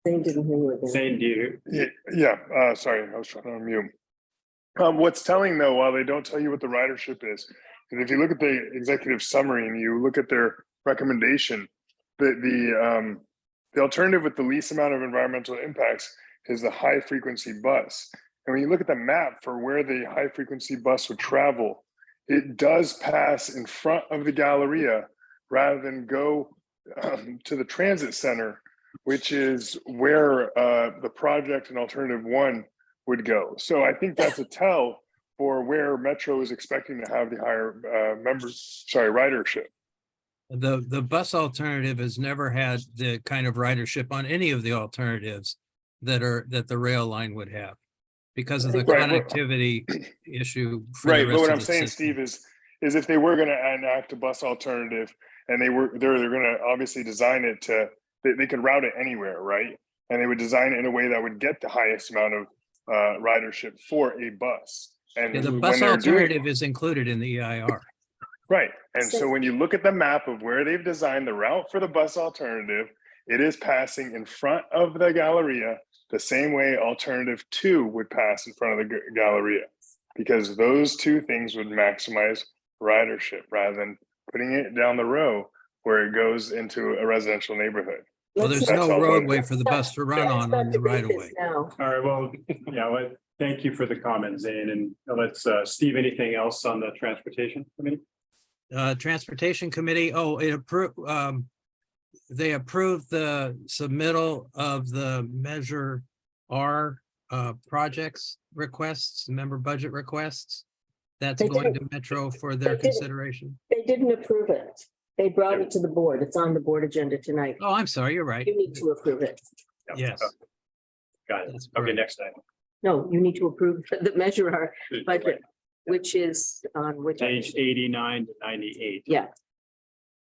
Same didn't hear you again. Same do you? Yeah, sorry, I was trying to unmute. What's telling though, while they don't tell you what the ridership is, and if you look at the executive summary and you look at their recommendation, the alternative with the least amount of environmental impacts is the high frequency bus. And when you look at the map for where the high frequency bus would travel, it does pass in front of the Galleria rather than go to the transit center, which is where the project and alternative one would go. So I think that's a tell for where Metro is expecting to have the higher ridership. The bus alternative has never had the kind of ridership on any of the alternatives that the rail line would have because of the connectivity issue. Right, but what I'm saying, Steve, is is if they were gonna enact a bus alternative and they're gonna obviously design it to, they could route it anywhere, right? And they would design it in a way that would get the highest amount of ridership for a bus. And Yeah, the when bus they're doing, alternative is included in the EIR. right, and so when you look at the map of where they've designed the route for the bus alternative, it is passing in front of the Galleria the same way alternative 2 would pass in front of the Galleria, because those two things would maximize ridership rather than putting it down the row where it goes into a residential neighborhood. Well, there's That's no all. roadway for the bus to run on the right of way. Now, All right, well, yeah, well, thank you for the comment, Zane, and let's, Steve, anything else on the transportation committee? Transportation Committee, they approved the submittal of the Measure R projects requests, member budget requests. That's They going didn't. to Metro for their They didn't. consideration. They didn't approve it. They brought it to the board. It's on the board agenda tonight. Oh, I'm sorry, you're right. You need to approve it. Yes. Got it. That's Okay, correct. next item. No, you need to approve the Measure R budget, which is on which. Page 89 to 98. Yeah.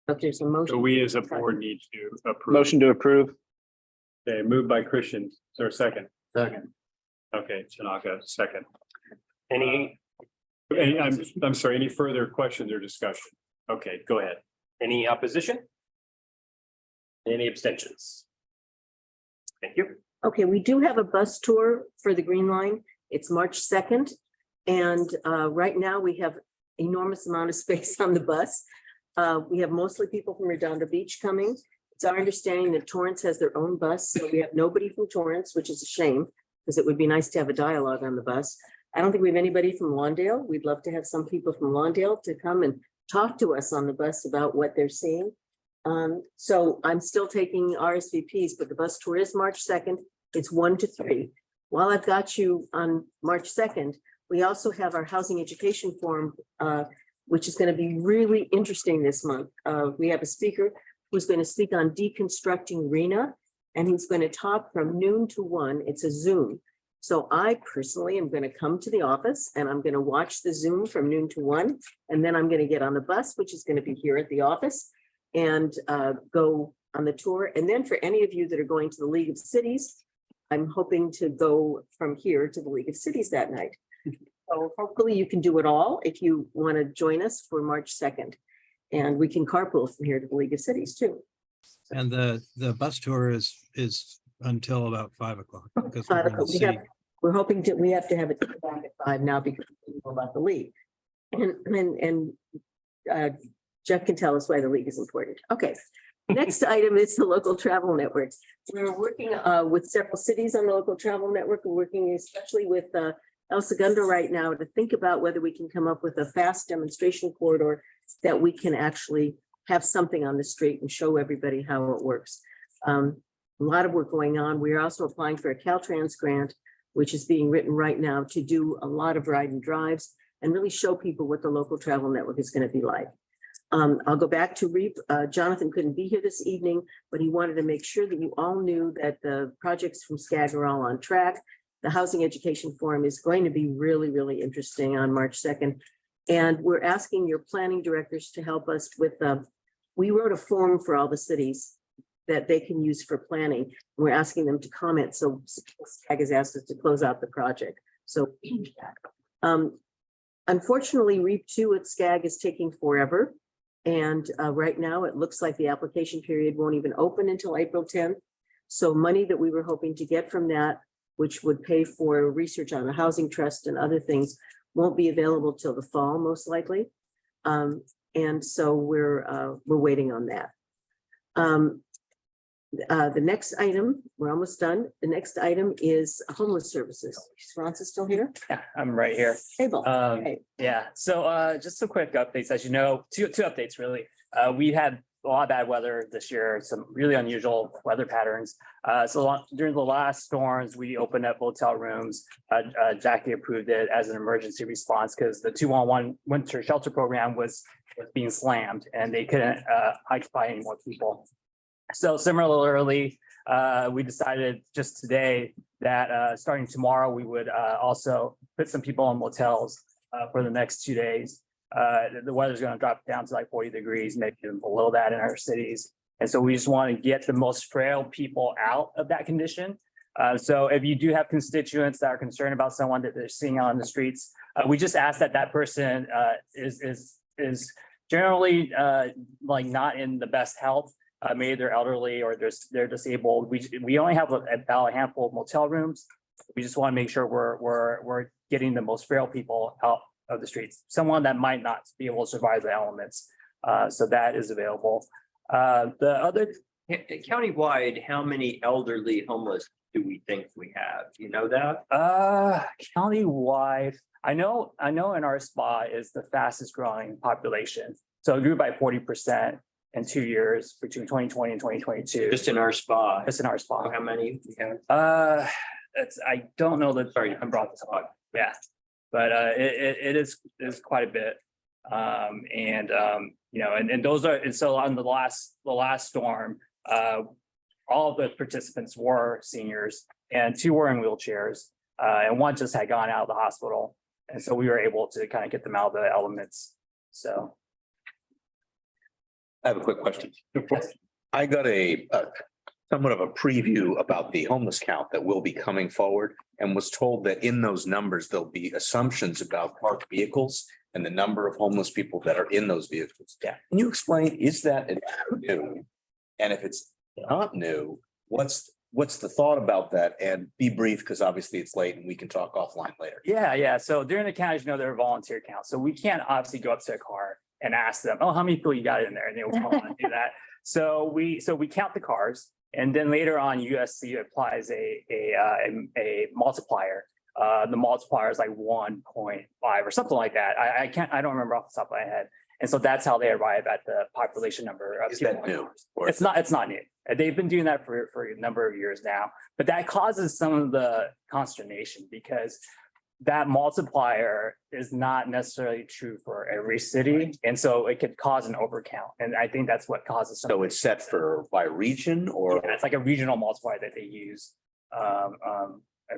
But there's a motion. So we as a board need to approve. Motion to approve. Okay, moved by Christian. Is there a second? Second. Okay, Tanaka, second. Any, I'm sorry, any further questions or discussion? Okay, go ahead. any opposition? Any abstentions? Thank you. Okay, we do have a bus tour for the Green Line. It's March 2nd. And right now we have enormous amount of space on the bus. We have mostly people from Redondo Beach coming. It's our understanding that Torrance has their own bus, so we have nobody from Torrance, which is a shame, because it would be nice to have a dialogue on the bus. I don't think we have anybody from Lawndale. We'd love to have some people from Lawndale to come and talk to us on the bus about what they're seeing. So I'm still taking RSVPs, but the bus tour is March 2nd. It's 1 to 3. While I've got you on March 2nd, we also have our Housing Education Forum, which is going to be really interesting this month. We have a speaker who's going to speak on deconstructing RENA, and he's going to talk from noon to 1. It's a Zoom. So I personally am going to come to the office and I'm going to watch the Zoom from noon to 1. And then I'm going to get on the bus, which is going to be here at the office, and go on the tour. And then for any of you that are going to the League of Cities, I'm hoping to go from here to the League of Cities that night. So hopefully you can do it all if you want to join us for March 2nd. And we can carpool from here to the League of Cities too. And the bus tour is until about 5 o'clock. Because 5 we're in the o'clock. city. We're hoping to, we have to have it back at 5 now because we know about the league. And Jeff can tell us why the league is important. Okay. Next item is the local travel network. We're working with several cities on the local travel network. We're working especially with El Segundo right now to think about whether we can come up with a fast demonstration corridor that we can actually have something on the street and show everybody how it works. A lot of work going on. We're also applying for a Caltrans grant, which is being written right now to do a lot of ride and drives and really show people what the local travel network is going to be like. I'll go back to REAP. Jonathan couldn't be here this evening, but he wanted to make sure that you all knew that the projects from SCAG are all on track. The Housing Education Forum is going to be really, really interesting on March 2nd. And we're asking your planning directors to help us with, we wrote a form for all the cities that they can use for planning. We're asking them to comment. So SCAG has asked us to close out the project. So unfortunately, REAP 2 at SCAG is taking forever. And right now it looks like the application period won't even open until April 10th. So money that we were hoping to get from that, which would pay for research on the housing trust and other things, won't be available till the fall, most likely. And so we're waiting on that. The next item, we're almost done. The next item is homeless services. Is Francis still here? Yeah, I'm right here. Hey, Bill. Yeah, so just some quick updates. As you know, two updates really. We had a lot of bad weather this year, some really unusual weather patterns. During the last storms, we opened up hotel rooms. Jackie approved it as an emergency response because the 2-on-1 winter shelter program was being slammed and they couldn't occupy any more people. So similarly, we decided just today that starting tomorrow, we would also put some people in motels for the next 2 days. the weather's going to drop down to like 40 degrees, maybe even below that in our cities. And so we just want to get the most frail people out of that condition. So if you do have constituents that are concerned about someone that they're seeing out on the streets, we just ask that that person is generally like not in the best health. Maybe they're elderly or they're disabled. We only have about a handful of motel rooms. We just want to make sure we're getting the most frail people out of the streets. Someone that might not be able to survive the elements. So that is available. The other Countywide, how many elderly homeless do we think we have? Do you know that? Countywide, I know in our SPA is the fastest growing population. So it grew by 40% in 2 years between 2020 and 2022. Just in our SPA? Just in our SPA. How many we have? I don't know that. Sorry, I brought this up. Yeah, but it is quite a bit. You know, and those are, and so on the last storm, all of the participants were seniors and 2 were in wheelchairs, and 1 just had gone out of the hospital. And so we were able to kind of get them out of the elements. So. I have a quick question. I got a somewhat of a preview about the homeless count that will be coming forward and was told that in those numbers, there'll be assumptions about parked vehicles and the number of homeless people that are in those vehicles. Yeah. Can you explain, is that new? And if it's not new, what's the thought about that? And be brief, because obviously it's late and we can talk offline later. Yeah. So during the count, as you know, there are volunteer counts. So we can't obviously go up to a car and ask them, oh, how many people you got in there? And they will come on and do that. So we count the cars, and then later on USC applies a multiplier. The multiplier is like 1.5 or something like that. I don't remember off the top of my head. And so that's how they arrive at the population number. Of Is that new? It's not new. They've been doing that for a number of years now, but that causes some of the consternation because that multiplier is not necessarily true for every city. And so it could cause an overcount. And I think that's what causes. So it's set for by region or? Yeah, it's like a regional multiplier that they use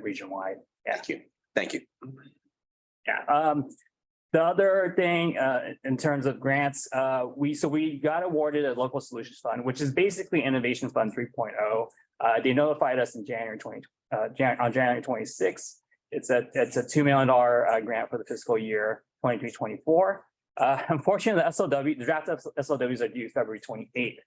region wide. Yeah. Thank you. Yeah. The other thing in terms of grants, we got awarded a local solutions fund, which is basically Innovation Fund 3.0. They notified us in January 26th. It's a $2 million grant for the fiscal year 23-24. Unfortunately, the draft SLWs are due February 28th.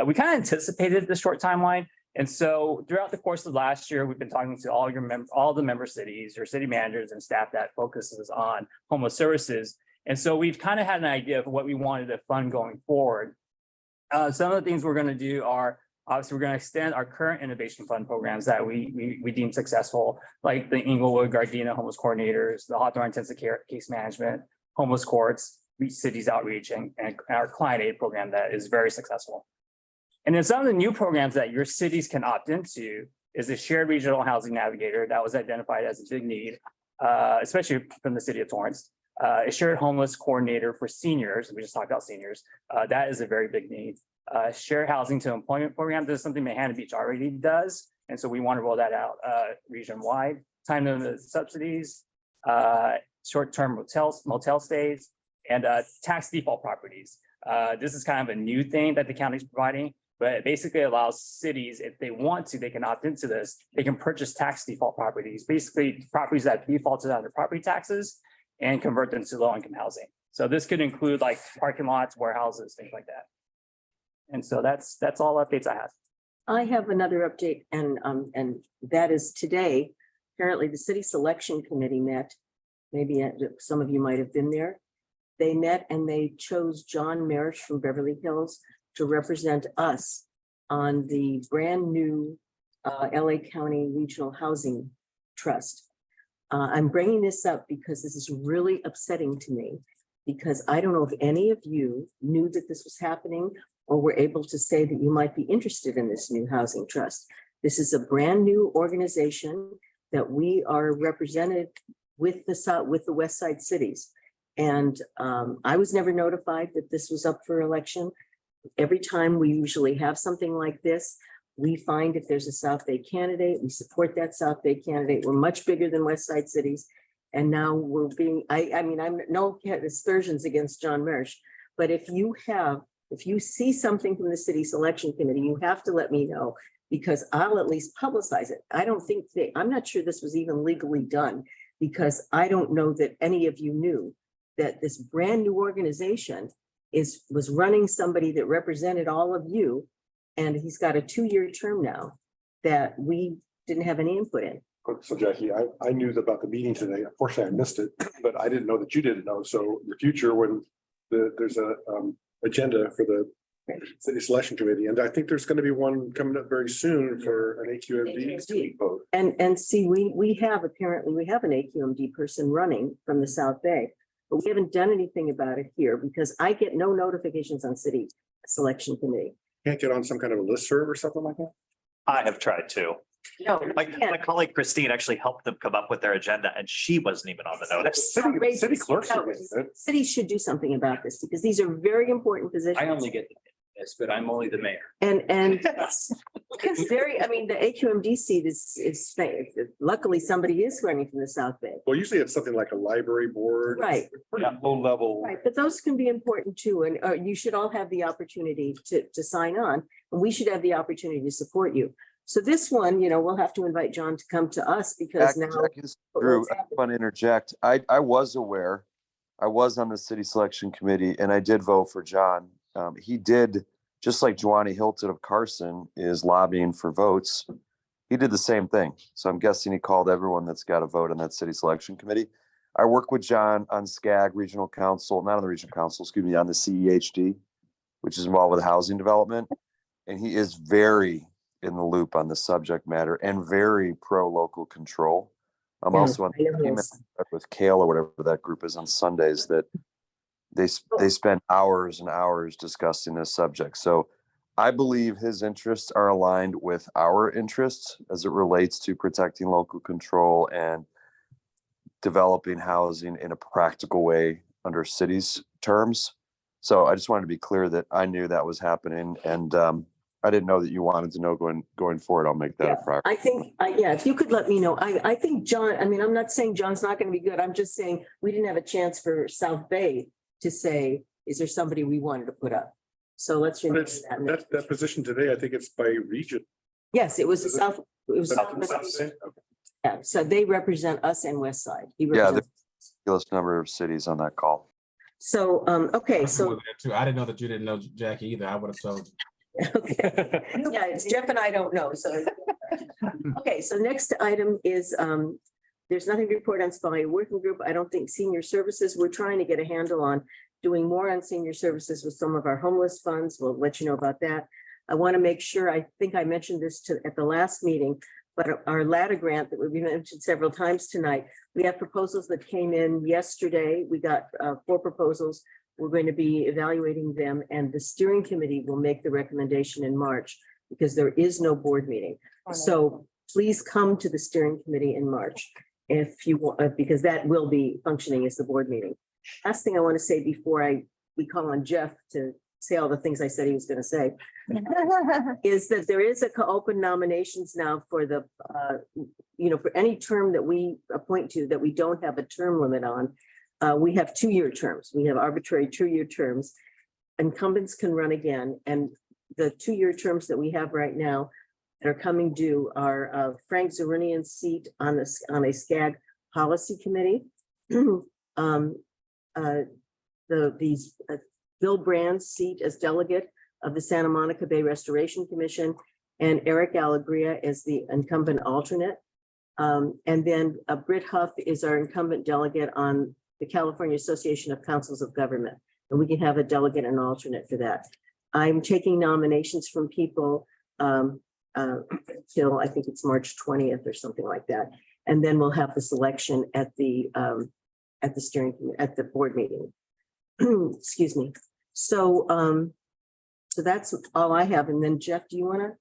We kind of anticipated the short timeline. And so throughout the course of last year, we've been talking to all the member cities, your city managers and staff that focuses on homeless services. And so we've kind of had an idea of what we wanted to fund going forward. Some of the things we're going to do are, obviously, we're going to extend our current innovation fund programs that we deem successful, like the Inglewood Gardena homeless coordinators, the Hawthorne intensive care case management, homeless courts, cities outreach, and our client aid program that is very successful. And then some of the new programs that your cities can opt into is the shared regional housing navigator that was identified as a big need, especially from the city of Torrance. A shared homeless coordinator for seniors. We just talked about seniors. That is a very big need. Shared housing to employment program. This is something Manhattan Beach already does. And so we want to roll that out region wide. Time limit subsidies, short-term motel stays, and tax default properties. This is kind of a new thing that the county is providing, but it basically allows cities, if they want to, they can opt into this. They can purchase tax default properties, basically properties that defaulted on their property taxes and convert them to low-income housing. So this could include like parking lots, warehouses, things like that. And so that's all updates I have. I have another update, and that is today. Apparently, the city selection committee met. Maybe some of you might have been there. They met and they chose John Marish from Beverly Hills to represent us on the brand new LA County Regional Housing Trust. I'm bringing this up because this is really upsetting to me, because I don't know if any of you knew that this was happening or were able to say that you might be interested in this new housing trust. This is a brand new organization that we are represented with the West Side cities. And I was never notified that this was up for election. Every time we usually have something like this, we find if there's a South Bay candidate, we support that South Bay candidate. We're much bigger than West Side cities. And now we're being, I mean, I'm no aspersions against John Mersch, but if you see something from the city selection committee, you have to let me know, because I'll at least publicize it. I'm not sure this was even legally done, because I don't know that any of you knew that this brand new organization was running somebody that represented all of you. And he's got a 2-year term now that we didn't have any input in. So Jackie, I knew about the meeting today. Unfortunately, I missed it, but I didn't know that you didn't know. So in the future, when there's a agenda for the city selection committee, and I think there's going to be one coming up very soon for an AQMD vote. And see, we have an AQMD person running from the South Bay, but we haven't done anything about it here because I get no notifications on city selection committee. Can't get on some kind of a listserv or something like that? I have tried to. No, My colleague Christine actually helped them come up with their agenda and she wasn't even on the notice. City clerks are doing it. Cities should do something about this because these are very important positions. I only get this, but I'm only the mayor. And it's very, I mean, the AQMD seat is luckily somebody is running from the South Bay. Well, usually it's something like a library board. Right. Low level. Right, but those can be important too, and you should all have the opportunity to sign on, and we should have the opportunity to support you. So this one, we'll have to invite John to come to us because now. Drew, I want to interject. I was aware, I was on the city selection committee and I did vote for John. He did, just like Joanny Hilton of Carson is lobbying for votes. He did the same thing. So I'm guessing he called everyone that's got a vote on that city selection committee. I work with John on SCAG Regional Council, not on the Regional Council, excuse me, on the CEHD, which is involved with housing development. And he is very in the loop on the subject matter and very pro local control. I'm also on with Kale or whatever that group is on Sundays that they spend hours and hours discussing this subject. So I believe his interests are aligned with our interests as it relates to protecting local control and developing housing in a practical way under cities terms. So I just wanted to be clear that I knew that was happening and I didn't know that you wanted to know going forward. I'll make that a priority. I think, if you could let me know, I think John, I mean, I'm not saying John's not going to be good. I'm just saying we didn't have a chance for South Bay to say, is there somebody we wanted to put up? So let's remember that. That position today, I think it's by region. Yes, it was the South. It was South. Yeah, so they represent us and West Side. Yeah, there's a ridiculous number of cities on that call. So, okay, so. I didn't know that you didn't know Jackie either. I would have told you. Okay. Yeah, it's Jeff and I don't know, so. Okay, so next item is, there's nothing to report on Spalding Working Group. I don't think senior services, we're trying to get a handle on doing more on senior services with some of our homeless funds. We'll let you know about that. I want to make sure, I think I mentioned this at the last meeting, but our LADA grant that we've mentioned several times tonight, we have proposals that came in yesterday. We got 4 proposals. We're going to be evaluating them and the steering committee will make the recommendation in March because there is no board meeting. So please come to the steering committee in March if you want, because that will be functioning as the board meeting. Last thing I want to say before we call on Jeff to say all the things I said he was going to say is that there is open nominations now for the, for any term that we appoint to that we don't have a term limit on. We have 2-year terms. We have arbitrary 2-year terms. Incumbents can run again. And the 2-year terms that we have right now that are coming due are Frank Zerunian's seat on a SCAG policy committee. Bill Brand's seat as delegate of the Santa Monica Bay Restoration Commission and Eric Allegria as the incumbent alternate. And then Britt Huff is our incumbent delegate on the California Association of Councils of Government, and we can have a delegate and alternate for that. I'm taking nominations from people till I think it's March 20th or something like that, and then we'll have the selection at the board meeting. Excuse me. So so that's all I have. And then Jeff, do you want to?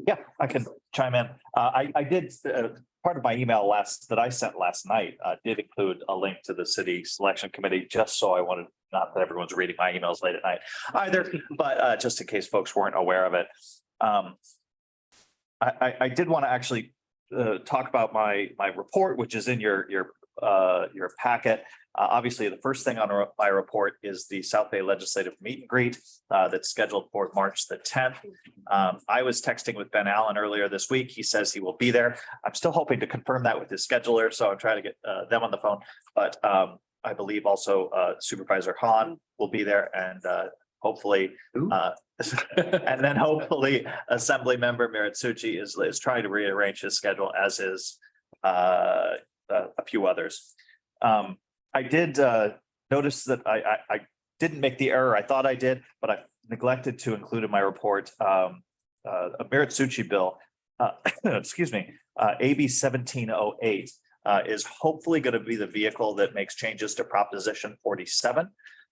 Yeah, I can chime in. I did, part of my email that I sent last night did include a link to the city selection committee, just so I wanted, not that everyone's reading my emails late at night either, but just in case folks weren't aware of it. I did want to actually talk about my report, which is in your your packet. Obviously, the first thing on my report is the South Bay Legislative Meet and Greet that's scheduled for March the 10th. I was texting with Ben Allen earlier this week. He says he will be there. I'm still hoping to confirm that with his scheduler, so I'm trying to get them on the phone. But I believe also Supervisor Hahn will be there, and hopefully, and then hopefully Assembly Member Miritsuchi is trying to rearrange his schedule, as is a few others. I did notice that I didn't make the error I thought I did, but I neglected to include in my report a Miritsuchi bill, excuse me, AB 1708 is hopefully going to be the vehicle that makes changes to Proposition 47.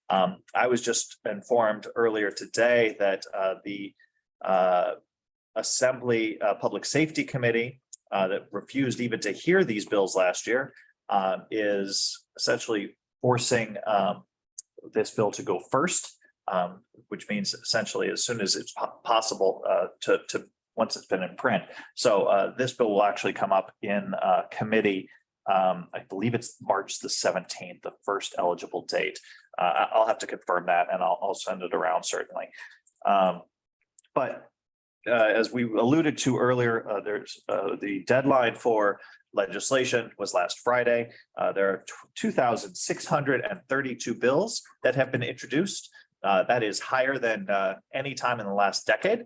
I was just informed earlier today that the Assembly Public Safety Committee that refused even to hear these bills last year is essentially forcing this bill to go first, which means essentially as soon as it's possible to once it's been in print. So this bill will actually come up in committee. I believe it's March the 17th, the first eligible date. I'll have to confirm that, and I'll send it around certainly. But as we alluded to earlier, there's the deadline for legislation was last Friday. There are 2,632 bills that have been introduced. That is higher than any time in the last decade.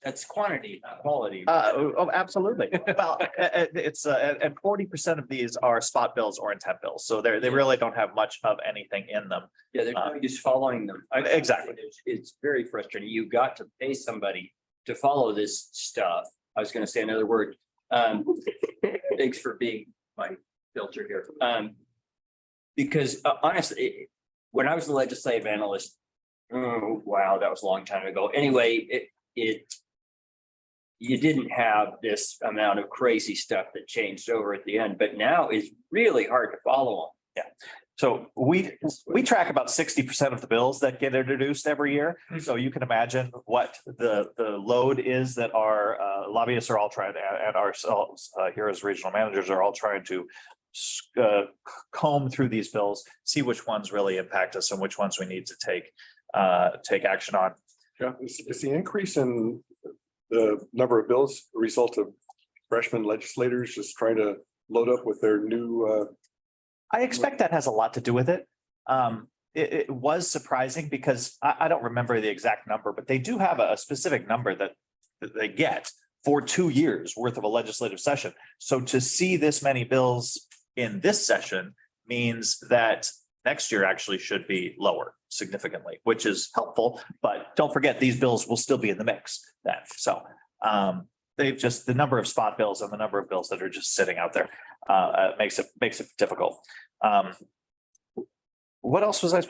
That's quantity, not quality. Oh, absolutely. Well, it's and 40% of these are spot bills or intent bills, so they really don't have much of anything in them. Yeah, they're just following them. Exactly. It's very frustrating. You got to pay somebody to follow this stuff. I was going to say another word. Thanks for being my filter here. Because honestly, when I was a legislative analyst, oh, wow, that was a long time ago. Anyway, you didn't have this amount of crazy stuff that changed over at the end, but now it's really hard to follow them. Yeah. So we track about 60% of the bills that get introduced every year. So you can imagine what the load is that our lobbyists are all trying to, and ourselves here as regional managers are all trying to comb through these bills, see which ones really impact us and which ones we need to take action on. Yeah, is the increase in the number of bills a result of freshman legislators just trying to load up with their new? I expect that has a lot to do with it. It was surprising because I don't remember the exact number, but they do have a specific number that they get for 2 years worth of a legislative session. So to see this many bills in this session means that next year actually should be lower significantly, which is helpful. But don't forget, these bills will still be in the mix then. So they've just, the number of spot bills and the number of bills that are just sitting out there makes it difficult. What else was I?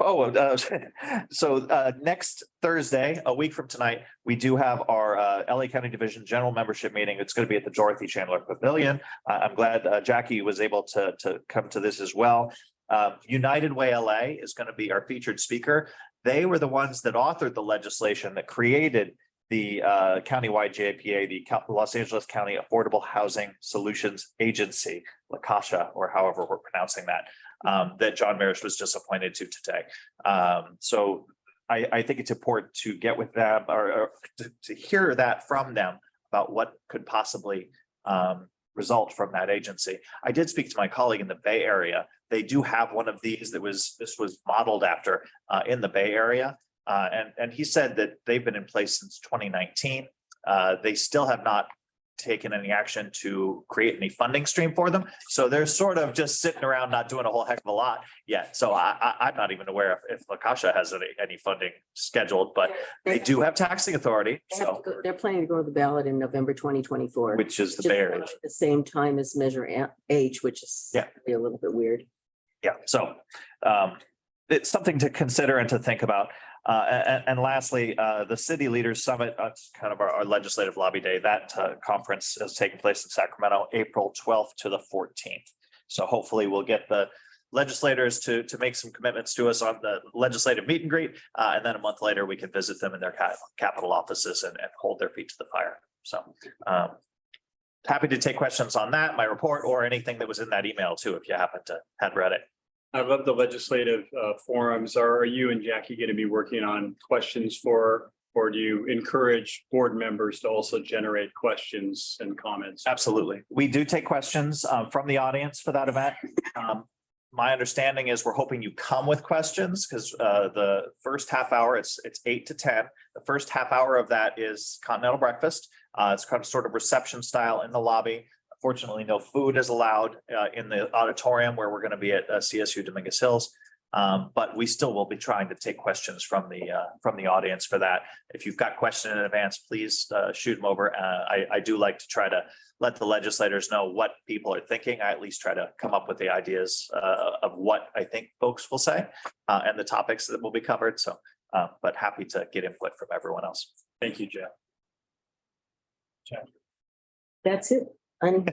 So next Thursday, a week from tonight, we do have our LA County Division General Membership Meeting. It's going to be at the Dorothy Chandler Pavilion. I'm glad Jackie was able to come to this as well. United Way LA is going to be our featured speaker. They were the ones that authored the legislation that created the countywide JPA, the Los Angeles County Affordable Housing Solutions Agency, LaCasha, or however we're pronouncing that, that John Marish was just appointed to today. So I think it's important to get with them or to hear that from them about what could possibly result from that agency. I did speak to my colleague in the Bay Area. They do have one of these this was modeled after in the Bay Area. And he said that they've been in place since 2019. They still have not taken any action to create any funding stream for them. So they're sort of just sitting around not doing a whole heck of a lot yet. So I'm not even aware if LaCasha has any funding scheduled, but they do have taxing authority. So They're planning to go to the ballot in November 2024. which is the Bay Area. At the same time as Measure H, which is a little bit weird. Yeah, so it's something to consider and to think about. And lastly, the City Leaders Summit, that's kind of our legislative lobby day. That conference is taking place in Sacramento, April 12th to the 14th. So hopefully we'll get the legislators to make some commitments to us on the legislative meet and greet. And then a month later, we can visit them in their capital offices and hold their feet to the fire. So happy to take questions on that, my report, or anything that was in that email too, if you happen to have read it. I love the legislative forums. Are you and Jackie going to be working on questions for, or do you encourage board members to also generate questions and comments? Absolutely. We do take questions from the audience for that event. My understanding is we're hoping you come with questions because the first half hour, it's 8 to 10. The first half hour of that is continental breakfast. It's kind of sort of reception style in the lobby. Fortunately, no food is allowed in the auditorium where we're going to be at CSU Dominguez Hills. But we still will be trying to take questions from the audience for that. If you've got questions in advance, please shoot them over. I do like to try to let the legislators know what people are thinking. I at least try to come up with the ideas of what I think folks will say and the topics that will be covered. So, but happy to get input from everyone else. Thank you, Jeff. That's it. Any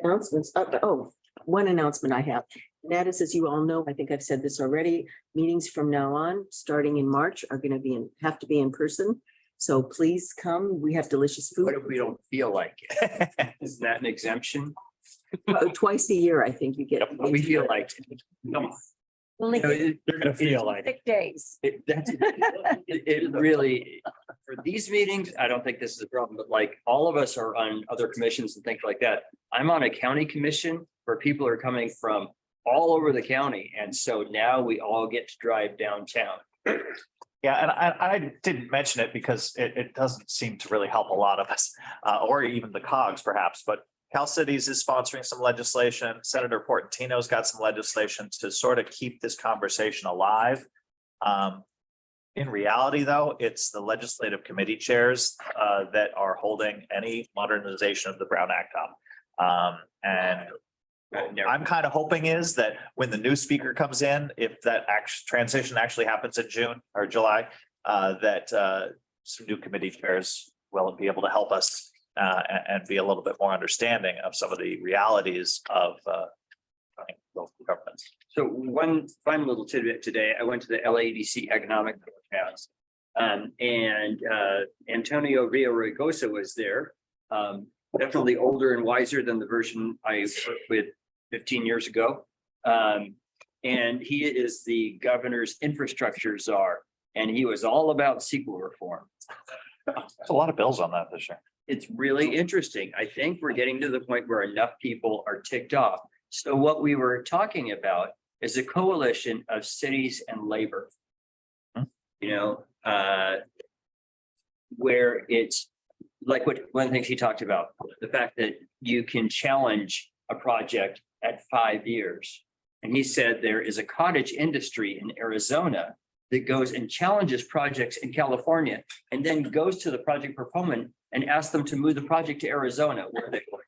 announcements? Oh, one announcement I have. And that is, as you all know, I think I've said this already, meetings from now on, starting in March, are going to have to be in person. So please come. We have delicious food. What if we don't feel like it? Isn't that an exemption? Twice a year, I think you get. We feel like it. Come on. Only You're going to feel like it. 6 days. It really, for these meetings, I don't think this is a problem, but like all of us are on other commissions and things like that. I'm on a county commission where people are coming from all over the county. And so now we all get to drive downtown. Yeah, and I didn't mention it because it doesn't seem to really help a lot of us, or even the COGs perhaps, but Cal Cities is sponsoring some legislation. Senator Portantino's got some legislation to sort of keep this conversation alive. In reality, though, it's the legislative committee chairs that are holding any modernization of the Brown Act up. And I'm kind of hoping is that when the new speaker comes in, if that transition actually happens in June or July, that some new committee chairs will be able to help us and be a little bit more understanding of some of the realities of local governments. So one fun little tidbit today, I went to the LADC Economic Forecast. And Antonio Villaraigosa was there. Definitely older and wiser than the version I worked with 15 years ago. And he is the governor's infrastructure czar. And he was all about sequel reform. There's a lot of bills on that this year. It's really interesting. I think we're getting to the point where enough people are ticked off. So what we were talking about is a coalition of cities and labor. You know, where it's like one of the things he talked about, the fact that you can challenge a project at 5 years. And he said there is a cottage industry in Arizona that goes and challenges projects in California and then goes to the project proponent and asks them to move the project to Arizona where they go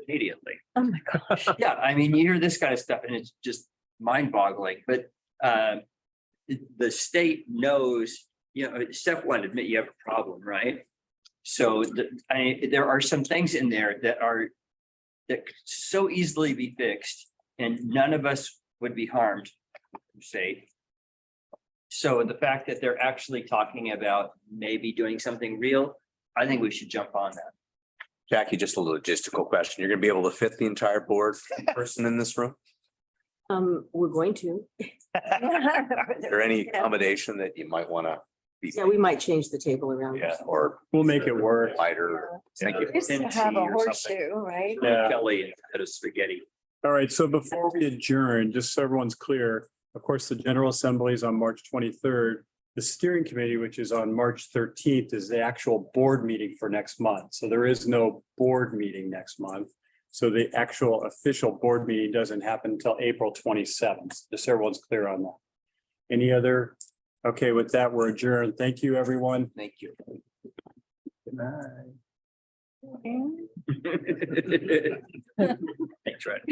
immediately. Oh my gosh. Yeah, I mean, you hear this kind of stuff and it's just mind boggling, but the state knows, you know, step one, admit you have a problem, right? So there are some things in there that could so easily be fixed and none of us would be harmed, say. So the fact that they're actually talking about maybe doing something real, I think we should jump on that. Jackie, just a logistical question. You're going to be able to fit the entire board person in this room? We're going to. Is there any accommodation that you might want to be? Yeah, we might change the table around. Yeah, or we'll make it work. Lighter. Thank you. Used to have a horseshoe, right? Yeah. Kelly instead of spaghetti. All right, so before we adjourn, just so everyone's clear, of course, the General Assembly is on March 23rd. The steering committee, which is on March 13th, is the actual board meeting for next month. So there is no board meeting next month. So the actual official board meeting doesn't happen until April 27th. Just so everyone's clear on that. Any other? Okay, with that, we're adjourned. Thank you, everyone. Thank you. Good night. Thanks, Red.